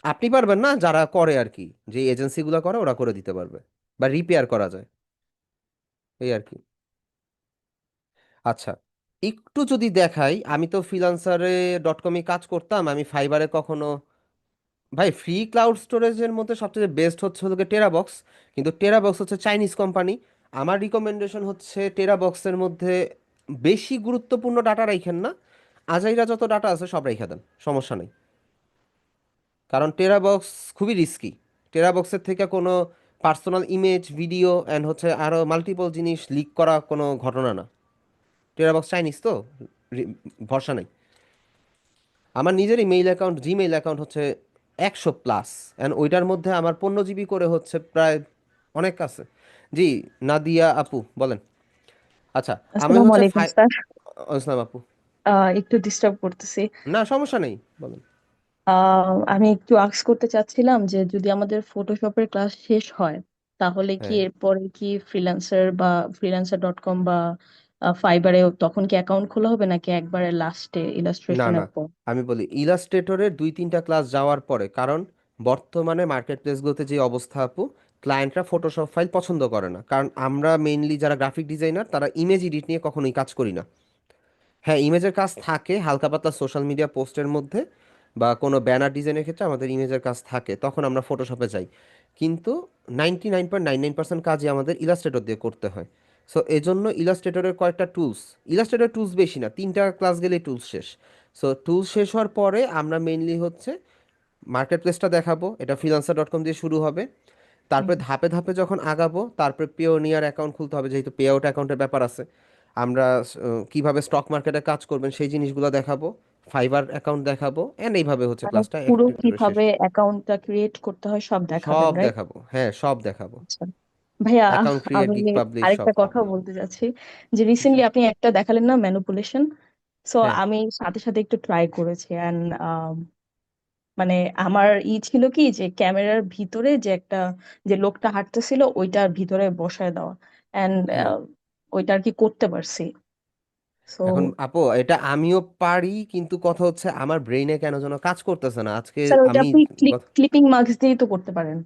আপনি পারবেন না, যারা করে আর কি, যে এজেন্সিগুলো করে ওরা করে দিতে পারবে, বা রিপেয়ার করা যায়, এই আর কি। আচ্ছা, একটু যদি দেখাই, আমি তো ফ্রিল্যান্সারে .com-এ কাজ করতাম, আমি ফাইবারে কখনো, ভাই ফ্রি ক্লাউড স্টোরেজের মধ্যে সবচেয়ে বেস্ট হচ্ছে হলো টেরাবক্স, কিন্তু টেরাবক্স হচ্ছে চাইনিজ কোম্পানি। আমার রিকমেন্ডেশন হচ্ছে টেরাবক্সের মধ্যে বেশি গুরুত্বপূর্ণ ডাটা রাখেন না, আজাইরা যত ডাটা আছে সব রেখে দেন, সমস্যা নেই। কারণ টেরাবক্স খুবই রিস্কি। টেরাবক্সের থেকে কোনো পার্সোনাল ইমেজ, ভিডিও অ্যান্ড হচ্ছে আরও মাল্টিপল জিনিস লিক করা কোনো ঘটনা না। টেরাবক্স চাইনিজ তো, ভরসা নেই। আমার নিজেরই মেইল অ্যাকাউন্ট, জিমেইল অ্যাকাউন্ট হচ্ছে 100+, অ্যান্ড ওইটার মধ্যে আমার 15 GB করে হচ্ছে প্রায়, অনেক আছে। জি, নাদিয়া আপু বলেন। আচ্ছা, আমি আসসালামু হচ্ছে আলাইকুম স্যার। ইসলাম আপু। একটু ডিস্টার্ব করতেছি। না সমস্যা নেই, বলেন। আমি একটু আস্ক করতে চাচ্ছিলাম যে যদি আমাদের ফটোশপের ক্লাস শেষ হয় তাহলে কি হ্যাঁ, এরপরে কি ফ্রিল্যান্সার.com বা ফাইবারে তখন কি অ্যাকাউন্ট খোলা হবে নাকি একবারে লাস্টে না না, ইলাস্ট্রেশনের পর? আমি বলি ইলাস্ট্রেটরের 2-3টা ক্লাস যাওয়ার পরে, কারণ বর্তমানে মার্কেট প্লেসগুলোতে যে অবস্থা আপু, ক্লায়েন্টরা ফটোশপ ফাইল পছন্দ করে না, কারণ আমরা মেইনলি যারা গ্রাফিক ডিজাইনার তারা ইমেজ এডিট নিয়ে কখনোই কাজ করি না। হ্যাঁ, ইমেজের কাজ থাকে হালকা পাতলা সোশ্যাল মিডিয়া পোস্টের মধ্যে, বা কোনো ব্যানার ডিজাইনের ক্ষেত্রে আমাদের ইমেজের কাজ থাকে, তখন আমরা ফটোশপে যাই। কিন্তু 99.99% কাজই আমাদের ইলাস্ট্রেটর দিয়ে করতে হয়। সো এজন্য ইলাস্ট্রেটরের কয়েকটা টুলস, ইলাস্ট্রেটর টুলস বেশি না, 3টা ক্লাস গেলেই টুলস শেষ। সো টুলস শেষ হওয়ার পরে আমরা মেইনলি হচ্ছে মার্কেট প্লেসটা দেখাবো, এটা freelancer.com দিয়ে শুরু হবে। তারপরে ধাপে ধাপে যখন আগাবো, তারপরে পেওনিয়ার অ্যাকাউন্ট খুলতে হবে, যেহেতু পে আউট অ্যাকাউন্টের ব্যাপার আছে। আমরা কিভাবে স্টক মার্কেটে কাজ করবেন সেই জিনিসগুলো দেখাবো, ফাইবার অ্যাকাউন্ট দেখাবো, এন্ড এইভাবে হচ্ছে মানে ক্লাসটা পুরো একটু একটু করে শেষ। কিভাবে অ্যাকাউন্টটা ক্রিয়েট করতে হয় সব দেখাবেন, সব রাইট? দেখাবো, হ্যাঁ সব দেখাবো। আচ্ছা ভাইয়া, অ্যাকাউন্ট ক্রিয়েট, আমি গিগ পাবলিশ সব। আরেকটা কথা বলতে চাচ্ছি যে রিসেন্টলি আপনি একটা দেখালেন না, ম্যানিপুলেশন। সো হ্যাঁ, আমি সাথে সাথে একটু ট্রাই করেছি এন্ড মানে আমার ছিল কি যে ক্যামেরার ভিতরে যে একটা যে লোকটা হাঁটতেছিল ওইটার ভিতরে বসায় দেওয়া এন্ড হুম। ওইটা আর কি করতে পারছি। সো এখন আপু এটা আমিও পারি, কিন্তু কথা হচ্ছে আমার ব্রেইনে কেন যেন কাজ করতেছে না আজকে। স্যার ওইটা আমি আপনি ক্লিপিং মার্কস দিয়েই তো করতে পারেন।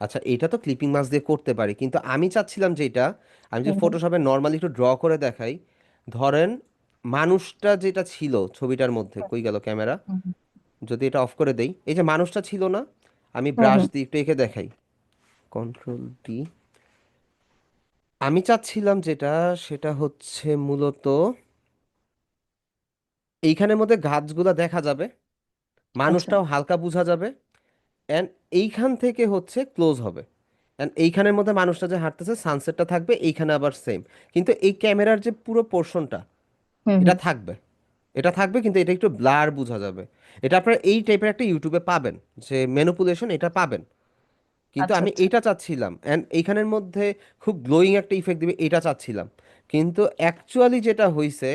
আচ্ছা, এটা তো ক্লিপিং মাস্ক দিয়ে করতে পারি, কিন্তু আমি চাচ্ছিলাম যেটা, আমি যে হুম হুম ফটোশপে নর্মালি একটু ড্র করে দেখাই, ধরেন মানুষটা যেটা ছিল ছবিটার মধ্যে, কই গেল ক্যামেরা, হুম যদি এটা অফ করে দেই, এই যে মানুষটা ছিল না, আমি হুম ব্রাশ হুম। দিয়ে একটু এঁকে দেখাই, Ctrl+D। আমি চাচ্ছিলাম যেটা, সেটা হচ্ছে মূলত এইখানের মধ্যে গাছগুলা দেখা যাবে, আচ্ছা। মানুষটাও হালকা বোঝা যাবে, অ্যান্ড এইখান থেকে হচ্ছে ক্লোজ হবে, অ্যান্ড এইখানের মধ্যে মানুষটা যে হাঁটতেছে, সানসেটটা থাকবে এইখানে আবার সেম, কিন্তু এই ক্যামেরার যে পুরো পোর্শনটা হুম এটা হুম। থাকবে, এটা থাকবে, কিন্তু এটা একটু ব্লার বোঝা যাবে। এটা আপনারা এই টাইপের একটা ইউটিউবে পাবেন, যে ম্যানিপুলেশন, এটা পাবেন। কিন্তু আচ্ছা আমি আচ্ছা। এটা চাচ্ছিলাম, অ্যান্ড এইখানের মধ্যে খুব গ্লোয়িং একটা ইফেক্ট দিবে, এটা চাচ্ছিলাম। কিন্তু অ্যাকচুয়ালি যেটা হইছে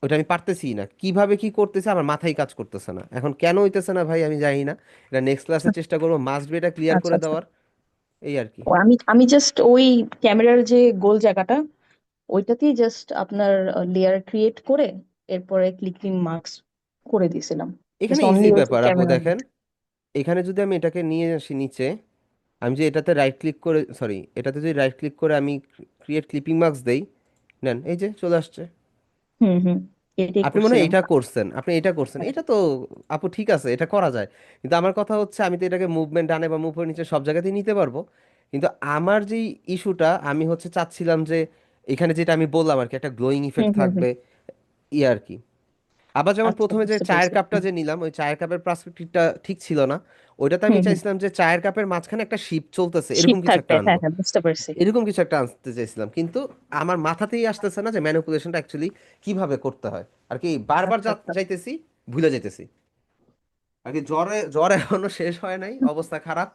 ওটা আমি পারতেছি না, কিভাবে কি করতেছে আমার মাথায় কাজ করতেছে না, এখন কেন হইতেছে না ভাই আমি জানি না। এটা নেক্সট ক্লাসে চেষ্টা করবো, মাস্ট বি এটা ক্লিয়ার আচ্ছা করে আচ্ছা। দেওয়ার, এই আর কি। ও আমি আমি জাস্ট ওই ক্যামেরার যে গোল জায়গাটা ওইটাতেই জাস্ট আপনার লেয়ার ক্রিয়েট করে এরপরে ক্লিকিং মার্কস করে দিয়েছিলাম, এখানে জাস্ট অনলি ইজি ওই ব্যাপার আপু, ক্যামেরা। দেখেন এখানে যদি আমি এটাকে নিয়ে আসি নিচে, আমি যে এটাতে রাইট ক্লিক করে, সরি, এটাতে যদি রাইট ক্লিক করে আমি ক্রিয়েট ক্লিপিং মার্কস দেই, নেন এই যে চলে আসছে। হুম হুম, এটাই আপনি মনে হয় করছিলাম। এটা করছেন, আপনি এটা করছেন, হ্যাঁ। এটা তো আপু ঠিক আছে, এটা করা যায়। কিন্তু আমার কথা হচ্ছে আমি তো এটাকে মুভমেন্ট ডানে বা মুভমেন্ট নিচে সব জায়গাতেই নিতে পারবো। কিন্তু আমার যেই ইস্যুটা, আমি হচ্ছে চাচ্ছিলাম যে এখানে যেটা আমি বললাম আর কি, একটা গ্লোয়িং হুম ইফেক্ট হুম হুম। থাকবে, আর কি। আবার যেমন আচ্ছা, প্রথমে যে বুঝতে চায়ের পেরেছি। কাপটা হুম যে নিলাম, ওই চায়ের কাপের পার্সপেক্টিভটা ঠিক ছিল না। ওইটাতে আমি হুম হুম। চাইছিলাম যে চায়ের কাপের মাঝখানে একটা শিপ চলতেছে শীত এরকম কিছু একটা থাকবে, হ্যাঁ আনবো, হ্যাঁ, বুঝতে পারছি। এরকম কিছু একটা আনতে চাইছিলাম। কিন্তু আমার মাথাতেই আসতেছে না যে ম্যানিপুলেশনটা অ্যাকচুয়ালি কিভাবে করতে হয় আর কি। বারবার আচ্ছা আচ্ছা। যাইতেছি, ভুলে যাইতেছি আর কি। জ্বরে জ্বর এখনো শেষ হয় নাই, অবস্থা খারাপ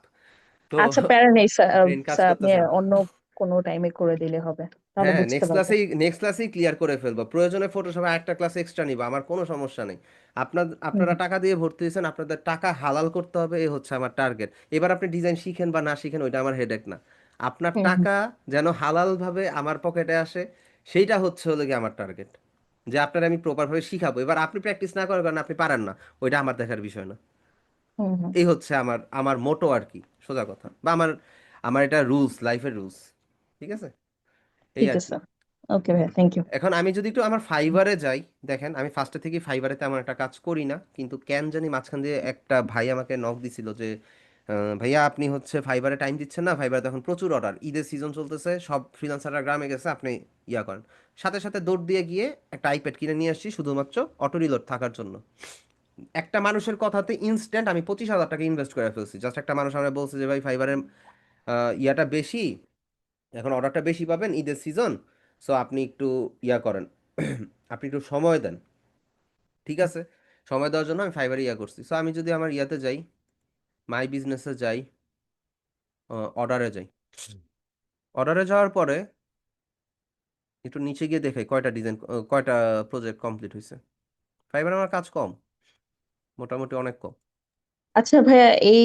তো, আচ্ছা, প্যারা নেই স্যার, ব্রেন কাজ স্যার আপনি করতেছে না। অন্য কোনো টাইমে করে দিলে হবে, তাহলে হ্যাঁ, বুঝতে পারবো। নেক্সট ক্লাসেই ক্লিয়ার করে ফেলবো, প্রয়োজনে ফটোশপে একটা ক্লাস এক্সট্রা নিবা, আমার কোনো সমস্যা নেই। হুম আপনারা টাকা দিয়ে ভর্তি হয়েছেন, আপনাদের টাকা হালাল করতে হবে, এই হচ্ছে আমার টার্গেট। এবার আপনি ডিজাইন শিখেন বা না শিখেন ওইটা আমার হেডেক না, আপনার হুম হুম। টাকা যেন হালাল ভাবে আমার পকেটে আসে, সেইটা হচ্ছে হলো কি আমার টার্গেট। যে আপনারা আমি প্রপার ভাবে শিখাবো, এবার আপনি প্র্যাকটিস না করার কারণে আপনি পারেন না, ওইটা আমার দেখার বিষয় না। হুম হুম। এই হচ্ছে আমার আমার মোটো আর কি, সোজা কথা, বা আমার আমার এটা রুলস, লাইফের রুলস, ঠিক আছে, এই ঠিক আর কি। আছে। ওকে ভাইয়া, থ্যাংক ইউ। এখন আমি যদি একটু আমার ফাইবারে যাই, দেখেন আমি ফার্স্টে থেকে ফাইবারে তেমন একটা কাজ করি না, কিন্তু কেন জানি মাঝখান দিয়ে একটা ভাই আমাকে নক দিছিল যে ভাইয়া আপনি হচ্ছে ফাইবারে টাইম দিচ্ছেন না, ফাইবারে তখন প্রচুর অর্ডার, ঈদের সিজন চলতেছে, সব ফ্রিল্যান্সাররা গ্রামে গেছে, আপনি ইয়া করেন। সাথে সাথে দৌড় দিয়ে গিয়ে একটা আইপ্যাড কিনে নিয়ে আসছি শুধুমাত্র অটো রিলোড থাকার জন্য। একটা মানুষের কথাতে ইনস্ট্যান্ট আমি 25,000 টাকা ইনভেস্ট করে ফেলছি, জাস্ট একটা মানুষ আমরা বলছে যে ভাই ফাইবারের ইয়াটা বেশি, এখন অর্ডারটা বেশি পাবেন ঈদের সিজন, সো আপনি একটু ইয়া করেন, আপনি একটু সময় দেন। ঠিক আছে, সময় দেওয়ার জন্য আমি ফাইবারে ইয়া করছি। সো আমি যদি আমার ইয়াতে যাই, মাই বিজনেসে যাই, অর্ডারে যাই, অর্ডারে যাওয়ার পরে একটু নিচে গিয়ে দেখে কয়টা ডিজাইন, কয়টা প্রজেক্ট কমপ্লিট হয়েছে। ফাইবারে আমার কাজ কম, মোটামুটি অনেক কম। আচ্ছা ভাইয়া, এই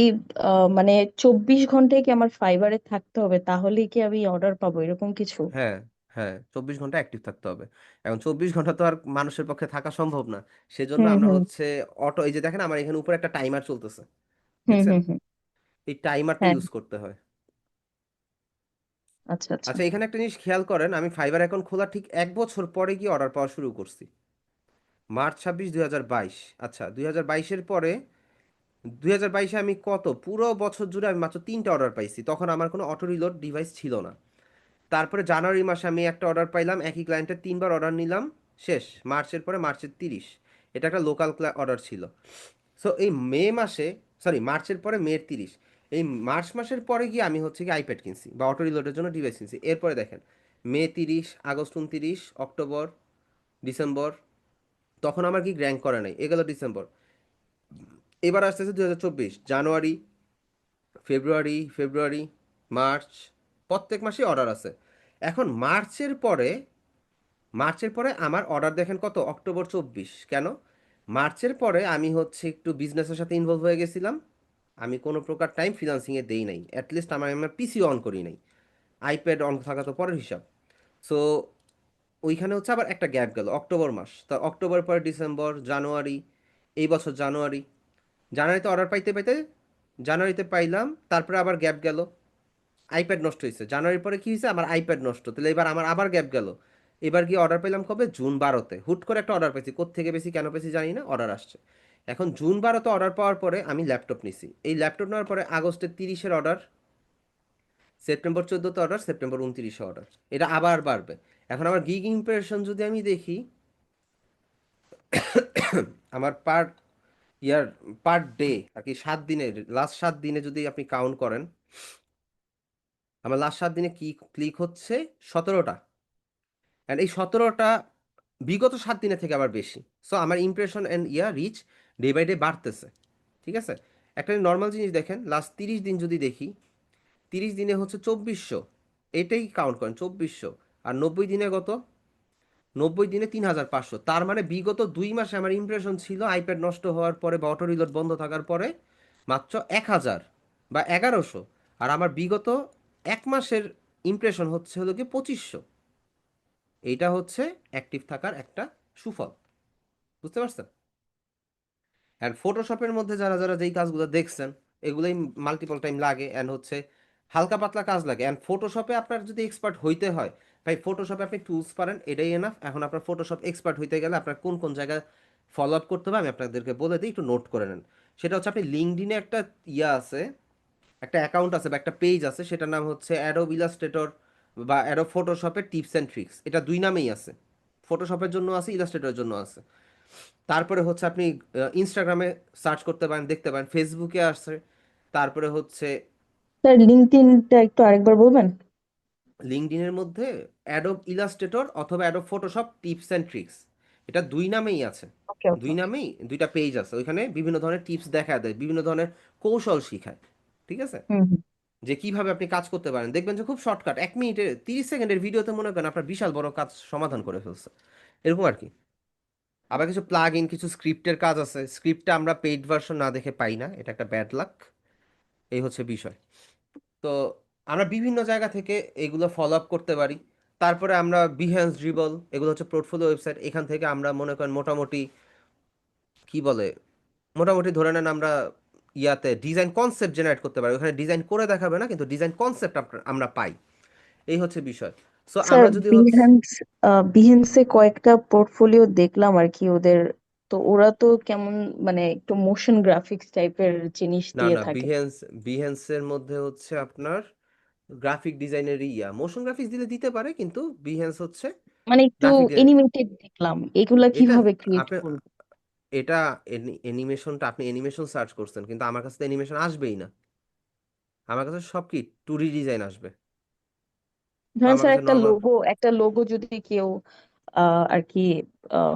মানে 24 ঘন্টায় কি আমার ফাইবারে থাকতে হবে, তাহলেই কি আমি অর্ডার পাবো, এরকম কিছু? হ্যাঁ, হ্যাঁ, 24 ঘন্টা অ্যাক্টিভ থাকতে হবে। এখন 24 ঘন্টা তো আর মানুষের পক্ষে থাকা সম্ভব না, সেজন্য হুম আমরা হুম হচ্ছে অটো, এই যে দেখেন আমার এখানে উপরে একটা টাইমার চলতেছে, হুম দেখছেন, হুম হুম। এই টাইমারটা হ্যাঁ। ইউজ করতে হয়। আচ্ছা আচ্ছা। আচ্ছা, এখানে একটা জিনিস খেয়াল করেন, আমি ফাইবার অ্যাকাউন্ট খোলা ঠিক 1 বছর পরে গিয়ে অর্ডার পাওয়া শুরু করছি, মার্চ 26, 2022। আচ্ছা, 2022-এর পরে 2022-এ আমি কত পুরো বছর জুড়ে আমি মাত্র 3টা অর্ডার পাইছি, তখন আমার কোনো অটো রিলোড ডিভাইস ছিল না। তারপরে জানুয়ারি মাসে আমি একটা অর্ডার পাইলাম, একই ক্লায়েন্টের 3বার অর্ডার নিলাম, শেষ। মার্চের পরে মার্চের 30, এটা একটা লোকাল অর্ডার ছিল। সো এই মে মাসে, সরি মার্চের পরে মের 30, এই মার্চ মাসের পরে গিয়ে আমি হচ্ছে কি আইপ্যাড কিনছি বা অটো রিলোডের জন্য ডিভাইস কিনছি। এরপরে দেখেন মে 30, আগস্ট 29, অক্টোবর, ডিসেম্বর, তখন আমার কি র্যাঙ্ক করে নাই, এগুলো ডিসেম্বর। এবার আসতেছে 2024, জানুয়ারি, ফেব্রুয়ারি, মার্চ, প্রত্যেক মাসে অর্ডার আছে। এখন মার্চের পরে আমার অর্ডার দেখেন কত, অক্টোবর 24, কেন? মার্চের পরে আমি হচ্ছে একটু বিজনেসের সাথে ইনভলভ হয়ে গেছিলাম, আমি কোনো প্রকার টাইম ফ্রিল্যান্সিংয়ে দেই নাই, অ্যাটলিস্ট আমার পিসি অন করি নাই, আইপ্যাড অন থাকা তো পরের হিসাব। সো ওইখানে হচ্ছে আবার একটা গ্যাপ গেল, অক্টোবর মাস, তা অক্টোবর পরে ডিসেম্বর, জানুয়ারি, এই বছর জানুয়ারিতে অর্ডার পাইতে পাইতে জানুয়ারিতে পাইলাম, তারপরে আবার গ্যাপ গেল, আইপ্যাড নষ্ট হয়েছে। জানুয়ারির পরে কি হয়েছে, আমার আইপ্যাড নষ্ট, তাহলে এবার আমার আবার গ্যাপ গেল। এবার গিয়ে অর্ডার পেলাম কবে, জুন 12-তে, হুট করে একটা অর্ডার পেয়েছি, কোত্থেকে পেয়েছি কেন পেয়েছি জানি না, অর্ডার আসছে। এখন জুন 12-তে অর্ডার পাওয়ার পরে আমি ল্যাপটপ নিছি, এই ল্যাপটপ নেওয়ার পরে আগস্টের 30-এর অর্ডার, সেপ্টেম্বর 14-তে অর্ডার, সেপ্টেম্বর 29-এ অর্ডার, এটা আবার বাড়বে। এখন আমার গিগ ইমপ্রেশন যদি আমি দেখি, আমার ইয়ার পার ডে আর কি, 7 দিনের লাস্ট 7 দিনে যদি আপনি কাউন্ট করেন, আমার লাস্ট 7 দিনে কি ক্লিক হচ্ছে 17টা, অ্যান্ড এই 17টা বিগত 7 দিনের থেকে আবার বেশি। সো আমার impression and reach day by day বাড়তেছে, ঠিক আছে। একটা নর্মাল জিনিস দেখেন, লাস্ট 30 দিন যদি দেখি, 30 দিনে হচ্ছে 2400, এটাই কাউন্ট করেন 2400, আর 90 দিনে কত, 90 দিনে 3500, তার মানে বিগত 2 মাসে আমার ইমপ্রেশন ছিল আইপ্যাড নষ্ট হওয়ার পরে বা অটো রিলোড বন্ধ থাকার পরে মাত্র 1000 বা 1100, আর আমার বিগত 1 মাসের ইমপ্রেশন হচ্ছে হলো কি 2500। এইটা হচ্ছে অ্যাক্টিভ থাকার একটা সুফল, বুঝতে পারছেন? অ্যান্ড ফটোশপের মধ্যে যারা যারা যেই কাজগুলো দেখছেন এগুলোই মাল্টিপল টাইম লাগে অ্যান্ড হচ্ছে হালকা পাতলা কাজ লাগে। অ্যান্ড ফটোশপে আপনার যদি এক্সপার্ট হইতে হয়, ভাই ফটোশপে আপনি টুলস পারেন, এটাই এনাফ। এখন আপনার ফটোশপ এক্সপার্ট হইতে গেলে আপনার কোন কোন জায়গায় ফলো আপ করতে হবে আমি আপনাদেরকে বলে দিই, একটু নোট করে নেন। সেটা হচ্ছে আপনি লিঙ্কডইনে একটা ইয়া আছে, একটা অ্যাকাউন্ট আছে বা একটা পেজ আছে, সেটার নাম হচ্ছে অ্যাডোব ইলাস্ট্রেটর বা অ্যাডোব ফটোশপের টিপস অ্যান্ড ট্রিক্স। এটা দুই নামেই আছে, ফটোশপের জন্য আছে, ইলাস্ট্রেটরের জন্য আছে। তারপরে হচ্ছে আপনি ইনস্টাগ্রামে সার্চ করতে পারেন, দেখতে পারেন, ফেসবুকে আসছে। তারপরে হচ্ছে স্যার লিঙ্কডইনটা একটু আরেকবার বলবেন? লিঙ্কডইনের মধ্যে অ্যাডোব ইলাস্ট্রেটর অথবা Adobe Photoshop tips and tricks, এটা দুই নামেই আছে। ওকে ওকে দুই নামেই দুইটা পেজ আছে, ওইখানে বিভিন্ন ধরনের টিপস দেখা দেয়, বিভিন্ন ধরনের কৌশল শিখায়, ঠিক আছে? হুম হুম। যে কিভাবে আপনি কাজ করতে পারেন, দেখবেন যে খুব শর্টকাট, 1 মিনিটে 30 সেকেন্ডের ভিডিওতে মনে করেন আপনার বিশাল বড় কাজ সমাধান করে ফেলছে, এরকম আর কি। আবার কিছু প্লাগ ইন, কিছু স্ক্রিপ্টের কাজ আছে, স্ক্রিপ্টটা আমরা পেইড ভার্সন না দেখে পাই না, এটা একটা ব্যাড লাক, এই হচ্ছে বিষয়। তো আমরা বিভিন্ন জায়গা থেকে এগুলো ফলো আপ করতে পারি। তারপরে আমরা বিহেন্স, ড্রিবল, এগুলো হচ্ছে পোর্টফোলিও ওয়েবসাইট, এখান থেকে আমরা মনে করেন মোটামুটি কি বলে, মোটামুটি ধরে নেন আমরা ইয়াতে ডিজাইন কনসেপ্ট জেনারেট করতে পারি, ওখানে ডিজাইন করে দেখাবে না কিন্তু ডিজাইন কনসেপ্ট আমরা পাই, এই হচ্ছে বিষয়। সো স্যার আমরা যদি হচ্ছে বিহেন্সে কয়েকটা পোর্টফোলিও দেখলাম আর কি ওদের, তো ওরা তো কেমন মানে একটু মোশন গ্রাফিক্স টাইপের জিনিস না দিয়ে না, থাকে। বিহেন্সের মধ্যে হচ্ছে আপনার গ্রাফিক ডিজাইনের ইয়া, মোশন গ্রাফিক্স দিলে দিতে পারে, কিন্তু বিহেন্স হচ্ছে মানে একটু গ্রাফিক এনিমেটেড দেখলাম, এগুলা এটা কিভাবে ক্রিয়েট আপনি করব? এটা অ্যানিমেশনটা আপনি অ্যানিমেশন সার্চ করছেন, কিন্তু আমার কাছে তো অ্যানিমেশন আসবেই না, আমার কাছে সব কি 2D ডিজাইন আসবে। তো ধরেন আমার স্যার কাছে নর্মাল, একটা লোগো যদি কেউ আর কি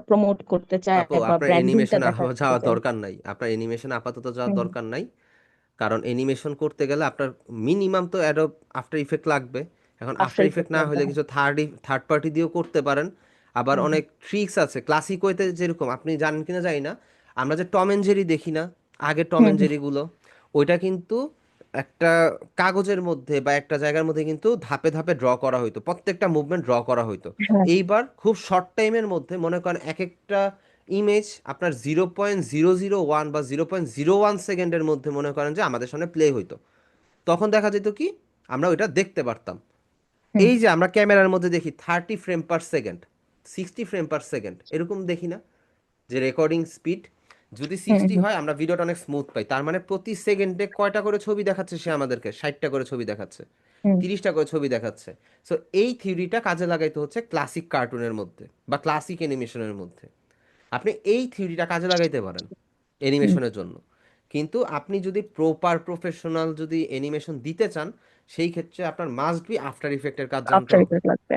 প্রমোট করতে চায় আপু বা আপনার ব্র্যান্ডিংটা অ্যানিমেশন দেখাতে যাওয়ার চায়। দরকার নাই, আপনার অ্যানিমেশন আপাতত যাওয়ার হুম দরকার নাই। কারণ অ্যানিমেশন করতে গেলে আপনার মিনিমাম তো অ্যাডোব আফটার ইফেক্ট লাগবে। এখন আফটার আফটার ইফেক্ট ইফেক্ট না লাগবে, হলে হ্যাঁ। কিছু থার্ড পার্টি দিয়েও করতে পারেন। আবার হুম হুম অনেক ট্রিক্স আছে ক্লাসিক ওয়েতে, যেরকম আপনি জানেন কিনা জানি না, আমরা যে টম এন্ড জেরি দেখি না, আগে টম হুম এন্ড হুম, জেরিগুলো, ওইটা কিন্তু একটা কাগজের মধ্যে বা একটা জায়গার মধ্যে কিন্তু ধাপে ধাপে ড্র করা হইতো, প্রত্যেকটা মুভমেন্ট ড্র করা হইতো। হ্যাঁ এইবার খুব শর্ট টাইমের মধ্যে মনে করেন এক একটা ইমেজ আপনার 0.001 বা 0.01 সেকেন্ডের মধ্যে মনে করেন যে আমাদের সামনে প্লে হইতো। তখন দেখা যেত কি, আমরা ওইটা দেখতে পারতাম। হুম এই যে আমরা ক্যামেরার মধ্যে দেখি 30 frame per second, 60 frame per second, এরকম দেখি না যে রেকর্ডিং স্পিড যদি হুম 60 হুম হয় আমরা ভিডিওটা অনেক স্মুথ পাই, তার মানে প্রতি সেকেন্ডে কয়টা করে ছবি দেখাচ্ছে সে আমাদেরকে, 60টা করে ছবি দেখাচ্ছে, হুম 30টা করে ছবি দেখাচ্ছে। সো এই থিওরিটা কাজে লাগাইতে হচ্ছে ক্লাসিক কার্টুনের মধ্যে বা ক্লাসিক অ্যানিমেশনের মধ্যে, আপনি এই থিওরিটা কাজে লাগাইতে পারেন হুম। অ্যানিমেশনের জন্য। কিন্তু আপনি যদি প্রফেশনাল যদি অ্যানিমেশন দিতে চান, সেই ক্ষেত্রে আপনার মাস্ট বি আফটার ইফেক্টের কাজ জানতে আফটার হবে। ইফেক্ট লাগবে।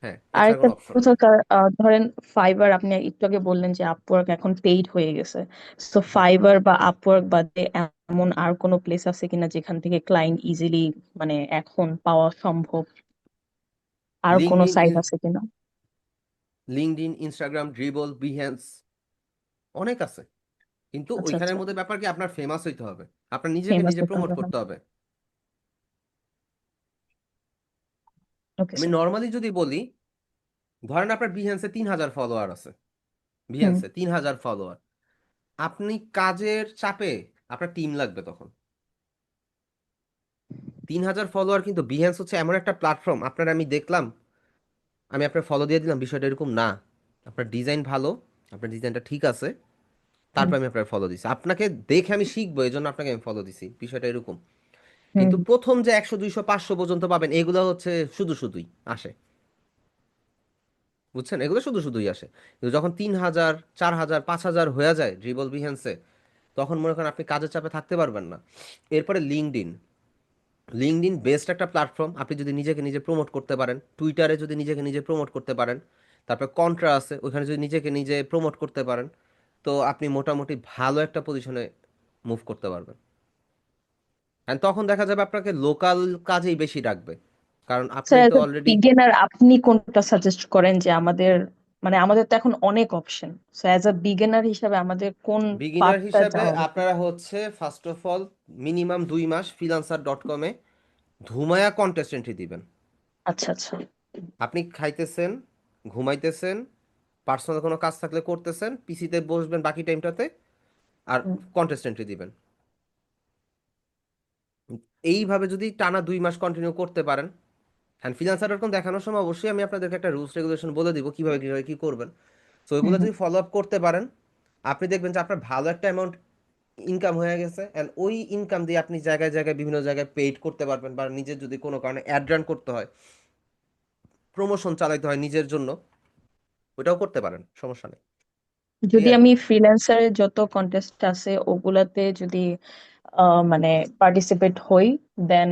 হ্যাঁ, আর এছাড়া একটা কোনো অপশন কথা নেই। স্যার, ধরেন ফাইবার, আপনি একটু আগে বললেন যে আপওয়ার্ক এখন পেইড হয়ে গেছে, তো হুম। ফাইবার বা আপওয়ার্ক বাদে এমন আর কোনো প্লেস আছে কিনা যেখান থেকে ক্লায়েন্ট ইজিলি মানে এখন পাওয়া সম্ভব? আর কোনো লিঙ্কডইন, সাইট আছে কিনা? ইনস্টাগ্রাম, ড্রিবল, বিহেন্স, অনেক আছে। কিন্তু আচ্ছা ওইখানের আচ্ছা, মধ্যে ব্যাপার কি, আপনার ফেমাস হইতে হবে, আপনার নিজেকে ফেমাস নিজে হতে প্রমোট হবে, হ্যাঁ। করতে হবে। ওকে আমি স্যার। নর্মালি যদি বলি, ধরেন আপনার বিহেন্সে 3000 ফলোয়ার আছে, হুম বিহেন্সে 3000 ফলোয়ার, আপনি কাজের চাপে আপনার টিম লাগবে তখন। 3000 ফলোয়ার, কিন্তু বিহেন্স হচ্ছে এমন একটা প্ল্যাটফর্ম, আপনার আমি দেখলাম, আমি আপনার ফলো দিয়ে দিলাম, বিষয়টা এরকম না। আপনার ডিজাইন ভালো, আপনার ডিজাইনটা ঠিক আছে, হুম তারপর আমি আপনার ফলো দিছি, আপনাকে দেখে আমি শিখবো, এই জন্য আপনাকে আমি ফলো দিছি, বিষয়টা এরকম। হুম কিন্তু প্রথম যে 100 200 500 পর্যন্ত পাবেন, এগুলো হচ্ছে শুধু শুধুই আসে, বুঝছেন, এগুলো শুধু শুধুই আসে। কিন্তু যখন 3000 4000 5000 হয়ে যায় ড্রিবল বিহেন্সে, তখন মনে করেন আপনি কাজের চাপে থাকতে পারবেন না। এরপরে লিঙ্কডইন বেস্ট একটা প্ল্যাটফর্ম, আপনি যদি নিজেকে নিজে প্রমোট করতে পারেন, টুইটারে যদি নিজেকে নিজে প্রমোট করতে পারেন, তারপর কন্ট্রা আছে, ওইখানে যদি নিজেকে নিজে প্রমোট করতে পারেন, তো আপনি মোটামুটি ভালো একটা পজিশনে মুভ করতে পারবেন। আর তখন দেখা যাবে আপনাকে লোকাল কাজেই বেশি ডাকবে, কারণ আপনি স্যার তো এজ এ অলরেডি বিগিনার আপনি কোনটা সাজেস্ট করেন যে আমাদের, মানে আমাদের তো এখন অনেক option, so as a beginner হিসাবে আমাদের কোন বিগিনার পাথটা হিসাবে যাওয়া উচিত? আপনারা হচ্ছে ফার্স্ট অফ অল মিনিমাম 2 মাস freelancer.com-এ ধুমায়া কন্টেস্ট এন্ট্রি দিবেন। আচ্ছা আচ্ছা। আপনি খাইতেছেন ঘুমাইতেছেন, পার্সোনাল কোনো কাজ থাকলে করতেছেন, পিসিতে বসবেন বাকি টাইমটাতে, আর হুম। কন্টেস্ট এন্ট্রি দিবেন। এইভাবে যদি টানা 2 মাস কন্টিনিউ করতে পারেন, হ্যান্ড ফ্রিল্যান্সার.com দেখানোর সময় অবশ্যই আমি আপনাদেরকে একটা রুলস রেগুলেশন বলে দিব কিভাবে কিভাবে কি করবেন। তো ওইগুলো যদি ফলো আপ করতে পারেন, আপনি দেখবেন যে আপনার ভালো একটা অ্যামাউন্ট ইনকাম হয়ে গেছে, অ্যান্ড ওই ইনকাম দিয়ে আপনি জায়গায় জায়গায় বিভিন্ন জায়গায় পেইড করতে পারবেন, বা নিজের যদি কোনো কারণে অ্যাড রান করতে হয়, প্রমোশন চালাইতে হয় নিজের জন্য, ওটাও করতে পারেন, সমস্যা নেই। এই যদি আর আমি কি। ফ্রিল্যান্সারের যত কন্টেস্ট আছে ওগুলাতে যদি মানে পার্টিসিপেট হই, দেন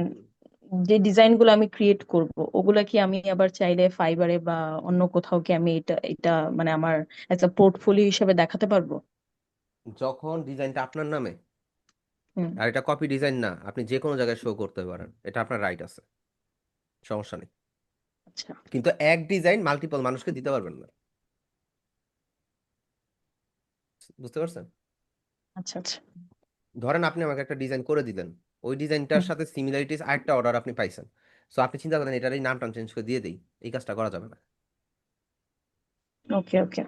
যে ডিজাইন গুলো আমি ক্রিয়েট করব ওগুলা কি আমি আবার চাইলে ফাইবারে বা অন্য কোথাও কি আমি এটা এটা মানে আমার একটা পোর্টফোলিও হিসেবে দেখাতে পারবো? যখন ডিজাইনটা আপনার নামে, হুম। আর এটা কপি ডিজাইন না, আপনি যে কোনো জায়গায় শো করতে পারেন, এটা আপনার রাইট আছে, সমস্যা নেই। আচ্ছা কিন্তু এক ডিজাইন মাল্টিপল মানুষকে দিতে পারবেন না, বুঝতে পারছেন? আচ্ছা আচ্ছা। ধরেন আপনি আমাকে একটা ডিজাইন করে দিলেন, ওই ডিজাইনটার হুম। সাথে সিমিলারিটিস আরেকটা অর্ডার আপনি পাইছেন, সো আপনি চিন্তা করেন এটার এই নামটা চেঞ্জ করে দিয়ে দেই, এই কাজটা করা যাবে না। ওকে ওকে।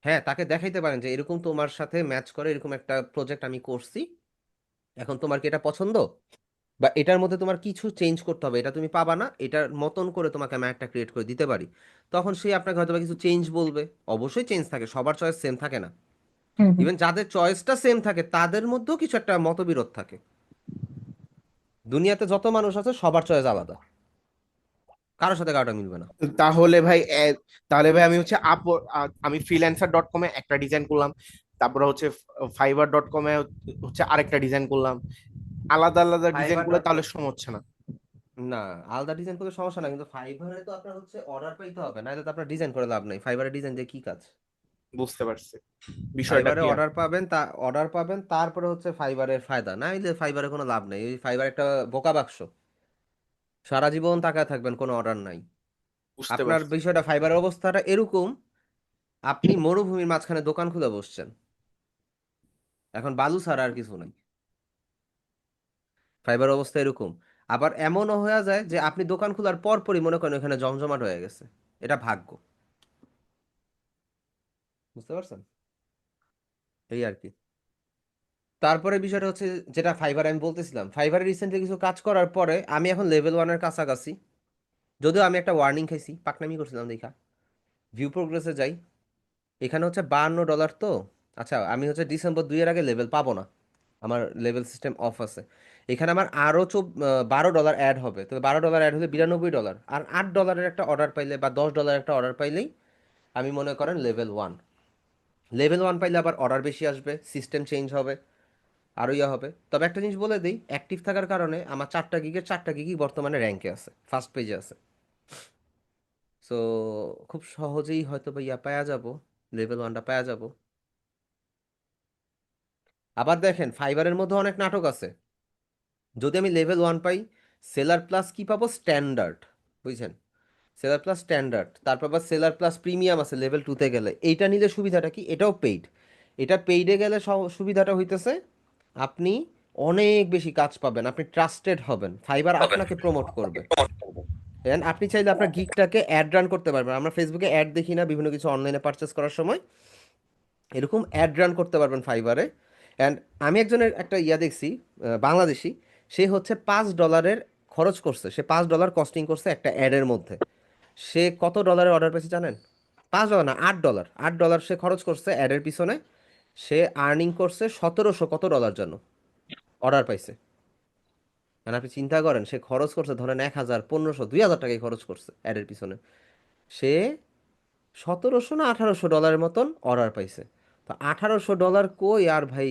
হ্যাঁ, তাকে দেখাইতে পারেন যে এরকম তোমার সাথে ম্যাচ করে এরকম একটা প্রজেক্ট আমি করছি, এখন তোমার কি এটা পছন্দ, বা এটার মধ্যে তোমার কিছু চেঞ্জ করতে হবে, এটা তুমি পাবা না, এটার মতন করে তোমাকে আমি একটা ক্রিয়েট করে দিতে পারি। তখন সে আপনাকে হয়তো বা কিছু চেঞ্জ বলবে, অবশ্যই চেঞ্জ থাকে, সবার চয়েস সেম থাকে না। হুম হুম। ইভেন যাদের চয়েসটা সেম থাকে তাদের মধ্যেও কিছু একটা মতবিরোধ থাকে। দুনিয়াতে যত মানুষ আছে সবার চয়েস আলাদা, কারোর সাথে কারোটা মিলবে না। তাহলে ভাই তাহলে ভাই আমি হচ্ছে আমি freelancer.com-এ একটা ডিজাইন করলাম, তারপরে হচ্ছে fiverr.com-এ হচ্ছে আরেকটা ডিজাইন করলাম, আলাদা আলাদা ডিজাইন ফাইবার করলে ডট তাহলে সমস্যা হচ্ছে না? না, আলাদা ডিজাইন করলে সমস্যা না, কিন্তু ফাইবারে তো আপনার হচ্ছে অর্ডার পাইতে হবে, নাহলে তো আপনার ডিজাইন করে লাভ নাই, ফাইবারে ডিজাইন দিয়ে কি কাজ? বুঝতে পারছি, বিষয়টা ফাইবারে ক্লিয়ার। অর্ডার পাবেন, তারপরে হচ্ছে ফাইবারের ফায়দা, না হলে ফাইবারে কোনো লাভ নেই, ওই ফাইবার একটা বোকা বাক্স, সারা জীবন তাকায় থাকবেন কোনো অর্ডার নাই। বুঝতে আপনার পারছি। বিষয়টা ফাইবারের অবস্থাটা এরকম, আপনি মরুভূমির মাঝখানে দোকান খুলে বসছেন, এখন বালু ছাড়া আর কিছু নাই। ফাইবার অবস্থা এরকম। আবার এমনও হয়ে যায় যে আপনি দোকান খোলার পরপরই মনে করেন ওখানে জমজমাট হয়ে গেছে, এটা ভাগ্য, বুঝতে পারছেন? এই আর কি। তারপরে বিষয়টা হচ্ছে, যেটা ফাইবার আমি বলতেছিলাম, ফাইবারে রিসেন্টলি কিছু কাজ করার পরে আমি এখন লেভেল 1-এর কাছাকাছি, যদিও আমি একটা ওয়ার্নিং খাইছি, পাকনামি করছিলাম দেখা। ভিউ প্রোগ্রেসে যাই, এখানে হচ্ছে $52 তো। আচ্ছা, আমি হচ্ছে ডিসেম্বর 2-এর আগে লেভেল পাবো না, আমার লেভেল সিস্টেম অফ আছে। এখানে আমার আরও $12 অ্যাড হবে, তো $12 অ্যাড হলে $92, আর $8 একটা অর্ডার পাইলে বা $10 একটা অর্ডার পাইলেই আমি মনে করেন লেভেল 1 পাইলে আবার অর্ডার বেশি আসবে, সিস্টেম চেঞ্জ হবে, আরও ইয়া হবে। তবে একটা জিনিস বলে দিই, অ্যাক্টিভ থাকার কারণে আমার 4টা গিগের 4টা গিগই বর্তমানে র্যাঙ্কে আছে, ফার্স্ট পেজে আছে। সো খুব সহজেই হয়তো বা ইয়া পাওয়া যাব, লেভেল 1টা পাওয়া যাব। আবার দেখেন ফাইবারের মধ্যে অনেক নাটক আছে, যদি আমি লেভেল 1 পাই, সেলার প্লাস কি পাবো, স্ট্যান্ডার্ড, বুঝছেন? সেলার প্লাস স্ট্যান্ডার্ড, তারপর আবার সেলার প্লাস প্রিমিয়াম আছে লেভেল 2-তে গেলে। এইটা নিলে সুবিধাটা কি, এটাও পেইড, এটা পেইডে গেলে সুবিধাটা হইতেছে আপনি অনেক বেশি কাজ পাবেন, আপনি ট্রাস্টেড হবেন, ফাইবার আপনাকে প্রমোট করবে। দেন আপনি চাইলে আপনার গিগটাকে অ্যাড রান করতে পারবেন, আমরা ফেসবুকে অ্যাড দেখি না বিভিন্ন কিছু অনলাইনে পারচেস করার সময়, এরকম অ্যাড রান করতে পারবেন ফাইবারে। অ্যান্ড আমি একজনের একটা ইয়া দেখছি, বাংলাদেশি, সে হচ্ছে $5 খরচ করছে, সে $5 কস্টিং করছে একটা অ্যাডের মধ্যে। সে কত ডলারের অর্ডার পেয়েছে জানেন? $5 না, $8 সে খরচ করছে অ্যাডের পিছনে, সে আর্নিং করছে 1700 কত ডলার যেন, অর্ডার পাইছে। মানে আপনি চিন্তা করেন, সে খরচ করছে ধরেন 1000, 1500, 2000 টাকাই খরচ করছে অ্যাডের পিছনে, সে 1700 না $1800 মতন অর্ডার পাইছে। তো $1800 কই আর ভাই,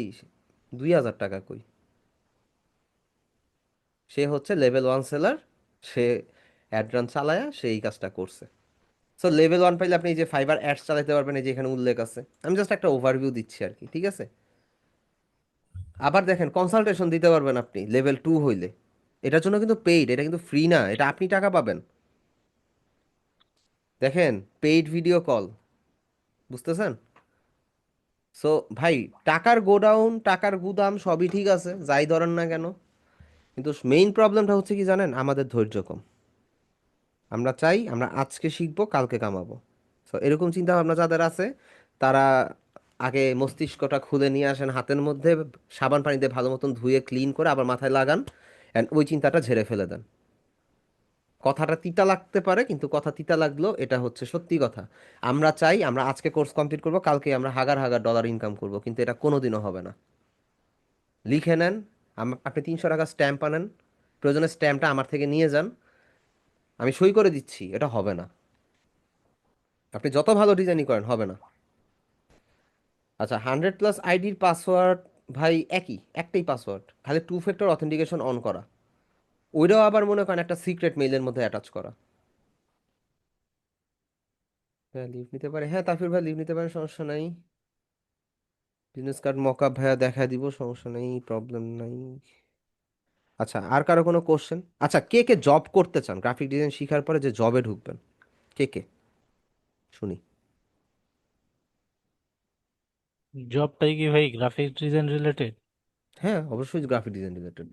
2000 টাকা কই? সে হচ্ছে লেভেল 1 সেলার, সে অ্যাড রান চালায়া সে এই কাজটা করছে। সো লেভেল 1 পাইলে আপনি এই যে ফাইবার অ্যাডস চালাতে পারবেন, এই যে এখানে উল্লেখ আছে, আমি জাস্ট একটা ওভারভিউ দিচ্ছি আর কি, ঠিক আছে? আবার দেখেন কনসালটেশন দিতে পারবেন আপনি লেভেল 2 হইলে, এটার জন্য কিন্তু পেইড, এটা কিন্তু ফ্রি না, এটা আপনি টাকা পাবেন। দেখেন, পেইড ভিডিও কল, বুঝতেছেন? সো ভাই, টাকার গোডাউন, টাকার গুদাম সবই ঠিক আছে, যাই ধরেন না কেন, কিন্তু মেইন প্রবলেমটা হচ্ছে কি জানেন, আমাদের ধৈর্য কম। আমরা চাই আমরা আজকে শিখবো কালকে কামাবো, তো এরকম চিন্তা ভাবনা যাদের আছে তারা আগে মস্তিষ্কটা খুলে নিয়ে আসেন, হাতের মধ্যে সাবান পানি দিয়ে ভালো মতন ধুয়ে ক্লিন করে আবার মাথায় লাগান, অ্যান্ড ওই চিন্তাটা ঝেড়ে ফেলে দেন। কথাটা তিতা লাগতে পারে, কিন্তু কথা তিতা লাগলেও এটা হচ্ছে সত্যি কথা। আমরা চাই আমরা আজকে কোর্স কমপ্লিট করব, কালকে আমরা হাজার হাজার ডলার ইনকাম করব, কিন্তু এটা কোনোদিনও হবে না। লিখে নেন, আপনি 300 টাকা স্ট্যাম্প আনেন, প্রয়োজনে স্ট্যাম্পটা আমার থেকে নিয়ে যান, আমি সই করে দিচ্ছি, এটা হবে না। আপনি যত ভালো ডিজাইনই করেন হবে না। আচ্ছা, 100+ আইডির পাসওয়ার্ড ভাই একটাই পাসওয়ার্ড, খালি 2 ফ্যাক্টর অথেন্টিকেশন অন করা, ওইটাও আবার মনে করেন একটা সিক্রেট মেইলের মধ্যে অ্যাটাচ করা। হ্যাঁ লিভ নিতে পারে, হ্যাঁ তাফির ভাই লিভ নিতে পারেন, সমস্যা নাই। বিজনেস কার্ড মকআপ ভাইয়া দেখা দিব, সমস্যা নেই, প্রবলেম নাই। আচ্ছা, আর কারো কোনো কোশ্চেন? আচ্ছা, কে কে জব করতে চান গ্রাফিক ডিজাইন শিখার পরে, যে জবে ঢুকবেন, কে কে শুনি। জবটাই কি ভাই গ্রাফিক্স ডিজাইন রিলেটেড? হ্যাঁ অবশ্যই গ্রাফিক ডিজাইন রিলেটেড।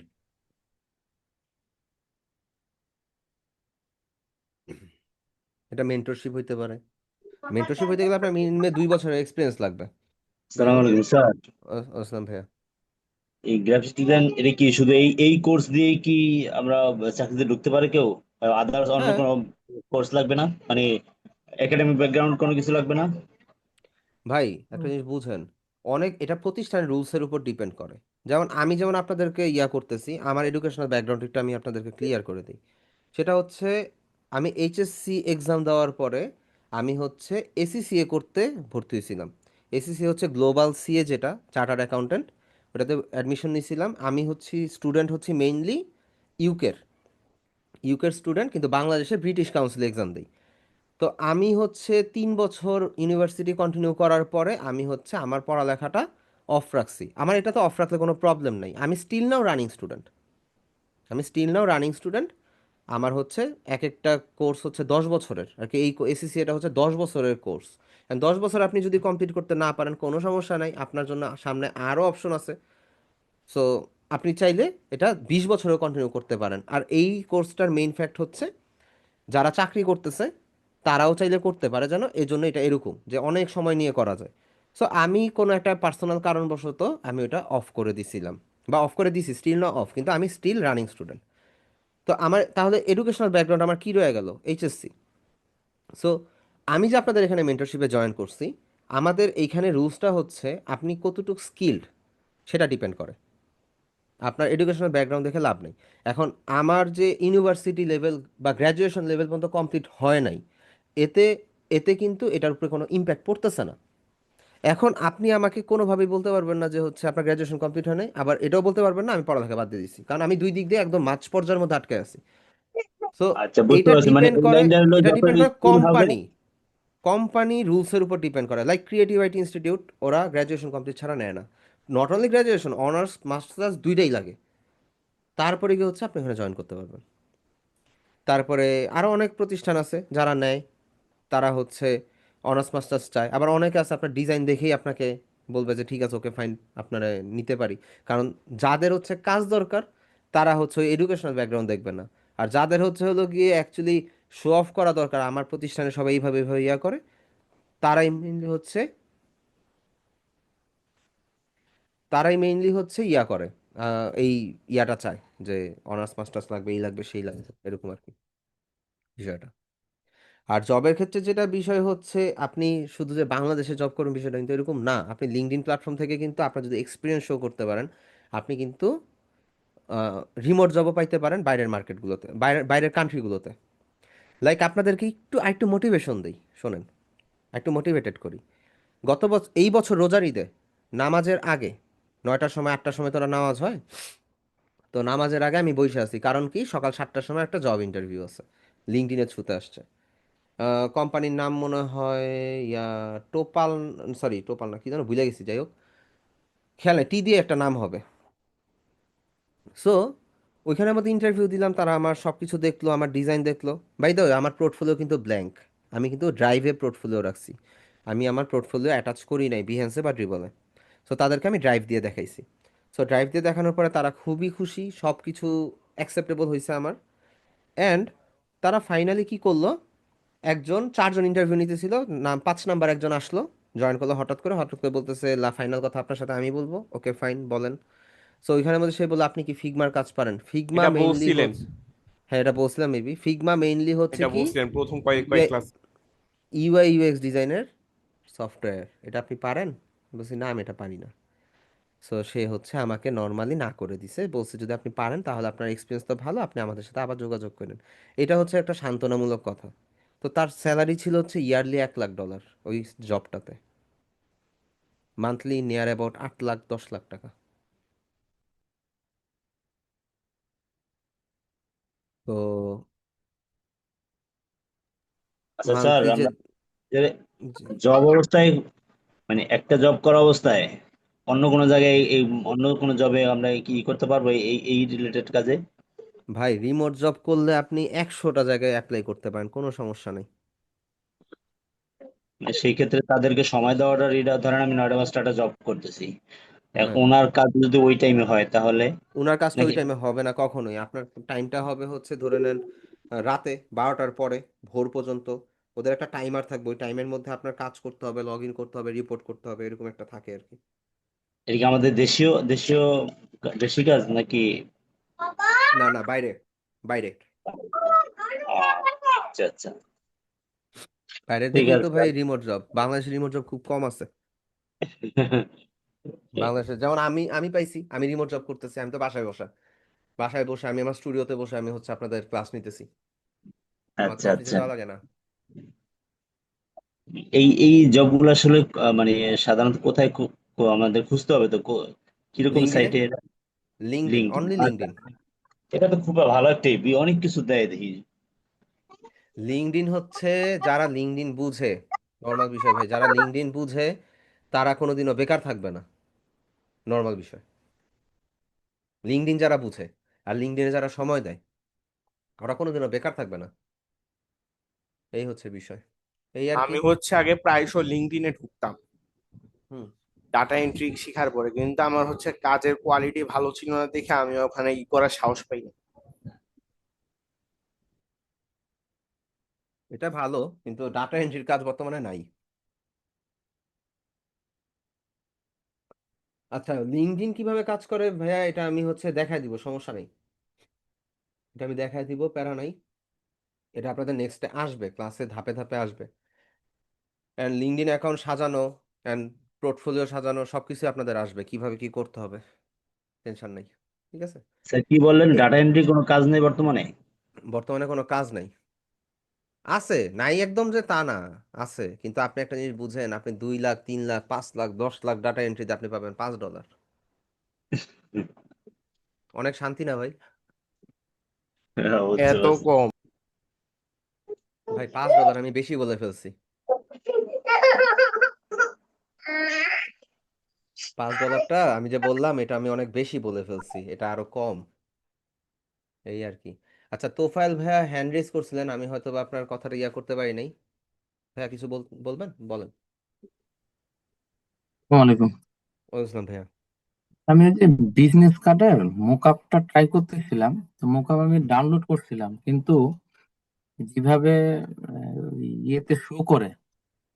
এটা মেন্টরশিপ হইতে পারে। মেন্টরশিপ হইতে গেলে আপনার মিনিমাম 2 বছরের এক্সপিরিয়েন্স লাগবে। সালাম আলাইকুম স্যার। আসলাম ভাইয়া। এই গ্রাফিক্স ডিজাইন এটা কি শুধু এই কোর্স দিয়েই কি আমরা চাকরিতে ঢুকতে পারে কেউ? আদার্স অন্য হ্যাঁ কোনো কোর্স লাগবে না, মানে একাডেমিক ব্যাকগ্রাউন্ড কোনো কিছু লাগবে না? ভাই, একটা জিনিস বুঝেন, অনেক এটা প্রতিষ্ঠানের রুলসের উপর ডিপেন্ড করে। যেমন আপনাদেরকে করতেছি, আমার এডুকেশনাল ব্যাকগ্রাউন্ডটা আমি আপনাদেরকে ক্লিয়ার করে দিই। সেটা হচ্ছে, আমি এইচএসসি এক্সাম দেওয়ার পরে আমি হচ্ছে এসিসিএ করতে ভর্তি হয়েছিলাম। এসিসিএ হচ্ছে গ্লোবাল সিএ, যেটা চার্টার্ড অ্যাকাউন্টেন্ট, ওটাতে অ্যাডমিশন নিয়েছিলাম। আমি হচ্ছি স্টুডেন্ট হচ্ছি মেইনলি ইউকের ইউকের স্টুডেন্ট, কিন্তু বাংলাদেশে ব্রিটিশ কাউন্সিল এক্সাম দিই। তো আমি হচ্ছে 3 বছর ইউনিভার্সিটি কন্টিনিউ করার পরে আমি হচ্ছে আমার পড়ালেখাটা অফ রাখছি। আমার এটা তো অফ রাখলে কোনো প্রবলেম নাই, আমি স্টিল নাও রানিং স্টুডেন্ট। আমার হচ্ছে এক একটা কোর্স হচ্ছে 10 বছরের আর কি, এই এসিসি এটা হচ্ছে 10 বছরের কোর্স। 10 বছর আপনি যদি কমপ্লিট করতে না পারেন কোনো সমস্যা নাই, আপনার জন্য সামনে আরও অপশন আছে। সো আপনি চাইলে এটা 20 বছরেও কন্টিনিউ করতে পারেন। আর এই কোর্সটার মেইন ফ্যাক্ট হচ্ছে, যারা চাকরি করতেছে তারাও চাইলে করতে পারে, যেন এই জন্য এটা এরকম যে অনেক সময় নিয়ে করা যায়। সো আমি কোনো একটা পার্সোনাল কারণবশত আমি ওটা অফ করে দিছিলাম, বা অফ করে দিছি, স্টিল না অফ, কিন্তু আমি স্টিল রানিং স্টুডেন্ট। তো আমার তাহলে এডুকেশনাল ব্যাকগ্রাউন্ড আমার কি রয়ে গেল? এইচএসসি। সো আমি যে আপনাদের এখানে মেন্টরশিপে জয়েন করছি, আমাদের এইখানে রুলসটা হচ্ছে আপনি কতটুকু স্কিল্ড সেটা ডিপেন্ড করে, আপনার এডুকেশনাল ব্যাকগ্রাউন্ড দেখে লাভ নেই। এখন আমার যে ইউনিভার্সিটি লেভেল বা গ্র্যাজুয়েশন লেভেল পর্যন্ত কমপ্লিট হয় নাই, এতে এতে কিন্তু এটার উপরে কোনো ইম্প্যাক্ট পড়তেছে না। এখন আপনি আমাকে কোনোভাবেই বলতে পারবেন না যে হচ্ছে আপনার গ্র্যাজুয়েশন কমপ্লিট হয় নাই, আবার এটাও বলতে পারবেন না আমি পড়ালেখা বাদ দিয়ে দিচ্ছি, কারণ আমি দুই দিক দিয়ে একদম মাঝ পর্যায়ের মধ্যে আটকে আছি। সো আচ্ছা, বুঝতে এটা পারছি, মানে ডিপেন্ড এই করে, লাইনটা হলো এটা যখন ডিপেন্ড করে স্কিল হবে। কোম্পানি রুলসের উপর ডিপেন্ড করে। লাইক ক্রিয়েটিভ আইটি ইনস্টিটিউট, ওরা গ্র্যাজুয়েশন কমপ্লিট ছাড়া নেয় না। Not only graduation, honours masters দুইটাই লাগে, তারপরে গিয়ে হচ্ছে আপনি এখানে জয়েন করতে পারবেন। তারপরে আরও অনেক প্রতিষ্ঠান আছে যারা নেয়, তারা হচ্ছে অনার্স মাস্টার্স চায়। আবার অনেকে আছে আপনার ডিজাইন দেখেই আপনাকে বলবে যে ঠিক আছে ওকে ফাইন, আপনারা নিতে পারি। কারণ যাদের হচ্ছে কাজ দরকার তারা হচ্ছে ওই এডুকেশনাল ব্যাকগ্রাউন্ড দেখবে না। আর যাদের হলো গিয়ে অ্যাকচুয়ালি শো অফ করা দরকার, আমার প্রতিষ্ঠানে সবাই এইভাবে এইভাবে করে, তারাই মেইনলি হচ্ছে করে, এই ইয়াটা চায় যে অনার্স মাস্টার্স লাগবে, এই লাগবে সেই লাগবে, এরকম আর কি বিষয়টা। আর জবের ক্ষেত্রে যেটা বিষয় হচ্ছে, আপনি শুধু যে বাংলাদেশে জব করুন বিষয়টা কিন্তু এরকম না। আপনি লিঙ্কডইন প্ল্যাটফর্ম থেকে কিন্তু আপনার যদি এক্সপিরিয়েন্স শো করতে পারেন, আপনি কিন্তু রিমোট জবও পাইতে পারেন বাইরের মার্কেটগুলোতে, বাইরের কান্ট্রিগুলোতে। লাইক আপনাদেরকে একটু মোটিভেশন দিই, শোনেন, একটু মোটিভেটেড করি। এই বছর রোজার ঈদে নামাজের আগে 9টার সময় 8টার সময় তোরা নামাজ হয়, তো নামাজের আগে আমি বসে আছি, কারণ কি সকাল 7টার সময় একটা জব ইন্টারভিউ আছে, লিঙ্কডইনে ছুতে আসছে। কোম্পানির নাম মনে হয় ইয়া টোপাল, সরি টোপাল না, কি যেন ভুলে গেছি, যাই হোক খেয়াল নেই, টি দিয়ে একটা নাম হবে। সো ওইখানে মধ্যে ইন্টারভিউ দিলাম, তারা আমার সব কিছু দেখলো, আমার ডিজাইন দেখলো। বাই দ্য ওয়ে, আমার পোর্টফোলিও কিন্তু ব্ল্যাঙ্ক, আমি কিন্তু ড্রাইভে পোর্টফোলিও রাখছি, আমি আমার পোর্টফোলিও অ্যাটাচ করি নাই বিহেন্সে বা ড্রিবলে। সো তাদেরকে আমি ড্রাইভ দিয়ে দেখাইছি। সো ড্রাইভ দিয়ে দেখানোর পরে তারা খুবই খুশি, সব কিছু অ্যাকসেপ্টেবল হয়েছে আমার। অ্যান্ড তারা ফাইনালি কি করলো, একজন 4 জন ইন্টারভিউ নিতেছিল, 5 নাম্বার একজন আসলো, জয়েন করলো হঠাৎ করে বলতেছে ফাইনাল কথা আপনার সাথে আমি বলবো। ওকে ফাইন বলেন। সো ওইখানের মধ্যে সে বললো আপনি কি ফিগমার কাজ পারেন? ফিগমা এটা মেইনলি বলছিলেন, হচ্ছে, হ্যাঁ এটা বলছিলাম মেবি। ফিগমা মেইনলি হচ্ছে এটা কি বলছিলেন প্রথম কয়েক কয়েক ইউআই ক্লাস। ইউআই ইউএক্স ডিজাইনের সফটওয়্যার, এটা আপনি পারেন? বলছি না আমি এটা পারি না। সো সে হচ্ছে আমাকে নর্মালি না করে দিছে, বলছে যদি আপনি পারেন তাহলে আপনার এক্সপিরিয়েন্স তো ভালো, আপনি আমাদের সাথে আবার যোগাযোগ করেন। এটা হচ্ছে একটা সান্ত্বনামূলক কথা। তো তার স্যালারি ছিল হচ্ছে ইয়ারলি $1 লাখ ওই জবটাতে, monthly near about 8 lakh 10 lakh টাকা। তো আচ্ছা স্যার, মান্থলি যে, আমরা যে জি, জব অবস্থায় মানে একটা জব করা অবস্থায় অন্য কোনো জায়গায় এই অন্য কোনো জবে আমরা কি করতে পারবো এই এই রিলেটেড কাজে? ভাই রিমোট জব করলে আপনি 100টা জায়গায় অ্যাপ্লাই করতে পারেন, কোনো সমস্যা নেই। মানে সেই ক্ষেত্রে তাদেরকে সময় দেওয়াটা, এটা ধরেন আমি 9টা 10টা জব করতেছি, হ্যাঁ, ওনার কাজ যদি ওই টাইমে হয় তাহলে ওনার কাজটা ওই নাকি? টাইমে হবে না কখনোই। আপনার টাইমটা হবে হচ্ছে ধরে নেন রাতে 12টার পরে ভোর পর্যন্ত। ওদের একটা টাইমার থাকবে, ওই টাইমের মধ্যে আপনার কাজ করতে হবে, লগ ইন করতে হবে, রিপোর্ট করতে হবে, এরকম একটা থাকে আর কি। এটা কি আমাদের দেশীয় দেশীয় দেশি কাজ নাকি? না না, বাইরে, বাইরে, আচ্ছা আচ্ছা, বাইরের ঠিক দেখেই তো আছে। ভাই রিমোট জব। বাংলাদেশের রিমোট জব খুব কম আছে। বাংলাদেশে যেমন আমি আমি পাইছি, আমি রিমোট জব করতেছি, আমি তো বাসায় বসে আমি আমার স্টুডিওতে বসে আমি হচ্ছে আপনাদের ক্লাস নিতেছি, আমার তো আচ্ছা অফিসে আচ্ছা, যাওয়া লাগে না। এই এই জবগুলো আসলে মানে সাধারণত কোথায় আমাদের খুঁজতে হবে তো কিরকম লিঙ্কডইনে, সাইটে? লিঙ্কডইন, লিঙ্কডইন, অনলি আচ্ছা। লিঙ্কডইন। এটা তো খুব ভালো একটা অনেক কিছু দেয় দেখি। লিঙ্কডইন হচ্ছে, যারা লিঙ্কডইন বুঝে, নর্মাল বিষয় ভাই, যারা লিঙ্কডইন বুঝে তারা কোনোদিনও বেকার থাকবে না, নর্মাল বিষয়। লিঙ্কডইন যারা বুঝে আর লিঙ্কডইনে যারা সময় দেয় ওরা কোনোদিনও বেকার থাকবে না, এই হচ্ছে বিষয়, এই আর কি। আমি হচ্ছে আগে প্রায়শ লিঙ্কডইনে ঢুকতাম হুম। ডাটা এন্ট্রি শেখার পরে, কিন্তু আমার হচ্ছে কাজের কোয়ালিটি ভালো ছিল না দেখে আমি ওখানে করার সাহস পাইনি। এটা ভালো, কিন্তু ডাটা এন্ট্রির কাজ বর্তমানে নাই। আচ্ছা, লিঙ্কডইন কিভাবে কাজ করে ভাইয়া এটা আমি হচ্ছে দেখাই দিব, সমস্যা নেই। এটা আমি দেখাই দিব, প্যারা নাই। এটা আপনাদের নেক্সটে আসবে, ক্লাসে ধাপে ধাপে আসবে। অ্যান্ড লিঙ্কডইন অ্যাকাউন্ট সাজানো অ্যান্ড পোর্টফোলিও সাজানো সবকিছু আপনাদের আসবে, কিভাবে কি করতে হবে, টেনশন নেই, ঠিক আছে। স্যার কি বললেন, এ- ডাটা এন্ট্রি কোনো কাজ নেই বর্তমানে? বর্তমানে কোনো কাজ নাই, আছে নাই একদম যে তা না, আছে, কিন্তু আপনি একটা জিনিস বুঝেন, আপনি 2 লাখ 3 লাখ 5 লাখ 10 লাখ ডাটা এন্ট্রিতে আপনি পাবেন $5। অনেক শান্তি না ভাই? হ্যাঁ, বুঝতে এত পারছি। কম? ভাই $5 আমি বেশি বলে ফেলছি। $5টা আমি যে বললাম এটা আমি অনেক বেশি বলে ফেলছি, এটা আরো কম, এই আর কি। আচ্ছা, তোফায়েল ভাইয়া হ্যান্ড রেজ করছিলেন, আমি হয়তো বা আপনার কথাটা ইয়া করতে পারি নাই। ভাইয়া কিছু বলবেন, বলেন। ওয়ালাইকুম। ওয়ালাইকুম ভাইয়া। আমি ওই যে বিজনেস কার্ডের মোকআপটা ট্রাই করতেছিলাম, তো মোকআপ আমি ডাউনলোড করছিলাম, কিন্তু যেভাবে ইয়েতে শো করে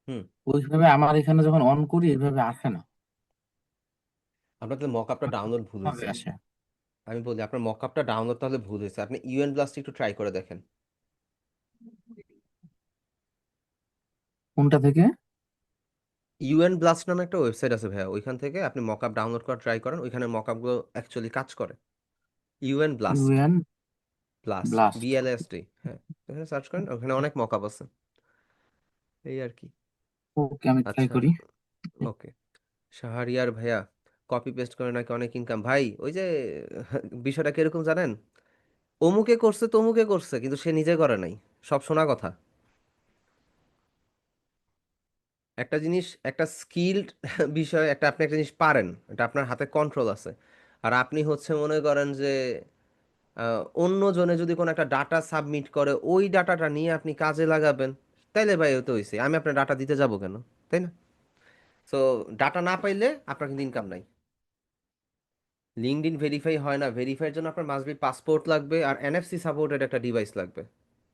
হুম। ওইভাবে আমার এখানে যখন অন করি এইভাবে আসে না। আপনার তাহলে মকআপটা ডাউনলোড ভুল কিভাবে হয়েছে। আসে? আমি বলি আপনার মকআপটা ডাউনলোড তাহলে ভুল হয়েছে, আপনি ইউএন ব্লাস্ট একটু ট্রাই করে দেখেন। কোনটা থেকে? ইউএন ব্লাস্ট নামে একটা ওয়েবসাইট আছে ভাইয়া, ওইখান থেকে আপনি মকআপ ডাউনলোড করা ট্রাই করেন, ওইখানে মকআপগুলো অ্যাকচুয়ালি কাজ করে। UN blast, UN blast, blast. BLAST, হ্যাঁ, ওখানে সার্চ করেন, ওখানে অনেক মকআপ আছে, এই আর কি। ওকে, আমি ট্রাই আচ্ছা, করি। ওকে। শাহরিয়ার ভাইয়া, কপি পেস্ট করে নাকি অনেক ইনকাম? ভাই ওই যে বিষয়টা কিরকম জানেন, অমুকে করছে তমুকে করছে কিন্তু সে নিজে করে নাই, সব শোনা কথা। একটা জিনিস, একটা স্কিলড বিষয়, আপনি একটা জিনিস পারেন, এটা আপনার হাতে কন্ট্রোল আছে। আর আপনি হচ্ছে মনে করেন যে অন্য জনে যদি কোনো একটা ডাটা সাবমিট করে ওই ডাটাটা নিয়ে আপনি কাজে লাগাবেন, তাইলে ভাই তো হয়েছে, আমি আপনার ডাটা দিতে যাব কেন, তাই না? সো ডাটা না পাইলে আপনার কিন্তু ইনকাম নাই। লিঙ্কডইন ভেরিফাই হয় না, ভেরিফাইয়ের জন্য আপনার মাস্ট বি পাসপোর্ট লাগবে আর NFC সাপোর্টেড একটা ডিভাইস লাগবে,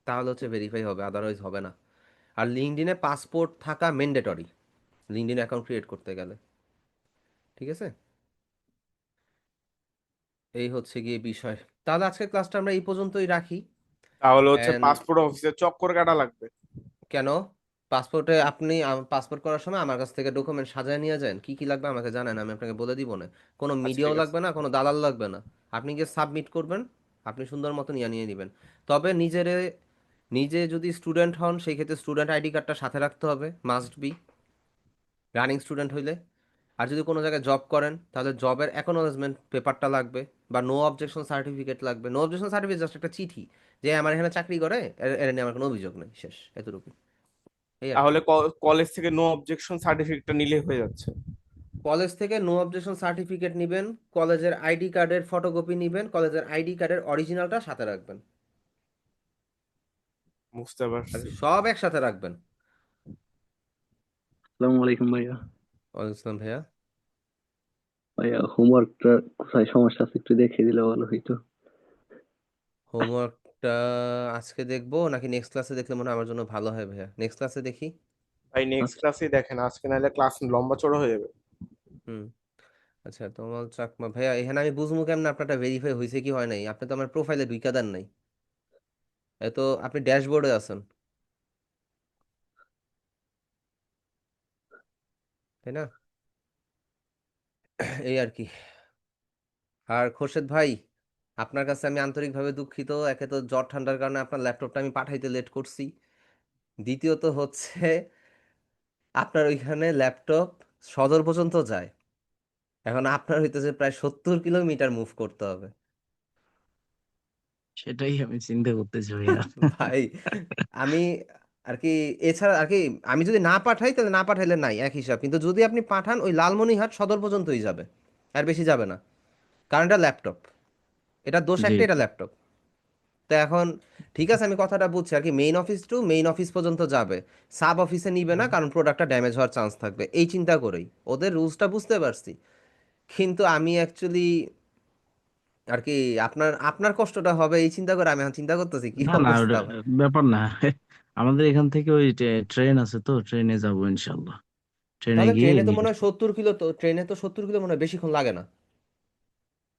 তাহলে হচ্ছে ভেরিফাই হবে, আদারওয়াইজ হবে না। আর লিঙ্কডইনে পাসপোর্ট থাকা ম্যান্ডেটরি লিঙ্কডইন অ্যাকাউন্ট ক্রিয়েট করতে গেলে, ঠিক আছে? এই হচ্ছে গিয়ে বিষয়। তাহলে আজকের ক্লাসটা আমরা এই পর্যন্তই রাখি। তাহলে হচ্ছে And পাসপোর্ট অফিসে চক্কর কাটা লাগবে। কেন পাসপোর্টে আপনি পাসপোর্ট করার সময় আমার কাছ থেকে ডকুমেন্ট সাজায় নিয়ে যান, কি কি লাগবে আমাকে জানেন, আমি আপনাকে বলে দিব না। কোনো আচ্ছা মিডিয়াও ঠিক আছে। লাগবে না, কোনো দালাল লাগবে না। আপনি গিয়ে সাবমিট করবেন, আপনি সুন্দর মতো নিয়ে নেবেন। তবে নিজে যদি স্টুডেন্ট হন সেই ক্ষেত্রে স্টুডেন্ট আইডি কার্ডটা সাথে রাখতে হবে, মাস্ট বি, রানিং স্টুডেন্ট হইলে। আর যদি কোনো জায়গায় জব করেন তাহলে জবের অ্যাকনোলেজমেন্ট পেপারটা লাগবে, বা নো অবজেকশন সার্টিফিকেট লাগবে। নো অবজেকশন সার্টিফিকেট জাস্ট একটা চিঠি যে আমার এখানে চাকরি করে, এর নিয়ে আমার কোনো অভিযোগ নেই, শেষ, এতটুকু, এই আর কি। তাহলে কলেজ থেকে নো অবজেকশন সার্টিফিকেটটা নিলে হয়ে যাচ্ছে। কলেজ থেকে নো অবজেকশন সার্টিফিকেট নেবেন, কলেজের আইডি কার্ডের ফটোকপি নেবেন, কলেজের আইডি কার্ডের অরিজিনালটা সাথে রাখবেন, বুঝতে আর পারছি। সব একসাথে রাখবেন। আসসালামু আলাইকুম ভাইয়া। ওয়ালাইকুম আসসালাম ভাইয়া। ভাইয়া হোমওয়ার্কটা কোথায় সমস্যা আছে একটু দেখিয়ে দিলে ভালো হইতো। হোমওয়ার্কটা আজকে দেখবো নাকি নেক্সট ক্লাসে দেখলে মনে হয় আমার জন্য ভালো হয় ভাইয়া, নেক্সট ক্লাসে দেখি। ভাই নেক্সট আচ্ছা ক্লাসে দেখেন, আজকে নাহলে ক্লাস লম্বা চড়া হয়ে যাবে। হুম। আচ্ছা তোমার চাকমা ভাইয়া, এখানে আমি বুঝবো কেমন আপনারটা ভেরিফাই হয়েছে কি হয় নাই? আপনি তো আমার প্রোফাইলে ঢুইকা দেন নাই, এ তো আপনি ড্যাশবোর্ডে আছেন, তাই না? এই আর কি। আর খোরশেদ ভাই, আপনার কাছে আমি আন্তরিকভাবে দুঃখিত। একে তো জ্বর ঠান্ডার কারণে আপনার ল্যাপটপটা আমি পাঠাইতে লেট করছি, দ্বিতীয়ত হচ্ছে আপনার ওইখানে ল্যাপটপ সদর পর্যন্ত যায়, এখন আপনার হইতেছে প্রায় 70 কিলোমিটার মুভ করতে হবে। সেটাই আমি চিন্তা করতেছি ভাইয়া। ভাই আমি আর কি, এছাড়া আর কি, আমি যদি না পাঠাই তাহলে না পাঠাইলে নাই, এক হিসাব। কিন্তু যদি আপনি পাঠান ওই লালমনিরহাট সদর পর্যন্তই যাবে, আর বেশি যাবে না, কারণ এটা ল্যাপটপ, এটা দোষ জি একটা, এটা জি ল্যাপটপ। তো এখন ঠিক আছে, আমি কথাটা বুঝছি আর কি, main office to main office পর্যন্ত যাবে, সাব অফিসে নিবে না, কারণ প্রোডাক্টটা ড্যামেজ হওয়ার চান্স থাকবে, এই চিন্তা করেই ওদের রুলসটা বুঝতে পারছি। কিন্তু আমি অ্যাকচুয়ালি আর কি আপনার আপনার কষ্টটা হবে এই চিন্তা করে আমি এখন চিন্তা করতেছি কি না না অবস্থা ওটা হবে। ব্যাপার না। আমাদের এখান থেকে ওই ট্রেন আছে, তো ট্রেনে যাবো ইনশাল্লাহ। ট্রেনে তাহলে গিয়ে ট্রেনে তো নিয়ে মনে হয় আসবো। 70 কিলো, তো ট্রেনে তো 70 কিলো মনে হয় বেশিক্ষণ লাগে না।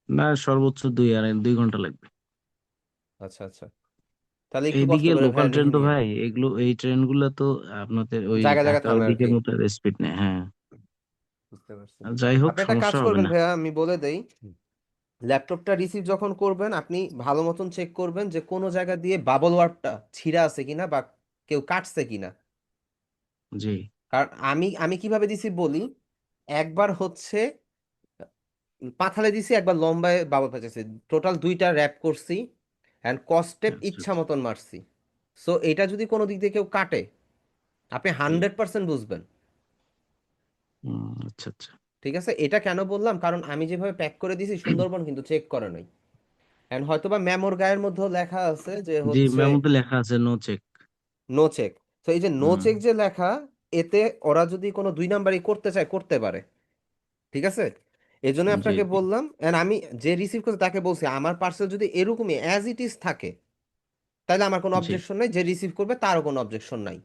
না, সর্বোচ্চ 2 ঘন্টা লাগবে। আচ্ছা আচ্ছা, তাহলে একটু কষ্ট এইদিকে করে লোকাল ভাইয়া ট্রেন দেখি তো নিয়ে ভাই, এগুলো এই ট্রেন গুলো তো আপনাদের ওই জায়গা জায়গা ঢাকা থামে আর ওইদিকের কি, মতো স্পিড নেই, হ্যাঁ। বুঝতে পারছি। আর যাই হোক, আপনি একটা কাজ সমস্যা হবে করবেন না। ভাইয়া, আমি বলে দেই, ল্যাপটপটা রিসিভ যখন করবেন আপনি ভালো মতন চেক করবেন যে কোনো জায়গা দিয়ে বাবল ওয়ার্পটা ছিঁড়া আছে কিনা, বা কেউ কাটছে কিনা। জি কারণ আমি আমি কিভাবে দিছি বলি, একবার হচ্ছে পাথালে দিছি, একবার লম্বায় বাবল পেঁচেছি, টোটাল দুইটা র্যাপ করছি, অ্যান্ড কস্টেপ আচ্ছা ইচ্ছা আচ্ছা। মতন মারছি। সো এটা যদি কোনো দিক দিয়ে কেউ কাটে আপনি জি 100% বুঝবেন। আচ্ছা আচ্ছা। ঠিক আছে, এটা কেন বললাম, কারণ আমি যেভাবে প্যাক করে দিছি সুন্দরবন কিন্তু চেক করে নাই, এন্ড হয়তোবা মেমোর গায়ের মধ্যেও লেখা আছে যে জি, হচ্ছে মেমোতে লেখা আছে নো চেক। No check. তো এই যে নো হুম। চেক যে লেখা, এতে ওরা যদি কোনো 2 নাম্বারই করতে চায় করতে পারে, ঠিক আছে? এই জন্য জি আপনাকে জি বললাম, এন্ড আমি যে রিসিভ করছি তাকে বলছি আমার পার্সেল যদি এরকমই অ্যাজ ইট ইজ থাকে তাহলে আমার কোনো জি অবজেকশন নাই, যে রিসিভ করবে তারও কোনো অবজেকশন নাই।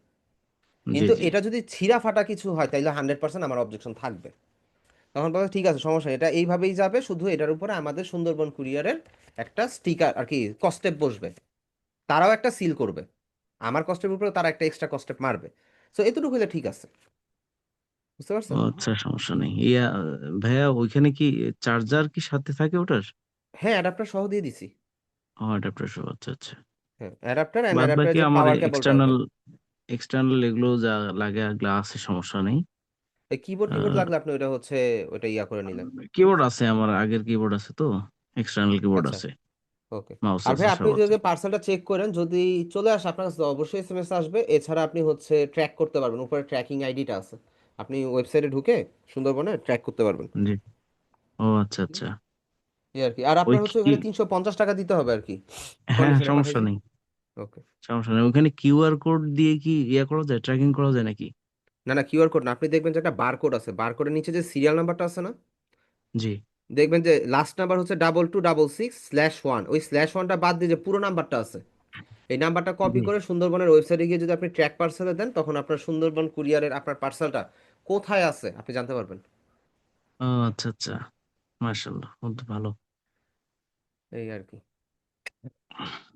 জি কিন্তু জি। এটা যদি ছিঁড়া ফাটা কিছু হয় তাহলে 100% আমার অবজেকশন থাকবে। তখন বলে ঠিক আছে, সমস্যা নেই, এটা এইভাবেই যাবে, শুধু এটার উপরে আমাদের সুন্দরবন কুরিয়ারের একটা স্টিকার আর কি কস্টেপ বসবে, তারাও একটা সিল করবে, আমার কস্টের উপরে তারা একটা এক্সট্রা কস্টেপ মারবে। সো এতটুকু হলে ঠিক আছে, বুঝতে ও পারছেন? আচ্ছা, সমস্যা নেই। ইয়া ভাইয়া, ওইখানে কি চার্জার কি সাথে থাকে ওটার? হ্যাঁ, অ্যাডাপ্টার সহ দিয়ে দিছি। ও, অ্যাডাপ্টার সহ, আচ্ছা আচ্ছা। হ্যাঁ, অ্যাডাপ্টার অ্যান্ড বাদ অ্যাডাপ্টারের বাকি যে আমার পাওয়ার কেবলটা এক্সটার্নাল ওকে। এক্সটার্নাল এগুলো যা লাগে এগুলো আছে, সমস্যা নেই। এই কিবোর্ড টিবোর্ড লাগলে আপনি ওটা হচ্ছে ওটা ইয়া করে নিলেন। কিবোর্ড আছে, আমার আগের কিবোর্ড আছে তো, এক্সটার্নাল কিবোর্ড আচ্ছা, আছে, ওকে। মাউস আর আছে, ভাই সব আপনি আছে। যদি পার্সেলটা চেক করেন, যদি চলে আসে আপনার কাছে তো অবশ্যই এসএমএস আসবে, এছাড়া আপনি হচ্ছে ট্র্যাক করতে পারবেন, উপরে ট্র্যাকিং আইডিটা আছে, আপনি ওয়েবসাইটে ঢুকে সুন্দরবনে ট্র্যাক করতে পারবেন। জি। ও আচ্ছা আচ্ছা। এই আর কি, আর ওই আপনার হচ্ছে কি, ওখানে 350 টাকা দিতে হবে আর কি, হ্যাঁ কন্ডিশনে সমস্যা পাঠাইছি। নেই, ওকে। সমস্যা নেই। ওখানে কিউআর কোড দিয়ে কি ইয়া করা যায়, ট্র্যাকিং করা যায় নাকি? না না, কিউআর কোড না, আপনি দেখবেন যে একটা বারকোড আছে, বারকোডের নিচে যে সিরিয়াল নাম্বারটা আছে না, জি দেখবেন যে লাস্ট নাম্বার হচ্ছে 2266/1, ওই /1টা বাদ দিয়ে যে পুরো নাম্বারটা আছে এই নাম্বারটা কপি জি। করে সুন্দরবনের ওয়েবসাইটে গিয়ে যদি আপনি ট্র্যাক পার্সেলে দেন, তখন আপনার সুন্দরবন কুরিয়ারের আপনার পার্সেলটা কোথায় আছে আপনি জানতে পারবেন। ও আচ্ছা আচ্ছা, মাশাআল্লাহ, বহুত ভালো। এই আর কি,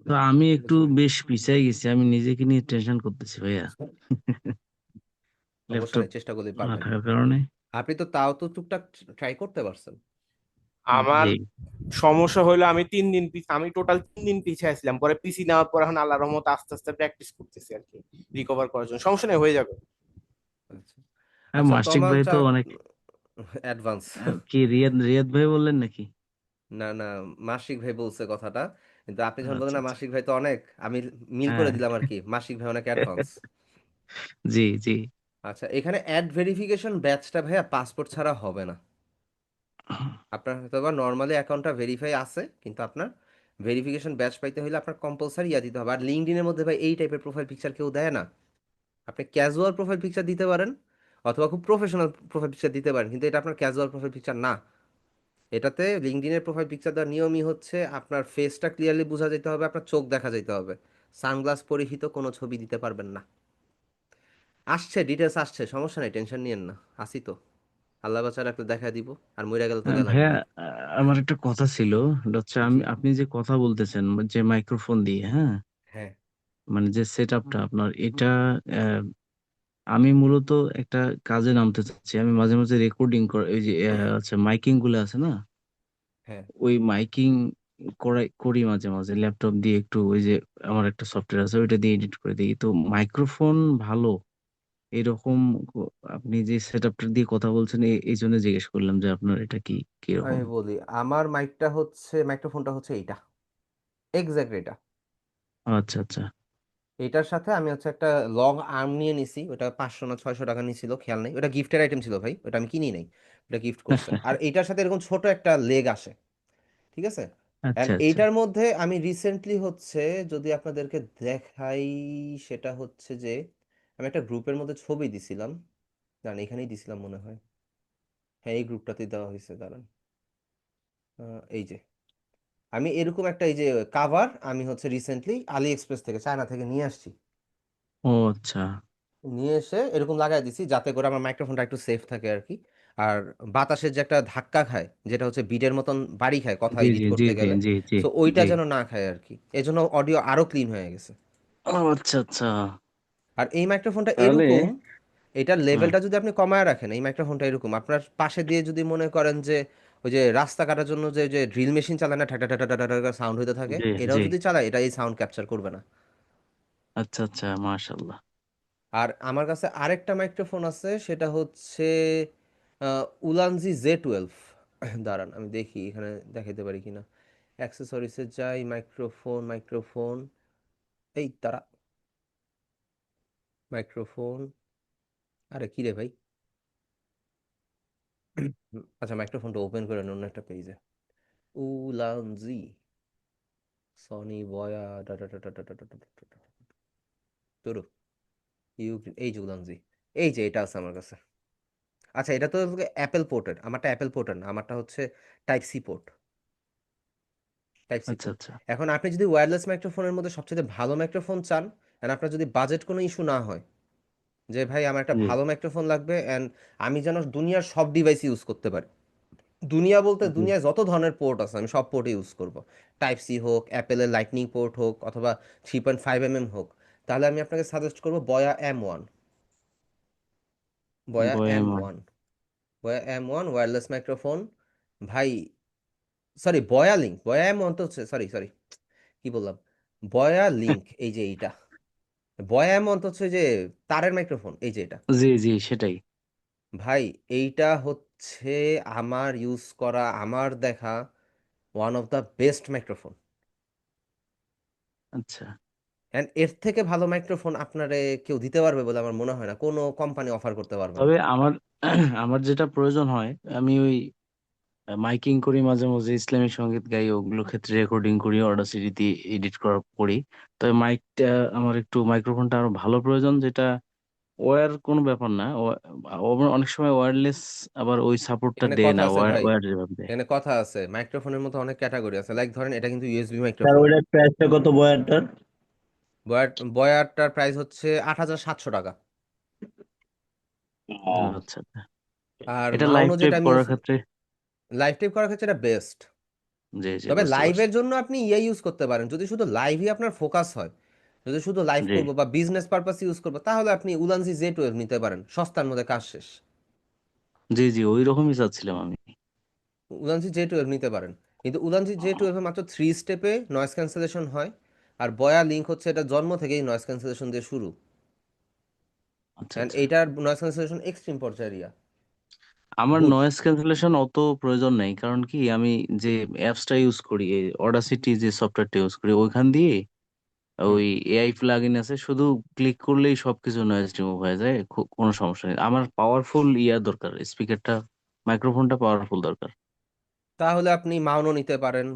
তো আমি একটু বুঝলেন? বেশ পিছাই গেছি, আমি নিজেকে নিয়ে টেনশন করতেছি ভাইয়া। সমস্যা ল্যাপটপ নেই, চেষ্টা করলেই না পারবেন। থাকার কারণে। আপনি তো তাও তো টুকটাক ট্রাই করতে পারছেন। আমার জি। সমস্যা হলো আমি 3 দিন আমি টোটাল 3 দিন পিছিয়ে ছিলাম, পরে পিসি নেওয়ার পর এখন আল্লাহর রহমতে আস্তে আস্তে প্র্যাকটিস করতেছি আর কি, রিকভার করার জন্য। সমস্যা নেই, হয়ে যাবে। আচ্ছা আর আচ্ছা, মাসিক তমাল ভাই চা তো অনেক। অ্যাডভান্স। কি রিয়াদ রিয়াদ ভাই বললেন নাকি? না না, মাসিক ভাই বলছে কথাটা, কিন্তু আপনি যখন বললেন আচ্ছা না আচ্ছা। মাসিক ভাই তো অনেক, আমি মিল করে হ্যাঁ। দিলাম আর কি, মাসিক ভাই অনেক অ্যাডভান্স। জি জি। আচ্ছা, এখানে অ্যাড ভেরিফিকেশন ব্যাচটা ভাইয়া পাসপোর্ট ছাড়া হবে না। আপনার হয়তো বা নর্মালি অ্যাকাউন্টটা ভেরিফাই আছে, কিন্তু আপনার ভেরিফিকেশন ব্যাচ পাইতে হলে আপনার কম্পালসারি ইয়া দিতে হবে। আর লিঙ্কডইনের মধ্যে ভাই এই টাইপের প্রোফাইল পিকচার কেউ দেয় না। আপনি ক্যাজুয়াল প্রোফাইল পিকচার দিতে পারেন, অথবা খুব প্রফেশনাল প্রোফাইল পিকচার দিতে পারেন, কিন্তু এটা আপনার ক্যাজুয়াল প্রোফাইল পিকচার না। এটাতে লিঙ্কডইনের প্রোফাইল পিকচার দেওয়ার নিয়মই হচ্ছে আপনার ফেসটা ক্লিয়ারলি বোঝা যেতে হবে, আপনার চোখ দেখা যেতে হবে। সানগ্লাস পরিহিত কোনো ছবি দিতে পারবেন না। আসছে ডিটেলস, আসছে, সমস্যা নেই, টেনশন নিয়েন না। আসি তো, আল্লাহ বাচ্চা রাখলে দেখা দিব, আর মইরা গেলে তো দেয়া ভাইয়া, লাগবে। আমার একটা কথা ছিল। এটা হচ্ছে জি। আপনি যে কথা বলতেছেন, যে মাইক্রোফোন দিয়ে, হ্যাঁ, হ্যাঁ। মানে যে সেট আপটা আপনার এটা, আহ, আমি মূলত একটা কাজে নামতে চাচ্ছি। আমি মাঝে মাঝে রেকর্ডিং করে, ওই যে আচ্ছা মাইকিং গুলো আছে না, হ্যাঁ। ওই মাইকিং করি মাঝে মাঝে ল্যাপটপ দিয়ে একটু, ওই যে আমার একটা সফটওয়্যার আছে ওইটা দিয়ে এডিট করে দিই। তো মাইক্রোফোন ভালো এরকম আপনি যে সেট আপটা দিয়ে কথা বলছেন, এই জন্য জিজ্ঞেস করলাম যে আপনার এটা কি কিরকম। আমি বলি, আমার মাইকটা হচ্ছে, মাইক্রোফোনটা হচ্ছে এইটা, এক্স্যাক্ট এটা। আচ্ছা আচ্ছা। এটার সাথে আমি হচ্ছে একটা লং আর্ম নিয়ে নিছি, ওটা 500 না 600 টাকা নিছিল, খেয়াল নেই, ওটা গিফটের আইটেম ছিল ভাই, ওটা আমি কিনি নাই, ওটা গিফট করছে। আর এটার সাথে এরকম ছোট একটা লেগ আসে, ঠিক আছে। আচ্ছা অ্যান্ড আচ্ছা। এইটার মধ্যে আমি রিসেন্টলি হচ্ছে, যদি আপনাদেরকে দেখাই, সেটা হচ্ছে যে আমি একটা গ্রুপের মধ্যে ছবি দিছিলাম, দাঁড়ান এখানেই দিছিলাম মনে হয়, হ্যাঁ এই গ্রুপটাতেই দেওয়া হয়েছে, দাঁড়ান, এই যে আমি এরকম একটা, এই যে কাভার আমি হচ্ছে রিসেন্টলি আলি এক্সপ্রেস থেকে, চায়না থেকে নিয়ে আসছি। ও আচ্ছা। নিয়ে এসে এরকম লাগাই দিছি, যাতে করে আমার মাইক্রোফোনটা একটু সেফ থাকে আর কি। আর বাতাসের যে একটা ধাক্কা খায়, যেটা হচ্ছে বিটের মতন বাড়ি খায় কথা জি এডিট জি জি করতে জি গেলে, জি জি সো ওইটা জি। যেন না খায় আর কি, এজন্য অডিও আরো ক্লিন হয়ে গেছে। ও আচ্ছা আচ্ছা। আর এই মাইক্রোফোনটা তাহলে এরকম, এটার হ্যাঁ। লেভেলটা যদি আপনি কমায় রাখেন, এই মাইক্রোফোনটা এরকম আপনার পাশে দিয়ে যদি মনে করেন যে ওই যে রাস্তা কাটার জন্য যে যে ড্রিল মেশিন চালায় না, ঠাটা ঠাটা ঠাটা ঠাটা সাউন্ড হইতে থাকে, জি এটাও জি। যদি চালায়, এটা এই সাউন্ড ক্যাপচার করবে না। আচ্ছা আচ্ছা, মাশাআল্লাহ। আর আমার কাছে আরেকটা মাইক্রোফোন আছে, সেটা হচ্ছে উলানজি Z12। দাঁড়ান আমি দেখি এখানে দেখাইতে পারি কিনা, অ্যাক্সেসরিজে যাই, মাইক্রোফোন, মাইক্রোফোন, এই তারা, মাইক্রোফোন, আরে কি রে ভাই, আচ্ছা মাইক্রোফোনটা ওপেন করে অন্য একটা পেজে, উলানজি সনি বয়া তোর এই যে উলানজি, এই যে এটা আছে আমার কাছে। আচ্ছা, এটা তো অ্যাপেল পোর্টের, আমারটা অ্যাপেল পোর্টের না, আমারটা হচ্ছে type C port, type C আচ্ছা পোর্ট। আচ্ছা। এখন আপনি যদি ওয়্যারলেস মাইক্রোফোনের মধ্যে সবচেয়ে ভালো মাইক্রোফোন চান, এন্ড আপনার যদি বাজেট কোনো ইস্যু না হয়, যে ভাই আমার একটা জি ভালো মাইক্রোফোন লাগবে অ্যান্ড আমি যেন দুনিয়ার সব ডিভাইস ইউজ করতে পারি, দুনিয়া বলতে জি। দুনিয়ায় যত ধরনের পোর্ট আছে আমি সব পোর্টে ইউজ করব, টাইপ সি হোক, অ্যাপেলের লাইটনিং পোর্ট হোক, অথবা 3.5 mm হোক, তাহলে আমি আপনাকে সাজেস্ট করব বয়া M1। বয়া এম বয়ামান। ওয়ান বয়া M1 ওয়্যারলেস মাইক্রোফোন ভাই। সরি, বয়া লিঙ্ক, বয়া M1 তো হচ্ছে, সরি সরি, কি বললাম, বয়া লিঙ্ক, এই যে এইটা, বয়া M1 তো হচ্ছে যে তারের মাইক্রোফোন, এই যে এটা। জি জি সেটাই। ভাই এইটা হচ্ছে আমার ইউজ করা, আমার দেখা one of the best microphone. আচ্ছা। অ্যান্ড এর থেকে ভালো মাইক্রোফোন আপনারে কেউ দিতে পারবে বলে আমার মনে হয় না, কোনো কোম্পানি অফার করতে পারবে না। তবে আমার আমার যেটা প্রয়োজন হয়, আমি ওই মাইকিং করি মাঝে মাঝে, ইসলামিক সঙ্গীত গাই, ওগুলো ক্ষেত্রে রেকর্ডিং করি, অডাসিটিতে এডিট করি। তবে মাইকটা, আমার একটু মাইক্রোফোনটা আরো ভালো প্রয়োজন, যেটা ওয়্যার কোনো ব্যাপার না। অনেক সময় ওয়্যারলেস আবার ওই সাপোর্টটা এখানে দেয় কথা না, আছে ভাই, ওয়্যার যেভাবে দেয়। এখানে কথা আছে, মাইক্রোফোনের মধ্যে অনেক ক্যাটাগরি আছে, লাইক ধরেন এটা কিন্তু ইউএসবি তার মাইক্রোফোন। ওইটার প্রাইসটা কত বয়ারটার? বয়ারটার প্রাইস হচ্ছে 8,700 টাকা। ও, আচ্ছা আচ্ছা। আর এটা লাইভ মাউনো টাইপ যেটা আমি করার ক্ষেত্রে লাইভ টাইপ করার ক্ষেত্রে এটা বেস্ট। জি জি তবে বুঝতে পারছি। লাইভের জন্য আপনি ইউজ করতে পারেন, যদি শুধু লাইভই আপনার ফোকাস হয়, যদি শুধু লাইভ জি করবো বা বিজনেস পারপাস ইউজ করবো, তাহলে আপনি উলানজি Z12 নিতে পারেন, সস্তার মধ্যে কাজ শেষ। জি জি ওই রকমই চাচ্ছিলাম আমি। উলানজি Z12 নিতে পারেন, কিন্তু উলানজি Z12 এ মাত্র 3 স্টেপে নয়েজ ক্যান্সেলেশন হয়। আর বয়া লিঙ্ক হচ্ছে এটা জন্ম থেকেই নয়েজ ক্যান্সেলেশন দিয়ে শুরু, আচ্ছা অ্যান্ড আচ্ছা। এইটার নয়েজ ক্যান্সেলেশন এক্সট্রিম পর্যায়ের আমার গুড। নয়েজ ক্যান্সেলেশন অত প্রয়োজন নেই, কারণ কি আমি যে অ্যাপসটা ইউজ করি, এই অডাসিটি যে সফটওয়্যারটা ইউজ করি, ওইখান দিয়ে হুম। ওই এআই প্লাগইন আছে, শুধু ক্লিক করলেই সবকিছু নয়েজ রিমুভ হয়ে যায়, কোনো সমস্যা নেই। আমার পাওয়ারফুল ইয়া দরকার, স্পিকারটা, মাইক্রোফোনটা পাওয়ারফুল দরকার। তাহলে আপনি মাউনো নিতে পারেন,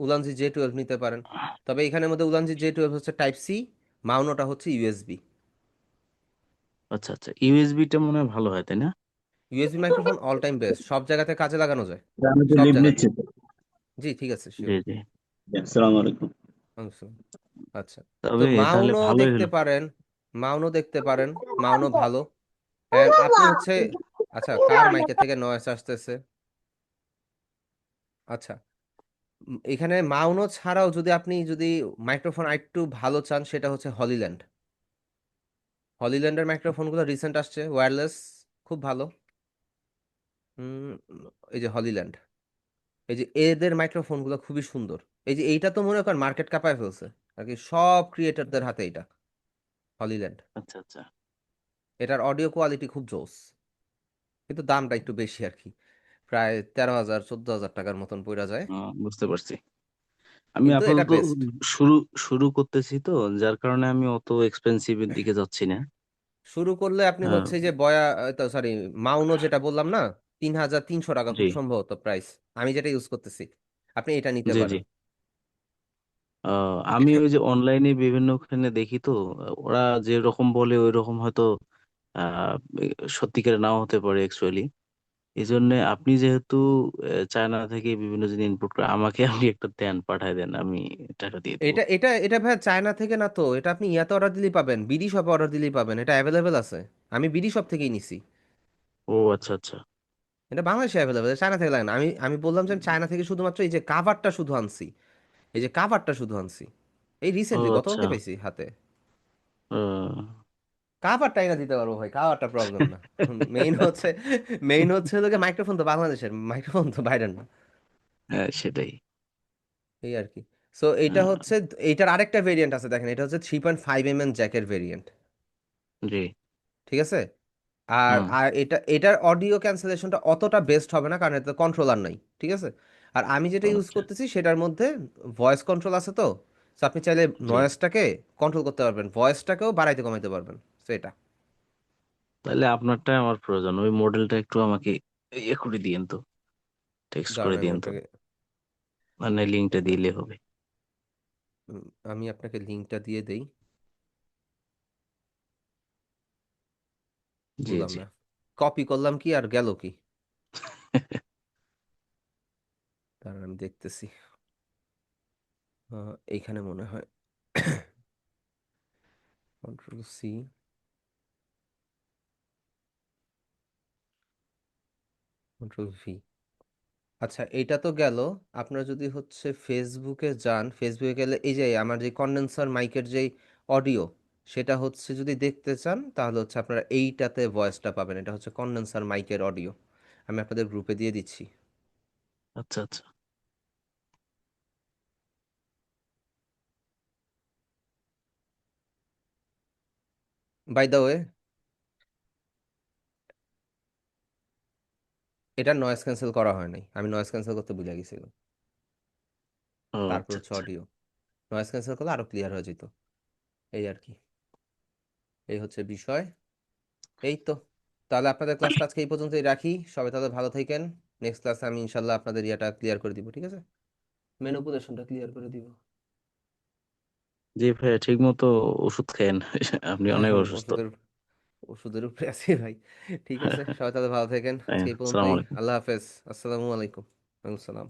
উলানজি Z12 নিতে পারেন। তবে এখানের মধ্যে উলানজি Z12 হচ্ছে টাইপ C, মাউনোটা হচ্ছে USB। আচ্ছা আচ্ছা, ইউএসবিটা মনে হয় ভালো হয়, তাই না? USB microphone all time best, সব জায়গাতে কাজে লাগানো যায়, আমি তো সব লিভ জায়গাতে। নিচ্ছি তো। জি ঠিক আছে, জি শিওর। জি। আসসালামু আলাইকুম। আচ্ছা, তো তবে তাহলে মাউনো ভালোই দেখতে হলো। পারেন, মাউনো দেখতে পারেন, মাউনো ভালো। এন্ড আপনি হচ্ছে, আচ্ছা কার মাইকের থেকে নয়েজ আসতেছে? আচ্ছা, এখানে মাউনো ছাড়াও যদি আপনি মাইক্রোফোন আরেকটু ভালো চান, সেটা হচ্ছে হলিল্যান্ড। হলিল্যান্ডের মাইক্রোফোনগুলো রিসেন্ট আসছে, ওয়্যারলেস, খুব ভালো। উম, এই যে হলিল্যান্ড, এই যে এদের মাইক্রোফোনগুলো খুবই সুন্দর। এই যে এইটা তো মনে করেন মার্কেট কাঁপায় ফেলছে আর কি, সব ক্রিয়েটরদের হাতে এটা হলিল্যান্ড। আচ্ছা আচ্ছা। এটার অডিও কোয়ালিটি খুব জোস, কিন্তু দামটা একটু বেশি আর কি, প্রায় 13,000 14,000 টাকার মতন পড়া যায়। বুঝতে পারছি। আমি কিন্তু এটা আপাতত বেস্ট। শুরু শুরু করতেছি তো, যার কারণে আমি অত এক্সপেন্সিভের দিকে যাচ্ছি না। শুরু করলে আপনি আহ, হচ্ছে যে সরি, মাউনো যেটা বললাম না, 3,300 টাকা জি খুব সম্ভবত প্রাইস, আমি যেটা ইউজ করতেছি, আপনি এটা নিতে জি জি। পারেন। আমি ওই যে অনলাইনে বিভিন্নখানে দেখি তো, ওরা যে রকম বলে ওই রকম হয়তো আহ সত্যিকারে নাও হতে পারে অ্যাকচুয়ালি। এই জন্য আপনি যেহেতু চায়না থেকে বিভিন্ন জিনিস ইনপুট করে, আমাকে আপনি একটা দেন, পাঠায় দেন, আমি টাকা দিয়ে দেবো। এটা এটা এটা ভাই চায়না থেকে না তো, এটা আপনি ইয়াতে অর্ডার দিলেই পাবেন, বিডি শপে অর্ডার দিলেই পাবেন, এটা অ্যাভেলেবেল আছে। আমি বিডি শপ থেকেই নিছি। ও আচ্ছা আচ্ছা। এটা বাংলাদেশে অ্যাভেলেবেল, চায়না থেকে লাগে না। আমি আমি বললাম যে আমি চায়না থেকে শুধুমাত্র এই যে কাভারটা শুধু আনছি, এই যে কাভারটা শুধু আনছি, এই ও রিসেন্টলি আচ্ছা। গতকালকে পাইছি হাতে। আহ, কাভারটাই না দিতে পারবো ভাই, কাভারটা প্রবলেম না। মেইন হচ্ছে, মেইন হচ্ছে লোকে মাইক্রোফোন তো বাংলাদেশের, মাইক্রোফোন তো বাইরের না, হ্যাঁ সেটাই। এই আর কি। সো এইটা আহ, হচ্ছে, এইটার আরেকটা ভেরিয়েন্ট আছে দেখেন, এটা হচ্ছে 3.5 mm জ্যাকের ভেরিয়েন্ট, জি। ঠিক আছে। আর হুম। আর এটার অডিও ক্যান্সেলেশনটা অতটা বেস্ট হবে না, কারণ এতে কন্ট্রোলার নাই, ঠিক আছে। আর আমি যেটা ইউজ আচ্ছা। করতেছি সেটার মধ্যে ভয়েস কন্ট্রোল আছে তো, তো আপনি চাইলে জি। নয়েজটাকে কন্ট্রোল করতে পারবেন, ভয়েসটাকেও বাড়াইতে কমাইতে পারবেন, তো এটা। তাহলে আপনারটাই আমার প্রয়োজন, ওই মডেলটা একটু আমাকে ইয়ে করে দিয়েন তো, টেক্সট করে দাঁড়ান আমি দিয়েন তো, আপনাকে, মানে লিঙ্কটা দিলে হবে। উম, আমি আপনাকে লিঙ্কটা দিয়ে দেই। জি বুঝলাম জি। না, কপি করলাম কি আর গেল কি? দাঁড়ান আমি দেখতেছি, এইখানে মনে হয়। Ctrl+C, Ctrl+V। আচ্ছা এইটা তো গেল। আপনারা যদি হচ্ছে ফেসবুকে যান, ফেসবুকে গেলে এই যে আমার যে কন্ডেন্সার মাইকের যেই অডিও, সেটা হচ্ছে যদি দেখতে চান, তাহলে হচ্ছে আপনারা এইটাতে ভয়েসটা পাবেন, এটা হচ্ছে কন্ডেন্সার মাইকের অডিও। আমি আপনাদের গ্রুপে দিয়ে দিচ্ছি। আচ্ছা আচ্ছা। বাই দ্য ওয়ে, এটা নয়েজ ক্যান্সেল করা হয় নাই, আমি নয়েজ ক্যান্সেল করতে ভুলে গেছিলাম। ও তারপর আচ্ছা হচ্ছে আচ্ছা। অডিও, নয়েজ ক্যান্সেল করলে আরো ক্লিয়ার হয়ে যেত, এই আর কি। এই হচ্ছে বিষয়, এই তো। তাহলে আপনাদের ক্লাসটা আজকে এই পর্যন্তই রাখি, সবাই তাহলে ভালো থাকেন। নেক্সট ক্লাসে আমি ইনশাল্লাহ আপনাদের ইয়াটা ক্লিয়ার করে দিব, ঠিক আছে, ম্যানিপুলেশনটা ক্লিয়ার করে দিব। জি ভাইয়া, ঠিক মতো ওষুধ খেয়েন। আপনি হ্যাঁ অনেক আমি অসুস্থ। ওষুধের ওষুধের উপরে আছি ভাই। ঠিক আছে, সবাই তাহলে ভালো থাকেন, আজকে এই আসসালামু পর্যন্তই। আলাইকুম। আল্লাহ হাফেজ, আসসালামু আলাইকুম। ওয়ালাইকুম সালাম।